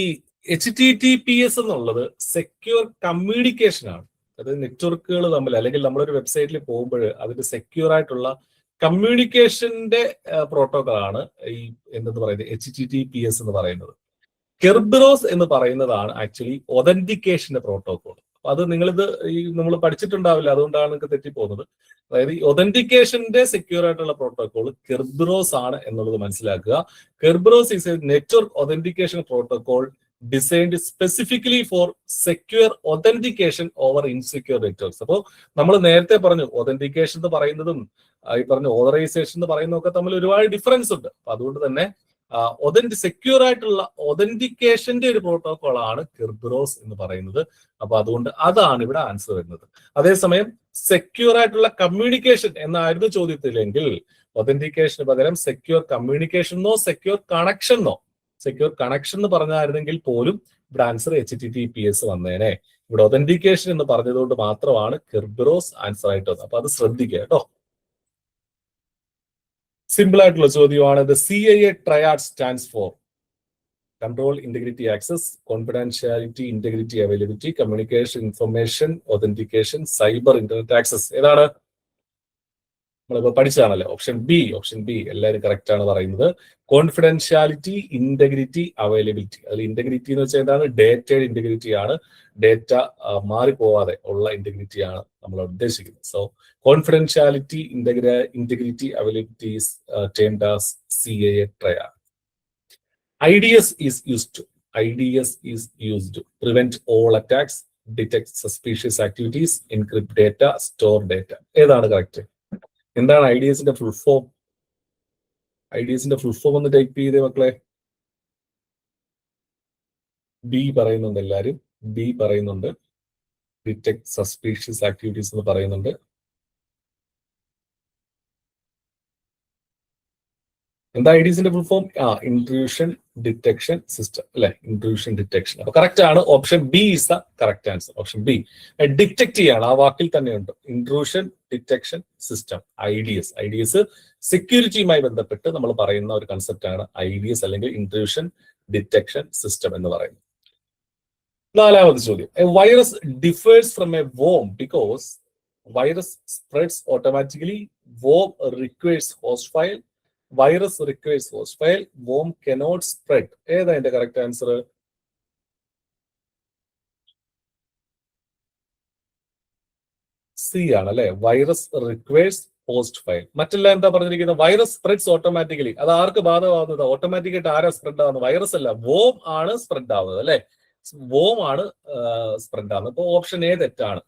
HTTPS എന്നുള്ളത് സെക്യൂർ കമ്മ്യൂണിക്കേഷൻ ആണ്. അതായത് നെറ്റ്വർക്കുകൾ തമ്മിൽ, അല്ലെങ്കിൽ നമ്മളൊരു വെബ്സൈറ്റിൽ പോകുമ്പോൾ അതിന്റെ സെക്യൂർ ആയിട്ടുള്ള കമ്മ്യൂണിക്കേഷന്റെ പ്രോട്ടോകോൾ ആണ് ഈ എന്തെന്ന് പറയുന്നത് HTTPS എന്ന് പറയുന്നത്. കെർബറോസ് എന്ന് പറയുന്നതാണ് ആക്ച്വലി ഒതന്റിക്കേഷന്റെ പ്രോട്ടോകോൾ. അത് നിങ്ങളിത് നമ്മൾ പഠിച്ചിട്ടുണ്ടാവില്ല, അതുകൊണ്ടാണ് നിങ്ങൾക്ക് തെറ്റിപ്പോകുന്നത്. അതായത് ഈ ഒതന്റിക്കേഷന്റെ സെക്യൂർ ആയിട്ടുള്ള പ്രോട്ടോകോൾ കെർബറോസ് ആണ് എന്നുള്ളത് മനസ്സിലാക്കുക. കെർബറോസ് is A network authentication protocol designed specifically four secure authentication over insecure networks. അപ്പോൾ നമ്മൾ നേരത്തെ പറഞ്ഞു ഒതന്റിക്കേഷൻ എന്ന് പറയുന്നതും ഈ പറഞ്ഞ ഓതറൈസേഷൻ എന്ന് പറയുന്നതൊക്കെ തമ്മിൽ ഒരുപാട് ഡിഫറൻസ് ഉണ്ട്. അപ്പൊ അതുകൊണ്ട് തന്നെ സെക്യൂർ ആയിട്ടുള്ള ഒതന്റിക്കേഷന്റെ ഒരു പ്രോട്ടോകോൾ ആണ് കെർബറോസ് എന്ന് പറയുന്നത്. അപ്പൊ അതുകൊണ്ട് അതാണ് ഇവിടെ ആൻസർ വരുന്നത്. അതേസമയം സെക്യൂർ ആയിട്ടുള്ള കമ്മ്യൂണിക്കേഷൻ എന്നായിരുന്നു ചോദ്യത്തിലെങ്കിൽ ഒതന്റിക്കേഷന് പകരം സെക്യൂർ കമ്മ്യൂണിക്കേഷനോ സെക്യൂർ കണക്ഷനോ, സെക്യൂർ കണക്ഷൻ എന്ന് പറഞ്ഞായിരുന്നെങ്കിൽ പോലും ഇവിടെ ആൻസർ HTTPS വന്നേനെ. ഇവിടെ ഒതന്റിക്കേഷൻ എന്ന് പറഞ്ഞതുകൊണ്ട് മാത്രമാണ് കെർബറോസ് ആൻസർ ആയിട്ട് വന്നത്. അപ്പൊ അത് ശ്രദ്ധിക്കുക കേട്ടോ. സിമ്പിൾ ആയിട്ടുള്ള ചോദ്യമാണ്. The CIA triad stands for control, integrity, access, confidentiality, integrity, availability, communication, information, authentication, cyber internet access. ഏതാണ്? നമ്മളിപ്പോ പഠിച്ചതാണല്ലോ. ഓപ്ഷൻ ബി എല്ലാവരും കറക്റ്റ് ആണ് പറയുന്നത്. Confidentiality, integrity, availability. അതിൽ ഇന്റഗ്രിറ്റി എന്ന് വെച്ചാൽ എന്താണ്? ഡേറ്റയുടെ ഇന്റഗ്രിറ്റി ആണ്. ഡേറ്റ മാറിപ്പോവാതെ ഉള്ള ഇന്റഗ്രിറ്റി ആണ് നമ്മൾ ഉദ്ദേശിക്കുന്നത്. So confidentiality, integrity, availability is termed as CIA triad. IDS is used to prevent all attacks, detect suspicious activities, encrypt data, store data. ഏതാണ് കറക്റ്റ്? എന്താണ് IDSന്റെ ഫുൾ ഫോം? IDSന്റെ ഫുൾ ഫോം ഒന്ന് type ചെയ്തേ മക്കളെ. B പറയുന്നുണ്ട് എല്ലാരും. ബി പറയുന്നുണ്ട്. Detect suspicious activities എന്ന് പറയുന്നുണ്ട്. എന്താ IDSന്റെ full form? Intrusion detection system അല്ലെ? Intrusion detection. അപ്പൊ കറക്റ്റ് ആണ്. Option B is the correct answer. Option B. Detect ചെയ്യാണ്, ആ വാക്കിൽ തന്നെയുണ്ട്. ഇൻട്രൂഷൻ ഡിറ്റക്ഷൻ സിസ്റ്റം, IDS സെക്യൂരിറ്റിയുമായി ബന്ധപ്പെട്ട് നമ്മൾ പറയുന്ന ഒരു കൺസെപ്റ്റ് ആണ് IDS അല്ലെങ്കിൽ ഇൻട്രൂഷൻ ഡിറ്റക്ഷൻ സിസ്റ്റം എന്ന് പറയുന്നത്. നാലാമത് ചോദ്യം. A virus differs from a worm because virus spreads automatically. Worm requires host file. Virus requires host file. Worm cannot spread. ഏതാ എന്റെ കറക്റ്റ് ആൻസർ? സി ആണ് അല്ലെ. Virus requires host file. മറ്റെല്ലാം എന്താ പറഞ്ഞിരിക്കുന്നത്? Virus spreads automatically. അത് ആർക്ക് ബാധകമാകുന്നത്? Automatic ആയിട്ട് ആരാ സ്പ്രെഡ് ആവുന്നത്? വൈറസ് അല്ല, വോം ആണ് സ്പ്രെഡ് ആവുന്നത് അല്ലെ. വോം ആണ് സ്പ്രെഡ് ആവുന്നത്. അപ്പൊ ഓപ്ഷൻ എ തെറ്റാണ്.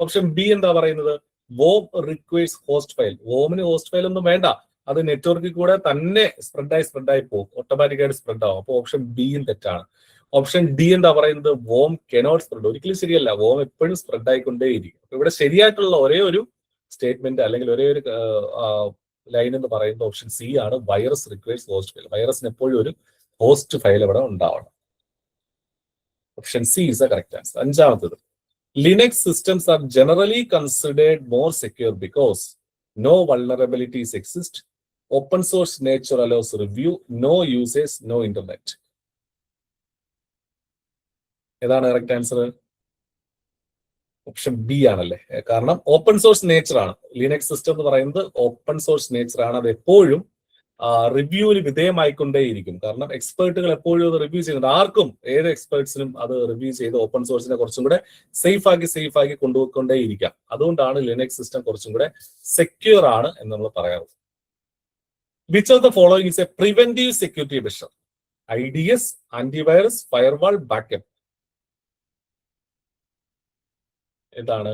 ഓപ്ഷൻ ബി എന്താ പറയുന്നത്? Worm requires host file. വോമിന് ഹോസ്റ്റ് ഫയൽ ഒന്നും വേണ്ട, അത് നെറ്റ്വർക്കിൽ കൂടെ തന്നെ സ്പ്രെഡായി പോകും, ഓട്ടോമാറ്റിക്കായിട്ട് സ്പ്രെഡ് ആവും. അപ്പൊ ഓപ്ഷൻ ബിയും തെറ്റാണ്. ഓപ്ഷൻ ഡി എന്താ പറയുന്നത്? Worm cannot spread. ഒരിക്കലും ശരിയല്ല, വോം എപ്പോഴും സ്പ്രെഡ് ആയിക്കൊണ്ടേയിരിക്കും. അപ്പൊ ഇവിടെ ശരിയായിട്ടുള്ള ഒരേ ഒരു സ്റ്റേറ്റ്മെന്റ് അല്ലെങ്കിൽ ഒരേ ഒരു ലൈൻ എന്ന് പറയുന്നത് ഓപ്ഷൻ സി ആണ്. Virus requires host file. വൈറസിന് എപ്പോഴും ഒരു ഹോസ്റ്റ് ഫയൽ ഇവിടെ ഉണ്ടാവണം. Option C is the correct answer. അഞ്ചാമത്തത്. Linux systems are generally considered more secure because no vulnerabilities exist. Open source nature allows review. No users, no internet. ഏതാണ് correct answer? Option B ആണല്ലേ. കാരണം open source nature ആണ്. Linux system എന്ന് പറയുന്നത് open source nature ആണ്. അത് എപ്പോഴും റിവ്യൂവിന് വിധേയമായിക്കൊണ്ടേയിരിക്കും. കാരണം എക്സ്പേർട്ടുകൾ എപ്പോഴും അത് റിവ്യൂ ചെയ്യുന്നുണ്ട്. ആർക്കും, ഏത് എക്സ്പേർട്സിനും അത് റിവ്യൂ ചെയ്ത് ഓപ്പൺ സോഴ്സിനെ കുറച്ചും കൂടെ സേഫ് ആക്കി കൊണ്ടുപോയിക്കൊണ്ടേയിരിക്കാം. അതുകൊണ്ടാണ് ലിനക്സ് സിസ്റ്റം കുറച്ചും കൂടെ സെക്യൂർ ആണ് എന്ന് നമ്മൾ പറയാറുള്ളത്. Which of the following is a preventive security measure? IDS, antivirus, firewall, backup. എന്താണ്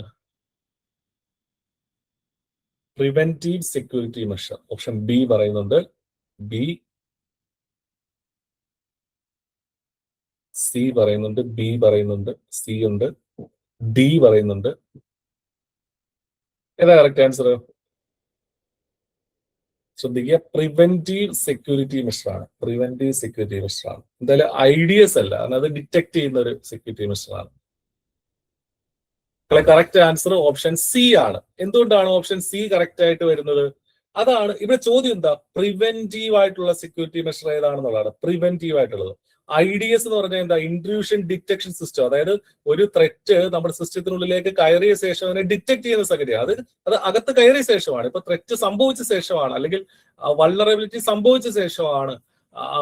preventive security measure? Option B പറയുന്നുണ്ട്. ബി. സി പറയുന്നുണ്ട്. ബി പറയുന്നുണ്ട്. സി ഉണ്ട്. ഡി പറയുന്നുണ്ട്. ഏതാ കറക്റ്റ് ആൻസർ? ശ്രദ്ധിക്കുക, പ്രിവെന്റീവ് സെക്യൂരിറ്റി മെഷർ ആണ്. പ്രിവെന്റീവ് സെക്യൂരിറ്റി മെഷർ ആണ്. എന്തായാലും IDS അല്ല, അത് ഡിറ്റക്ട് ചെയ്യുന്ന ഒരു സെക്യൂരിറ്റി മെഷർ ആണ്. കറക്റ്റ് ആൻസർ ഓപ്ഷൻ സി ആണ്. എന്തുകൊണ്ടാണ് ഓപ്ഷൻ സി കറക്റ്റ് ആയിട്ട് വരുന്നത്? അതാണ് ഇവിടെ ചോദ്യം. എന്താ പ്രിവെന്റീവ് ആയിട്ടുള്ള സെക്യൂരിറ്റി മെഷർ ഏതാണെന്നുള്ളതാണ്. പ്രിവെന്റീവ് ആയിട്ടുള്ളത് IDS എന്ന് പറഞ്ഞാൽ എന്താ? Intrusion detection system. അതായത് ഒരു ത്രെറ്റ് നമ്മുടെ സിസ്റ്റത്തിനുള്ളിലേക്ക് കയറിയ ശേഷം അതിനെ ഡിറ്റക്ട് ചെയ്യുന്ന സംഗതിയാണ്. അത് അകത്ത് കയറിയ ശേഷമാണ്. ഇപ്പൊ ത്രെറ്റ് സംഭവിച്ച ശേഷമാണ്, അല്ലെങ്കിൽ വൾണറബിലിറ്റി സംഭവിച്ച ശേഷമാണ്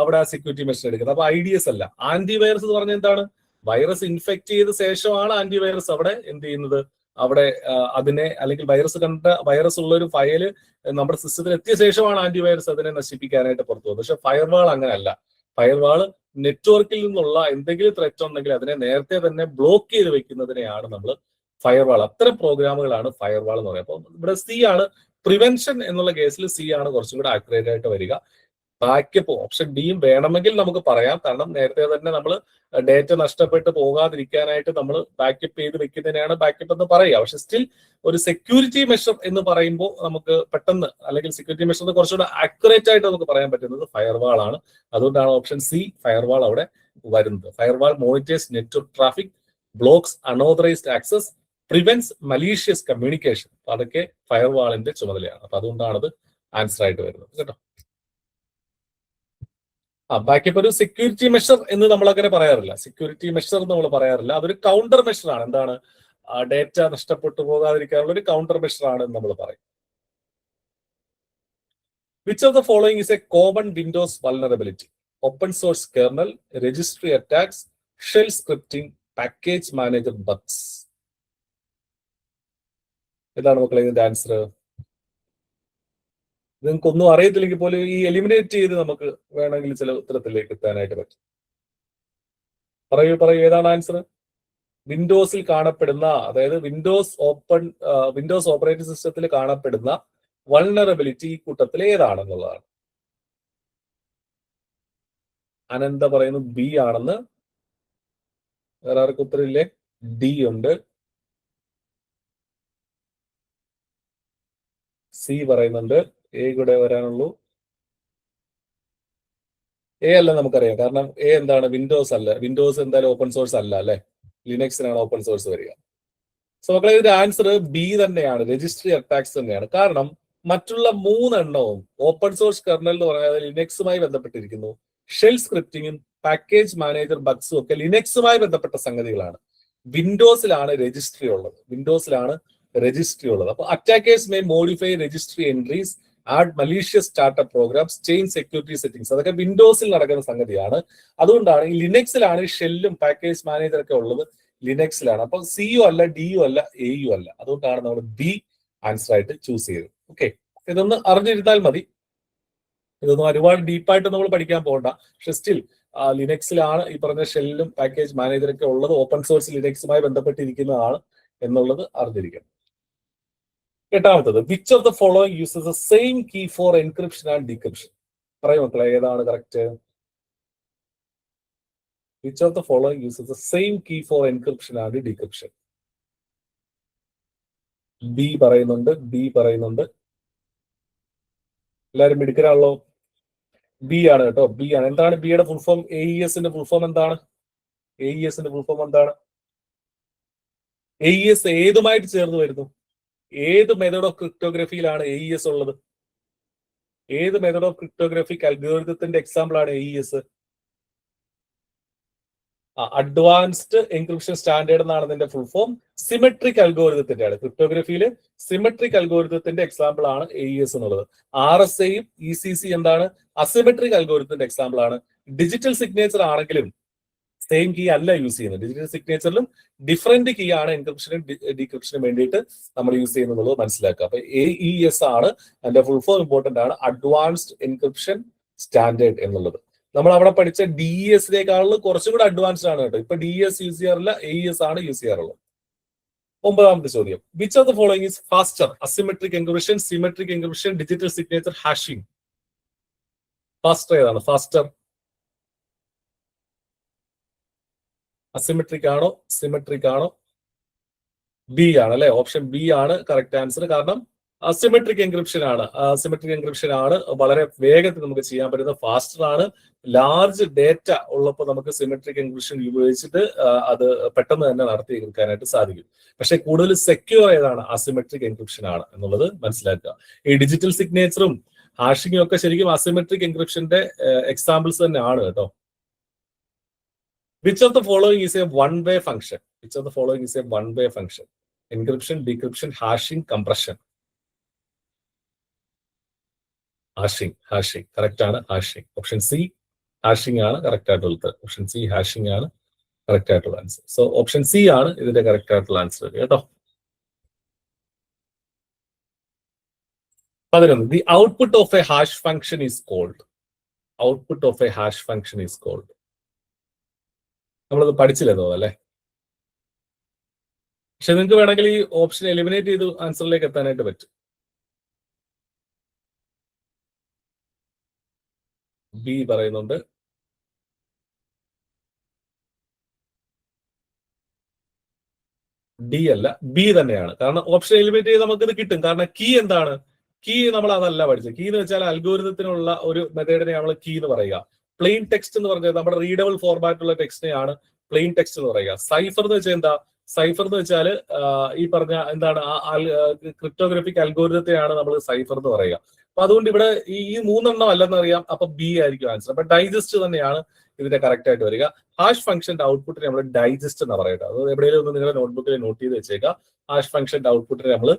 അവിടെ ആ സെക്യൂരിറ്റി മെഷർ എടുക്കുന്നത്. അപ്പൊ IDS അല്ല. ആന്റിവൈറസ് എന്ന് പറഞ്ഞാൽ എന്താണ്? വൈറസ് ഇൻഫെക്ട് ചെയ്ത ശേഷമാണ് ആന്റിവൈറസ് അവിടെ എന്ത് ചെയ്യുന്നത്, അവിടെ അതിനെ അല്ലെങ്കിൽ വൈറസ് ഉള്ള ഒരു ഫയല് നമ്മുടെ സിസ്റ്റത്തിൽ എത്തിയ ശേഷമാണ് ആന്റിവൈറസ് അതിനെ നശിപ്പിക്കാനായിട്ട് പുറത്തു പോകുന്നത്. പക്ഷെ ഫയർവാൾ അങ്ങനെയല്ല. ഫയർവാൾ നെറ്റ്വർക്കിൽ നിന്നുള്ള എന്തെങ്കിലും ത്രെറ്റ് ഉണ്ടെങ്കിൽ അതിനെ നേരത്തെ തന്നെ ബ്ലോക്ക് ചെയ്ത് വെക്കുന്നതിനെയാണ് നമ്മൾ ഫയർവാൾ. അത്തരം പ്രോഗ്രാമുകളാണ് ഫയർവാൾ എന്ന് പറയുന്നത്. അപ്പോൾ ഇവിടെ സി ആണ് പ്രിവെൻഷൻ എന്നുള്ള കേസിൽ സി ആണ് കുറച്ചും കൂടെ ആക്യുറേറ്റ് ആയിട്ട് വരിക. ബാക്കപ്പ് ഓപ്ഷൻ ഡിയും വേണമെങ്കിൽ നമുക്ക് പറയാം, കാരണം നേരത്തെ തന്നെ നമ്മൾ ഡേറ്റ നഷ്ടപ്പെട്ട് പോകാതിരിക്കാനായിട്ട് നമ്മൾ ബാക്കപ്പ് ചെയ്ത് വെക്കുന്നതിനാണ് ബാക്കപ്പ് എന്ന് പറയുക. പക്ഷെ സ്റ്റിൽ ഒരു സെക്യൂരിറ്റി മെഷർ എന്ന് പറയുമ്പോൾ നമുക്ക് പെട്ടെന്ന്, അല്ലെങ്കിൽ സെക്യൂരിറ്റി മെഷർ കുറച്ചുകൂടെ ആക്യുറേറ്റ് ആയിട്ട് നമുക്ക് പറയാൻ പറ്റുന്നത് ഫയർവാൾ ആണ്. അതുകൊണ്ടാണ് ഓപ്ഷൻ സി ഫയർവാൾ അവിടെ വരുന്നത്. Firewall monitors network traffic, blocks unauthorised access, prevents malicious communication. അതൊക്കെ ഫയർവാളിന്റെ ചുമതലയാണ്. അപ്പൊ അതുകൊണ്ടാണ് അത് ആൻസർ ആയിട്ട് വരുന്നത് കേട്ടോ. ബാക്കപ്പ് ഒരു സെക്യൂരിറ്റി മെഷർ എന്ന് നമ്മൾ അങ്ങനെ പറയാറില്ല. സെക്യൂരിറ്റി മെഷർ എന്ന് നമ്മൾ പറയാറില്ല. അതൊരു കൗണ്ടർ മെഷർ ആണ്. എന്താണ്, ഡേറ്റ നഷ്ടപ്പെട്ടു പോകാതിരിക്കാനുള്ള ഒരു കൗണ്ടർ മെഷർ ആണ് എന്ന് നമ്മൾ പറയും. Which of the following is A common Windows vulnerability? Open source kernel, registry attacks, shell scripting, package manager Bugs. ഏതാണ് മക്കളെ ഇതിന്റെ ആൻസർ? നിങ്ങൾക്ക് ഒന്നും അറിയത്തില്ലെങ്കിൽ പോലും ഈ എലിമിനേറ്റ് ചെയ്ത് നമുക്ക് വേണമെങ്കിൽ ചില ഉത്തരത്തിലേക്ക് എത്താനായിട്ട് പറ്റും. പറയൂ, ഏതാണ് ആൻസർ? വിൻഡോസിൽ കാണപ്പെടുന്ന, അതായത് വിൻഡോസ് ഓപ്പറേറ്റിംഗ് സിസ്റ്റത്തിൽ കാണപ്പെടുന്ന വൾനറബിലിറ്റി ഈ കൂട്ടത്തിൽ ഏതാണെന്നുള്ളതാണ്. അനന്ത പറയുന്നു ബി ആണെന്ന്. വേറെ ആർക്കും ഉത്തരവില്ലേ? ഡി ഉണ്ട്. സി പറയുന്നുണ്ട്. എ കൂടെ വരാനുള്ളൂ. എ അല്ല നമുക്കറിയാം, കാരണം എ എന്താണ്, വിൻഡോസ് അല്ല. വിൻഡോസ് എന്തായാലും ഓപ്പൺ സോഴ്സ് അല്ല അല്ലെ, ലിനക്സിനാണ് ഓപ്പൺ സോഴ്സ് വരിക. സോ മക്കളെ ഇതിന്റെ ആൻസർ ബി തന്നെയാണ്, രജിസ്ട്രി അറ്റാക്സ് തന്നെയാണ്. കാരണം മറ്റുള്ള 3 എണ്ണവും ഓപ്പൺ സോഴ്സ് കെർണൽ എന്ന് പറയുന്നത് ലിനക്സുമായി ബന്ധപ്പെട്ടിരിക്കുന്നു. ഷെൽ സ്ക്രിപ്റ്റിംഗും പാക്കേജ് മാനേജർ ബഗ്സും ഒക്കെ ലിനക്സുമായി ബന്ധപ്പെട്ട സംഗതികളാണ്. വിൻഡോസിലാണ് രജിസ്ട്രി ഉള്ളത്. അപ്പൊ attackers may modify registry entries, add malicious startup programs, change security settings. അതൊക്കെ വിൻഡോസിൽ നടക്കുന്ന സംഗതിയാണ്. അതുകൊണ്ടാണ് ഈ ലിനക്സിലാണ് ഷെല്ലും പാക്കേജ് മാനേജർ ഒക്കെ ഉള്ളത്, ലിനക്സിലാണ്. അപ്പൊ സിയും അല്ല, ഡിയും അല്ല, എയും അല്ല. അതുകൊണ്ടാണ് നമ്മൾ ബി ആൻസർ ആയിട്ട് ചൂസ് ചെയ്തത്. ഓക്കെ, ഇതൊന്ന് അറിഞ്ഞിരുന്നാൽ മതി. ഇതൊന്നും ഒരുപാട് ഡീപ്പായിട്ട് നമ്മൾ പഠിക്കാൻ പോകണ്ട. പക്ഷെ സ്റ്റിൽ ലിനക്സിലാണ് ഈ പറഞ്ഞ ഷെല്ലും പാക്കേജ് മാനേജറൊക്കെ ഉള്ളത്. ഓപ്പൺ സോഴ്സ് ലിനക്സുമായി ബന്ധപ്പെട്ടിരിക്കുന്നതാണ് എന്നുള്ളത് അറിഞ്ഞിരിക്കണം. എട്ടാമത്തത്, which of the following uses the same key for encryption and decryption? പറയും മക്കളെ, ഏതാണ് correct? Which of the following uses the same key for encryption and decryption? B പറയുന്നുണ്ട്. എല്ലാവരും മിടുക്കരാണല്ലോ. ബി ആണ് കേട്ടോ, ബി ആണ്. എന്താണ് ബിയുടെ ഫുൾ ഫോം? AES-ന്റെ ഫുൾ ഫോം എന്താണ്? AES ഏതുമായിട്ട് ചേർന്ന് വരുന്നു? ഏത് മെത്തേഡ് ഓഫ് ക്രിപ്റ്റോഗ്രഫിയിലാണ് AES ഉള്ളത്? ഏത് മെത്തേഡ് ഓഫ് ക്രിപ്റ്റോഗ്രഫിക് അൽഗോരിതത്തിന്റെ എക്സാമ്പിൾ ആണ് AES? അഡ്വാൻസ്ഡ് എൻക്രിപ്ഷൻ സ്റ്റാൻഡേർഡ് എന്നാണ് അതിന്റെ ഫുൾ ഫോം. സിമെട്രിക് അൽഗോരിതത്തിന്റെ ആണ്. ക്രിപ്റ്റോഗ്രഫിയിൽ സിമെട്രിക് അൽഗോരിതത്തിന്റെ എക്സാമ്പിൾ ആണ് AES എന്നുള്ളത്. RSAയും ECC എന്താണ്? അസിമെട്രിക് അൽഗോരിതത്തിന്റെ എക്സാമ്പിൾ ആണ്. ഡിജിറ്റൽ സിഗ്നേച്ചർ ആണെങ്കിലും സെയിം കീ അല്ല യൂസ് ചെയ്യുന്നത്. ഡിജിറ്റൽ സിഗ്നേച്ചറിലും ഡിഫറെന്റ് കീ ആണ് എൻക്രിപ്ഷനും ഡീക്രിപ്ഷനും വേണ്ടിയിട്ട് നമ്മൾ യൂസ് ചെയ്യുന്നത് മനസ്സിലാക്കുക. അപ്പൊ AES ആണ് അതിന്റെ ഫുൾ ഫോം, ഇമ്പോർട്ടന്റ് ആണ്. അഡ്വാൻസ്ഡ് എൻക്രിപ്ഷൻ സ്റ്റാൻഡേർഡ് എന്നുള്ളത്. നമ്മൾ അവിടെ പഠിച്ച DES-നേക്കാളും കുറച്ചും കൂടെ അഡ്വാൻസ്ഡ് ആണ് കേട്ടോ. ഇപ്പൊ DES യൂസ് ചെയ്യാറില്ല, AES ആണ് യൂസ് ചെയ്യാറുള്ളത്. 9ാമത്തെ ചോദ്യം, which of the following is faster? Asymmetric encryption, symmetric encryption, digital signature, hashing. Faster ഏതാണ്? ഫാസ്റ്റർ അസിമെട്രിക് ആണോ, സിമെട്രിക് ആണോ? ബി ആണ് അല്ലെ. ഓപ്ഷൻ ബി ആണ് കറക്റ്റ് ആൻസർ. കാരണം സിമെട്രിക് എൻക്രിപ്ഷൻ ആണ് വളരെ വേഗത്തിൽ നമുക്ക് ചെയ്യാൻ പറ്റുന്ന, ഫാസ്റ്റർ ആണ്. ലാർജ് ഡേറ്റ ഉള്ളപ്പോൾ നമുക്ക് സിമെട്രിക് എൻക്രിപ്ഷൻ ഉപയോഗിച്ചിട്ട് അത് പെട്ടെന്ന് തന്നെ നടത്തി എടുക്കാനായിട്ട് സാധിക്കും. പക്ഷെ കൂടുതൽ സെക്യൂർ ഏതാണ്? അസിമെട്രിക് എൻക്രിപ്ഷൻ ആണ് എന്നുള്ളത് മനസ്സിലാക്കുക. ഈ ഡിജിറ്റൽ സിഗ്നേച്ചറും ഹാഷിങ്ങും ഒക്കെ ശരിക്കും അസിമെട്രിക് എൻക്രിപ്ഷന്റെ എക്സാമ്പിൾസ് തന്നെ ആണ് കേട്ടോ. Which of the following is a one-way function? Encryption, decryption, hashing, compression. Hashing. Correct ആണ് ഹാഷിംഗ്. ഓപ്ഷൻ സി ഹാഷിംഗ് ആണ് കറക്റ്റ് ആയിട്ടുള്ളത്. ഓപ്ഷൻ സി ഹാഷിംഗ് ആണ് കറക്റ്റ് ആയിട്ടുള്ള ആൻസർ. സോ ഓപ്ഷൻ സി ആണ് ഇതിന്റെ കറക്റ്റ് ആയിട്ടുള്ള ആൻസർ കേട്ടോ. 11. The output of a hash function is called. Output of a hash function is called. നമ്മളത് പഠിച്ചില്ലെന്നോ അല്ലേ? പക്ഷെ നിങ്ങൾക്ക് വേണമെങ്കിൽ ഈ ഓപ്ഷൻ എലിമിനേറ്റ് ചെയ്ത് ആൻസറിലേക്ക് എത്താനായിട്ട് പറ്റും. ബി പറയുന്നുണ്ട്. ഡി അല്ല, ബി തന്നെയാണ്. കാരണം ഓപ്ഷൻ എലിമിനേറ്റ് ചെയ്ത് നമുക്കിത് കിട്ടും. കാരണം കീ എന്താണ്? കീ നമ്മൾ അതല്ല പഠിച്ചത്. കീ എന്ന് വെച്ചാൽ അൽഗോരിതത്തിനുള്ള ഒരു മെത്തേഡിനെ നമ്മൾ കീ എന്ന് പറയുക. പ്ലെയിൻ ടെക്സ്റ്റ് എന്ന് പറഞ്ഞാൽ നമ്മുടെ റീഡബിൾ ഫോർമാറ്റുള്ള ടെക്സ്റ്റിനെയാണ് പ്ലെയിൻ ടെക്സ്റ്റ് എന്ന് പറയുക. സൈഫർ എന്ന് വെച്ചാൽ എന്താ? സൈഫർ എന്ന് വെച്ചാൽ ഈ പറഞ്ഞ എന്താണ് ക്രിപ്റ്റോഗ്രഫിക് അൽഗോരിതത്തെയാണ് നമ്മൾ സൈഫർ എന്ന് പറയുക. അപ്പൊ അതുകൊണ്ട് ഇവിടെ ഈ മൂന്നെണ്ണം അല്ലെന്ന് അറിയാം. അപ്പൊ ബി ആയിരിക്കും ആൻസർ. അപ്പൊ ഡൈജസ്റ്റ് തന്നെയാണ് ഇതിന്റെ കറക്റ്റ് ആയിട്ട് വരിക. ഹാഷ് ഫംഗ്ഷന്റെ ഔട്ട്പുട്ടിനെ നമ്മൾ ഡൈജസ്റ്റ് എന്ന് പറയട്ടെ. അത് എവിടെയെങ്കിലും ഒന്ന് നിങ്ങളുടെ നോട്ട്ബുക്കിൽ നോട്ട് ചെയ്ത് വെച്ചേക്കാം. ഹാഷ് ഫംഗ്ഷന്റെ ഔട്ട്പുട്ടിനെ നമ്മൾ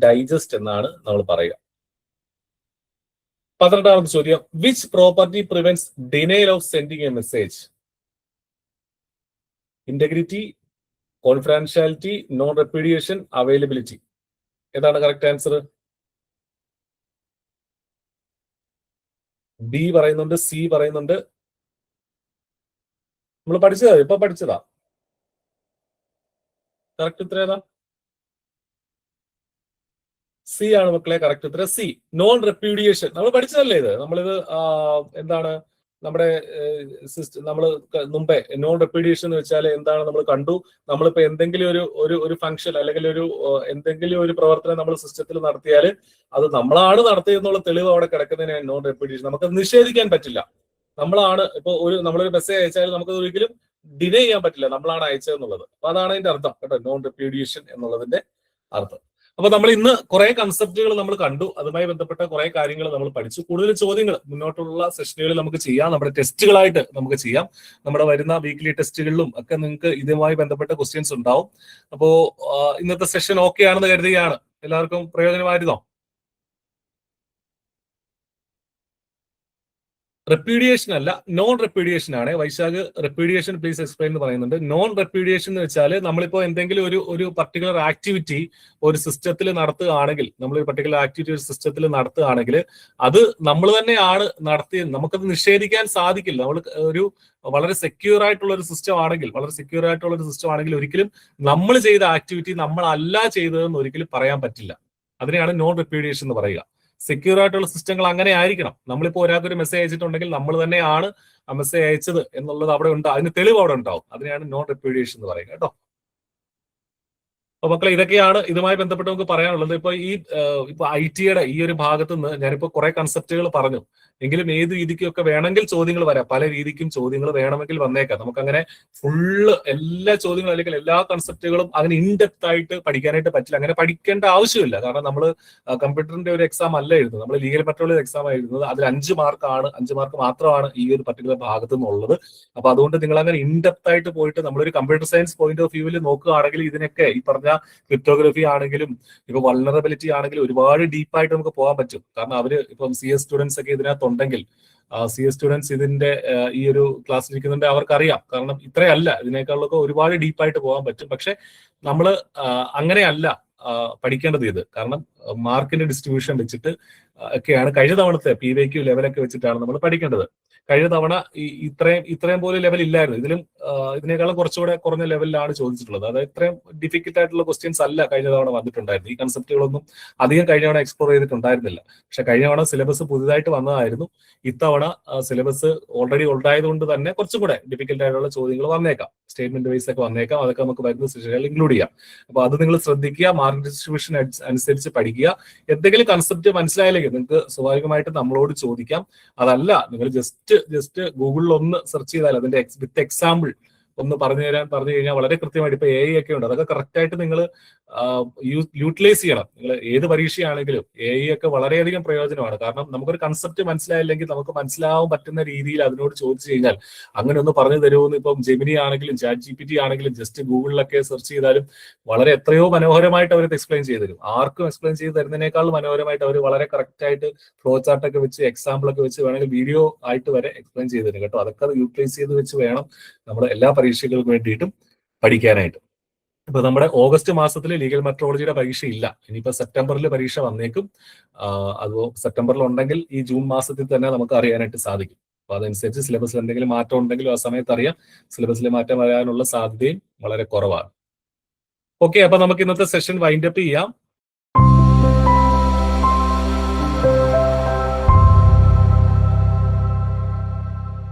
ഡൈജസ്റ്റ് എന്നാണ് നമ്മൾ പറയുക. 12ാമത്തെ ചോദ്യം. Which property prevents denial of sending A message? Integrity, confidentiality, non repudiation, availability. ഏതാണ് കറക്റ്റ് ആൻസർ? ബി പറയുന്നുണ്ട്, സി പറയുന്നുണ്ട്. നമ്മൾ പഠിച്ചതാ, ഇപ്പൊ പഠിച്ചതാ. കറക്റ്റ് ഉത്തരം ഏതാ? സി ആണ് മക്കളെ കറക്റ്റ് ഉത്തരം. C, non repudiation. നമ്മൾ പഠിച്ചതല്ലേ ഇത്? നമ്മളിത് എന്താണ് നമ്മുടെ നമ്മൾ മുമ്പേ നോൺ റെപ്യൂഡിയേഷൻ എന്ന് വെച്ചാൽ എന്താണ് നമ്മൾ കണ്ടു. നമ്മളിപ്പോ എന്തെങ്കിലും ഒരു ഫംഗ്ഷൻ അല്ലെങ്കിൽ എന്തെങ്കിലും ഒരു പ്രവർത്തനം നമ്മൾ സിസ്റ്റത്തിൽ നടത്തിയാൽ അത് നമ്മളാണ് നടത്തിയെന്നുള്ള തെളിവ് അവിടെ കിടക്കുന്നതിനാണ് നോൺ റെപ്യൂഡിയേഷൻ. നമുക്കത് നിഷേധിക്കാൻ പറ്റില്ല. നമ്മളാണ് ഇപ്പൊ നമ്മളൊരു മെസ്സേജ് അയച്ചാൽ നമുക്കത് ഒരിക്കലും ഡിനേ ചെയ്യാൻ പറ്റില്ല, നമ്മളാണ് അയച്ചതെന്നുള്ളത്. അപ്പൊ അതാണ് അതിന്റെ അർത്ഥം കേട്ടോ, നോൺ റെപ്യൂഡിയേഷൻ എന്നുള്ളതിന്റെ അർത്ഥം. അപ്പൊ നമ്മൾ ഇന്ന് കുറെ കൺസെപ്റ്റുകൾ നമ്മൾ കണ്ടു, അതുമായി ബന്ധപ്പെട്ട കുറെ കാര്യങ്ങൾ നമ്മൾ പഠിച്ചു. കൂടുതൽ ചോദ്യങ്ങൾ മുന്നോട്ടുള്ള സെഷനുകളിൽ നമുക്ക് ചെയ്യാം, നമ്മുടെ ടെസ്റ്റുകളായിട്ട് നമുക്ക് ചെയ്യാം. നമ്മുടെ വരുന്ന വീക്ക്ലി ടെസ്റ്റുകളിലും ഒക്കെ നിങ്ങൾക്ക് ഇതുമായി ബന്ധപ്പെട്ട ക്വസ്റ്റ്യൻസ് ഉണ്ടാവും. അപ്പോ ഇന്നത്തെ സെഷൻ ഓക്കെ ആണെന്ന് കരുതുകയാണ്. എല്ലാവർക്കും പ്രയോജനമായിരുന്നോ? റെപ്യൂഡിയേഷൻ അല്ല, നോൺ റെപ്യൂഡിയേഷൻ ആണ്. വൈശാഖ് റെപ്യൂഡിയേഷൻ പ്ലീസ് എക്സ്പ്ലെയിൻ എന്ന് പറയുന്നുണ്ട്. നോൺ റെപ്യൂഡിയേഷൻ എന്ന് വെച്ചാൽ നമ്മളിപ്പോ എന്തെങ്കിലും ഒരു പർട്ടിക്കുലർ ആക്ടിവിറ്റി ഒരു സിസ്റ്റത്തിൽ നടത്തുകയാണെങ്കിൽ, നമ്മളൊരു പർട്ടിക്കുലർ ആക്ടിവിറ്റി ഒരു സിസ്റ്റത്തിൽ നടത്തുകയാണെങ്കിൽ അത് നമ്മൾ തന്നെയാണ് നടത്തിയത്, നമുക്കത് നിഷേധിക്കാൻ സാധിക്കില്ല. നമ്മൾ ഒരു വളരെ സെക്യൂർ ആയിട്ടുള്ള ഒരു സിസ്റ്റം ആണെങ്കിൽ ഒരിക്കലും നമ്മൾ ചെയ്ത ആക്ടിവിറ്റി നമ്മളല്ല ചെയ്തതെന്ന് ഒരിക്കലും പറയാൻ പറ്റില്ല. അതിനെയാണ് നോൺ റെപ്യൂഡിയേഷൻ എന്ന് പറയുക. സെക്യൂർ ആയിട്ടുള്ള സിസ്റ്റങ്ങൾ അങ്ങനെ ആയിരിക്കണം. നമ്മളിപ്പോ ഒരാൾക്ക് ഒരു മെസ്സേജ് അയച്ചിട്ടുണ്ടെങ്കിൽ നമ്മൾ തന്നെയാണ് ആ മെസ്സേജ് അയച്ചത് എന്നുള്ളത് അവിടെ ഉണ്ടാവും, അതിന് തെളിവ് അവിടെ ഉണ്ടാവും. അതിനെയാണ് നോൺ റെപ്യൂഡിയേഷൻ എന്ന് പറയുക കേട്ടോ. അപ്പൊ മക്കളെ, ഇതൊക്കെയാണ് ഇതുമായി ബന്ധപ്പെട്ട് നമുക്ക് പറയാനുള്ളത്. ഇപ്പൊ IT-യുടെ ഈ ഒരു ഭാഗത്ത് നിന്ന് ഞാനിപ്പോ കുറെ കൺസെപ്റ്റുകൾ പറഞ്ഞു. എങ്കിലും ഏത് രീതിക്കൊക്കെ വേണമെങ്കിൽ ചോദ്യങ്ങൾ വരാം, പല രീതിക്കും ചോദ്യങ്ങൾ വേണമെങ്കിൽ വന്നേക്കാം. നമുക്കങ്ങനെ ഫുള്ള് എല്ലാ ചോദ്യങ്ങളും അല്ലെങ്കിൽ എല്ലാ കൺസെപ്റ്റുകളും അങ്ങനെ ഇൻഡെപ്ത് ആയിട്ട് പഠിക്കാനായിട്ട് പറ്റില്ല. അങ്ങനെ പഠിക്കേണ്ട ആവശ്യമില്ല. കാരണം നമ്മൾ കമ്പ്യൂട്ടറിന്റെ ഒരു എക്സാം അല്ല എഴുതുന്നത്, നമ്മൾ ലീഗൽ മെട്രോളജി എക്സാം എഴുതുന്നത്. അതിൽ 5 മാർക്ക് മാത്രമാണ് ഈ ഒരു പർട്ടിക്കുലർ ഭാഗത്ത് നിന്നുള്ളത്. അപ്പൊ അതുകൊണ്ട് നിങ്ങൾ അങ്ങനെ ഇൻഡെപ്ത് ആയിട്ട് പോയിട്ട് നമ്മളൊരു കമ്പ്യൂട്ടർ സയൻസ് പോയിന്റ് ഓഫ് വ്യൂവിൽ നോക്കുകയാണെങ്കിൽ ഇതിനൊക്കെ ഈ പറഞ്ഞ ക്രിപ്റ്റോഗ്രഫി ആണെങ്കിലും ഇപ്പൊ വൾനറബിലിറ്റി ആണെങ്കിലും ഒരുപാട് ഡീപ്പായിട്ട് നമുക്ക് പോകാൻ പറ്റും. കാരണം അവര് ഇപ്പം CS സ്റ്റുഡൻസ് ഒക്കെ ഇതിനകത്തുണ്ടെങ്കിൽ CS സ്റ്റുഡൻസ് ഇതിന്റെ ഈ ഒരു ക്ലാസ് ഇരിക്കുന്നുണ്ട്, അവർക്കറിയാം. കാരണം ഇത്രയല്ല, ഇതിനേക്കാളൊക്കെ ഒരുപാട് ഡീപ്പായിട്ട് പോകാൻ പറ്റും. പക്ഷെ നമ്മൾ അങ്ങനെയല്ല പഠിക്കേണ്ടത് ഇത്. കാരണം മാർക്കിന്റെ ഡിസ്ട്രിബ്യൂഷൻ വെച്ചിട്ട് ഒക്കെയാണ് കഴിഞ്ഞ തവണത്തെ PYQ ലെവലൊക്കെ വെച്ചിട്ടാണ് നമ്മൾ പഠിക്കേണ്ടത്. കഴിഞ്ഞ തവണ ഇത്രയും പോലെ ലെവൽ ഇല്ലായിരുന്നു. ഇതിനേക്കാളും കുറച്ചുകൂടെ കുറഞ്ഞ ലെവലിലാണ് ചോദിച്ചിട്ടുള്ളത്. അതായത് ഇത്രയും ഡിഫിക്കൽട്ട് ആയിട്ടുള്ള ക്വസ്റ്റ്യൻസ് അല്ല കഴിഞ്ഞ തവണ വന്നിട്ടുണ്ടായിരുന്നു. ഈ കൺസെപ്റ്റുകളൊന്നും അധികം കഴിഞ്ഞ തവണ എക്സ്പ്ലോർ ചെയ്തിട്ടുണ്ടായിരുന്നില്ല. പക്ഷെ കഴിഞ്ഞ തവണ സിലബസ് പുതുതായിട്ട് വന്നതായിരുന്നു. ഇത്തവണ സിലബസ് ഓൾറെഡി ഉണ്ടായതുകൊണ്ട് തന്നെ കുറച്ചും കൂടെ ഡിഫിക്കൽട്ട് ആയിട്ടുള്ള ചോദ്യങ്ങൾ വന്നേക്കാം, സ്റ്റേറ്റ്മെന്റ് വൈസ് ഒക്കെ വന്നേക്കാം. അതൊക്കെ നമുക്ക് വരുന്ന സെഷനുകളിൽ ഇൻക്ലൂഡ് ചെയ്യാം. അപ്പൊ അത് നിങ്ങൾ ശ്രദ്ധിക്കുക, മാർക്ക് ഡിസ്ട്രിബ്യൂഷൻ അനുസരിച്ച് പഠിക്കുക. എന്തെങ്കിലും കൺസെപ്റ്റ് മനസ്സിലായില്ലെങ്കിൽ നിങ്ങൾക്ക് സ്വാഭാവികമായിട്ട് നമ്മളോട് ചോദിക്കാം. അതല്ല, നിങ്ങൾ ജസ്റ്റ് ഗൂഗിളിൽ ഒന്ന് സെർച്ച് ചെയ്താൽ അതിന്റെ വിത്ത് എക്സാമ്പിൾ ഒന്ന് പറഞ്ഞു കഴിഞ്ഞാൽ വളരെ കൃത്യമായിട്ട് ഇപ്പൊ AI ഒക്കെ ഉണ്ട്, അതൊക്കെ കറക്റ്റ് ആയിട്ട് നിങ്ങൾ യൂട്ടിലൈസ് ചെയ്യണം. നിങ്ങൾ ഏത് പരീക്ഷയാണെങ്കിലും AI ഒക്കെ വളരെയധികം പ്രയോജനമാണ്. കാരണം നമുക്കൊരു കൺസെപ്റ്റ് മനസ്സിലായില്ലെങ്കിൽ നമുക്ക് മനസ്സിലാവാൻ പറ്റുന്ന രീതിയിൽ അതിനോട് ചോദിച്ചു കഴിഞ്ഞാൽ അങ്ങനെ ഒന്ന് പറഞ്ഞു തരുമെന്ന് ഇപ്പം ജെമിനി ആണെങ്കിലും ChatGPT ആണെങ്കിലും ജസ്റ്റ് ഗൂഗിളിലൊക്കെ സെർച്ച് ചെയ്താലും വളരെ എത്രയോ മനോഹരമായിട്ട് അവരത് എക്സ്പ്ലെയിൻ ചെയ്ത് തരും. ആർക്കും എക്സ്പ്ലെയിൻ ചെയ്ത് തരുന്നതിനേക്കാൾ മനോഹരമായിട്ട് അവർ വളരെ കറക്റ്റ് ആയിട്ട് ഫ്ലോ ചാർട്ട് ഒക്കെ വെച്ച് എക്സാമ്പിൾ ഒക്കെ വെച്ച് വേണമെങ്കിൽ വീഡിയോ ആയിട്ട് വരെ എക്സ്പ്ലെയിൻ ചെയ്ത് തരും കേട്ടോ. അതൊക്കെ യൂട്ടിലൈസ് ചെയ്ത് വെച്ച് വേണം നമ്മൾ എല്ലാ പരീക്ഷകൾക്ക് വേണ്ടിയിട്ടും പഠിക്കാനായിട്ട്. ഇപ്പൊ നമ്മുടെ ഓഗസ്റ്റ് മാസത്തിൽ ലീഗൽ മെട്രോളജിയുടെ പരീക്ഷ ഇല്ല. ഇനിയിപ്പോ സെപ്റ്റംബറിൽ പരീക്ഷ വന്നേക്കും. അത് സെപ്റ്റംബറിൽ ഉണ്ടെങ്കിൽ ഈ ജൂൺ മാസത്തിൽ തന്നെ നമുക്ക് അറിയാനായിട്ട് സാധിക്കും. അപ്പൊ അതനുസരിച്ച് സിലബസിൽ എന്തെങ്കിലും മാറ്റം ഉണ്ടെങ്കിലും ആ സമയത്ത് അറിയാം. സിലബസിൽ മാറ്റം വരാനുള്ള സാധ്യതയും വളരെ കുറവാണ്. ഓക്കെ, അപ്പൊ നമുക്ക് ഇന്നത്തെ സെഷൻ വൈൻഡ് അപ്പ് ചെയ്യാം.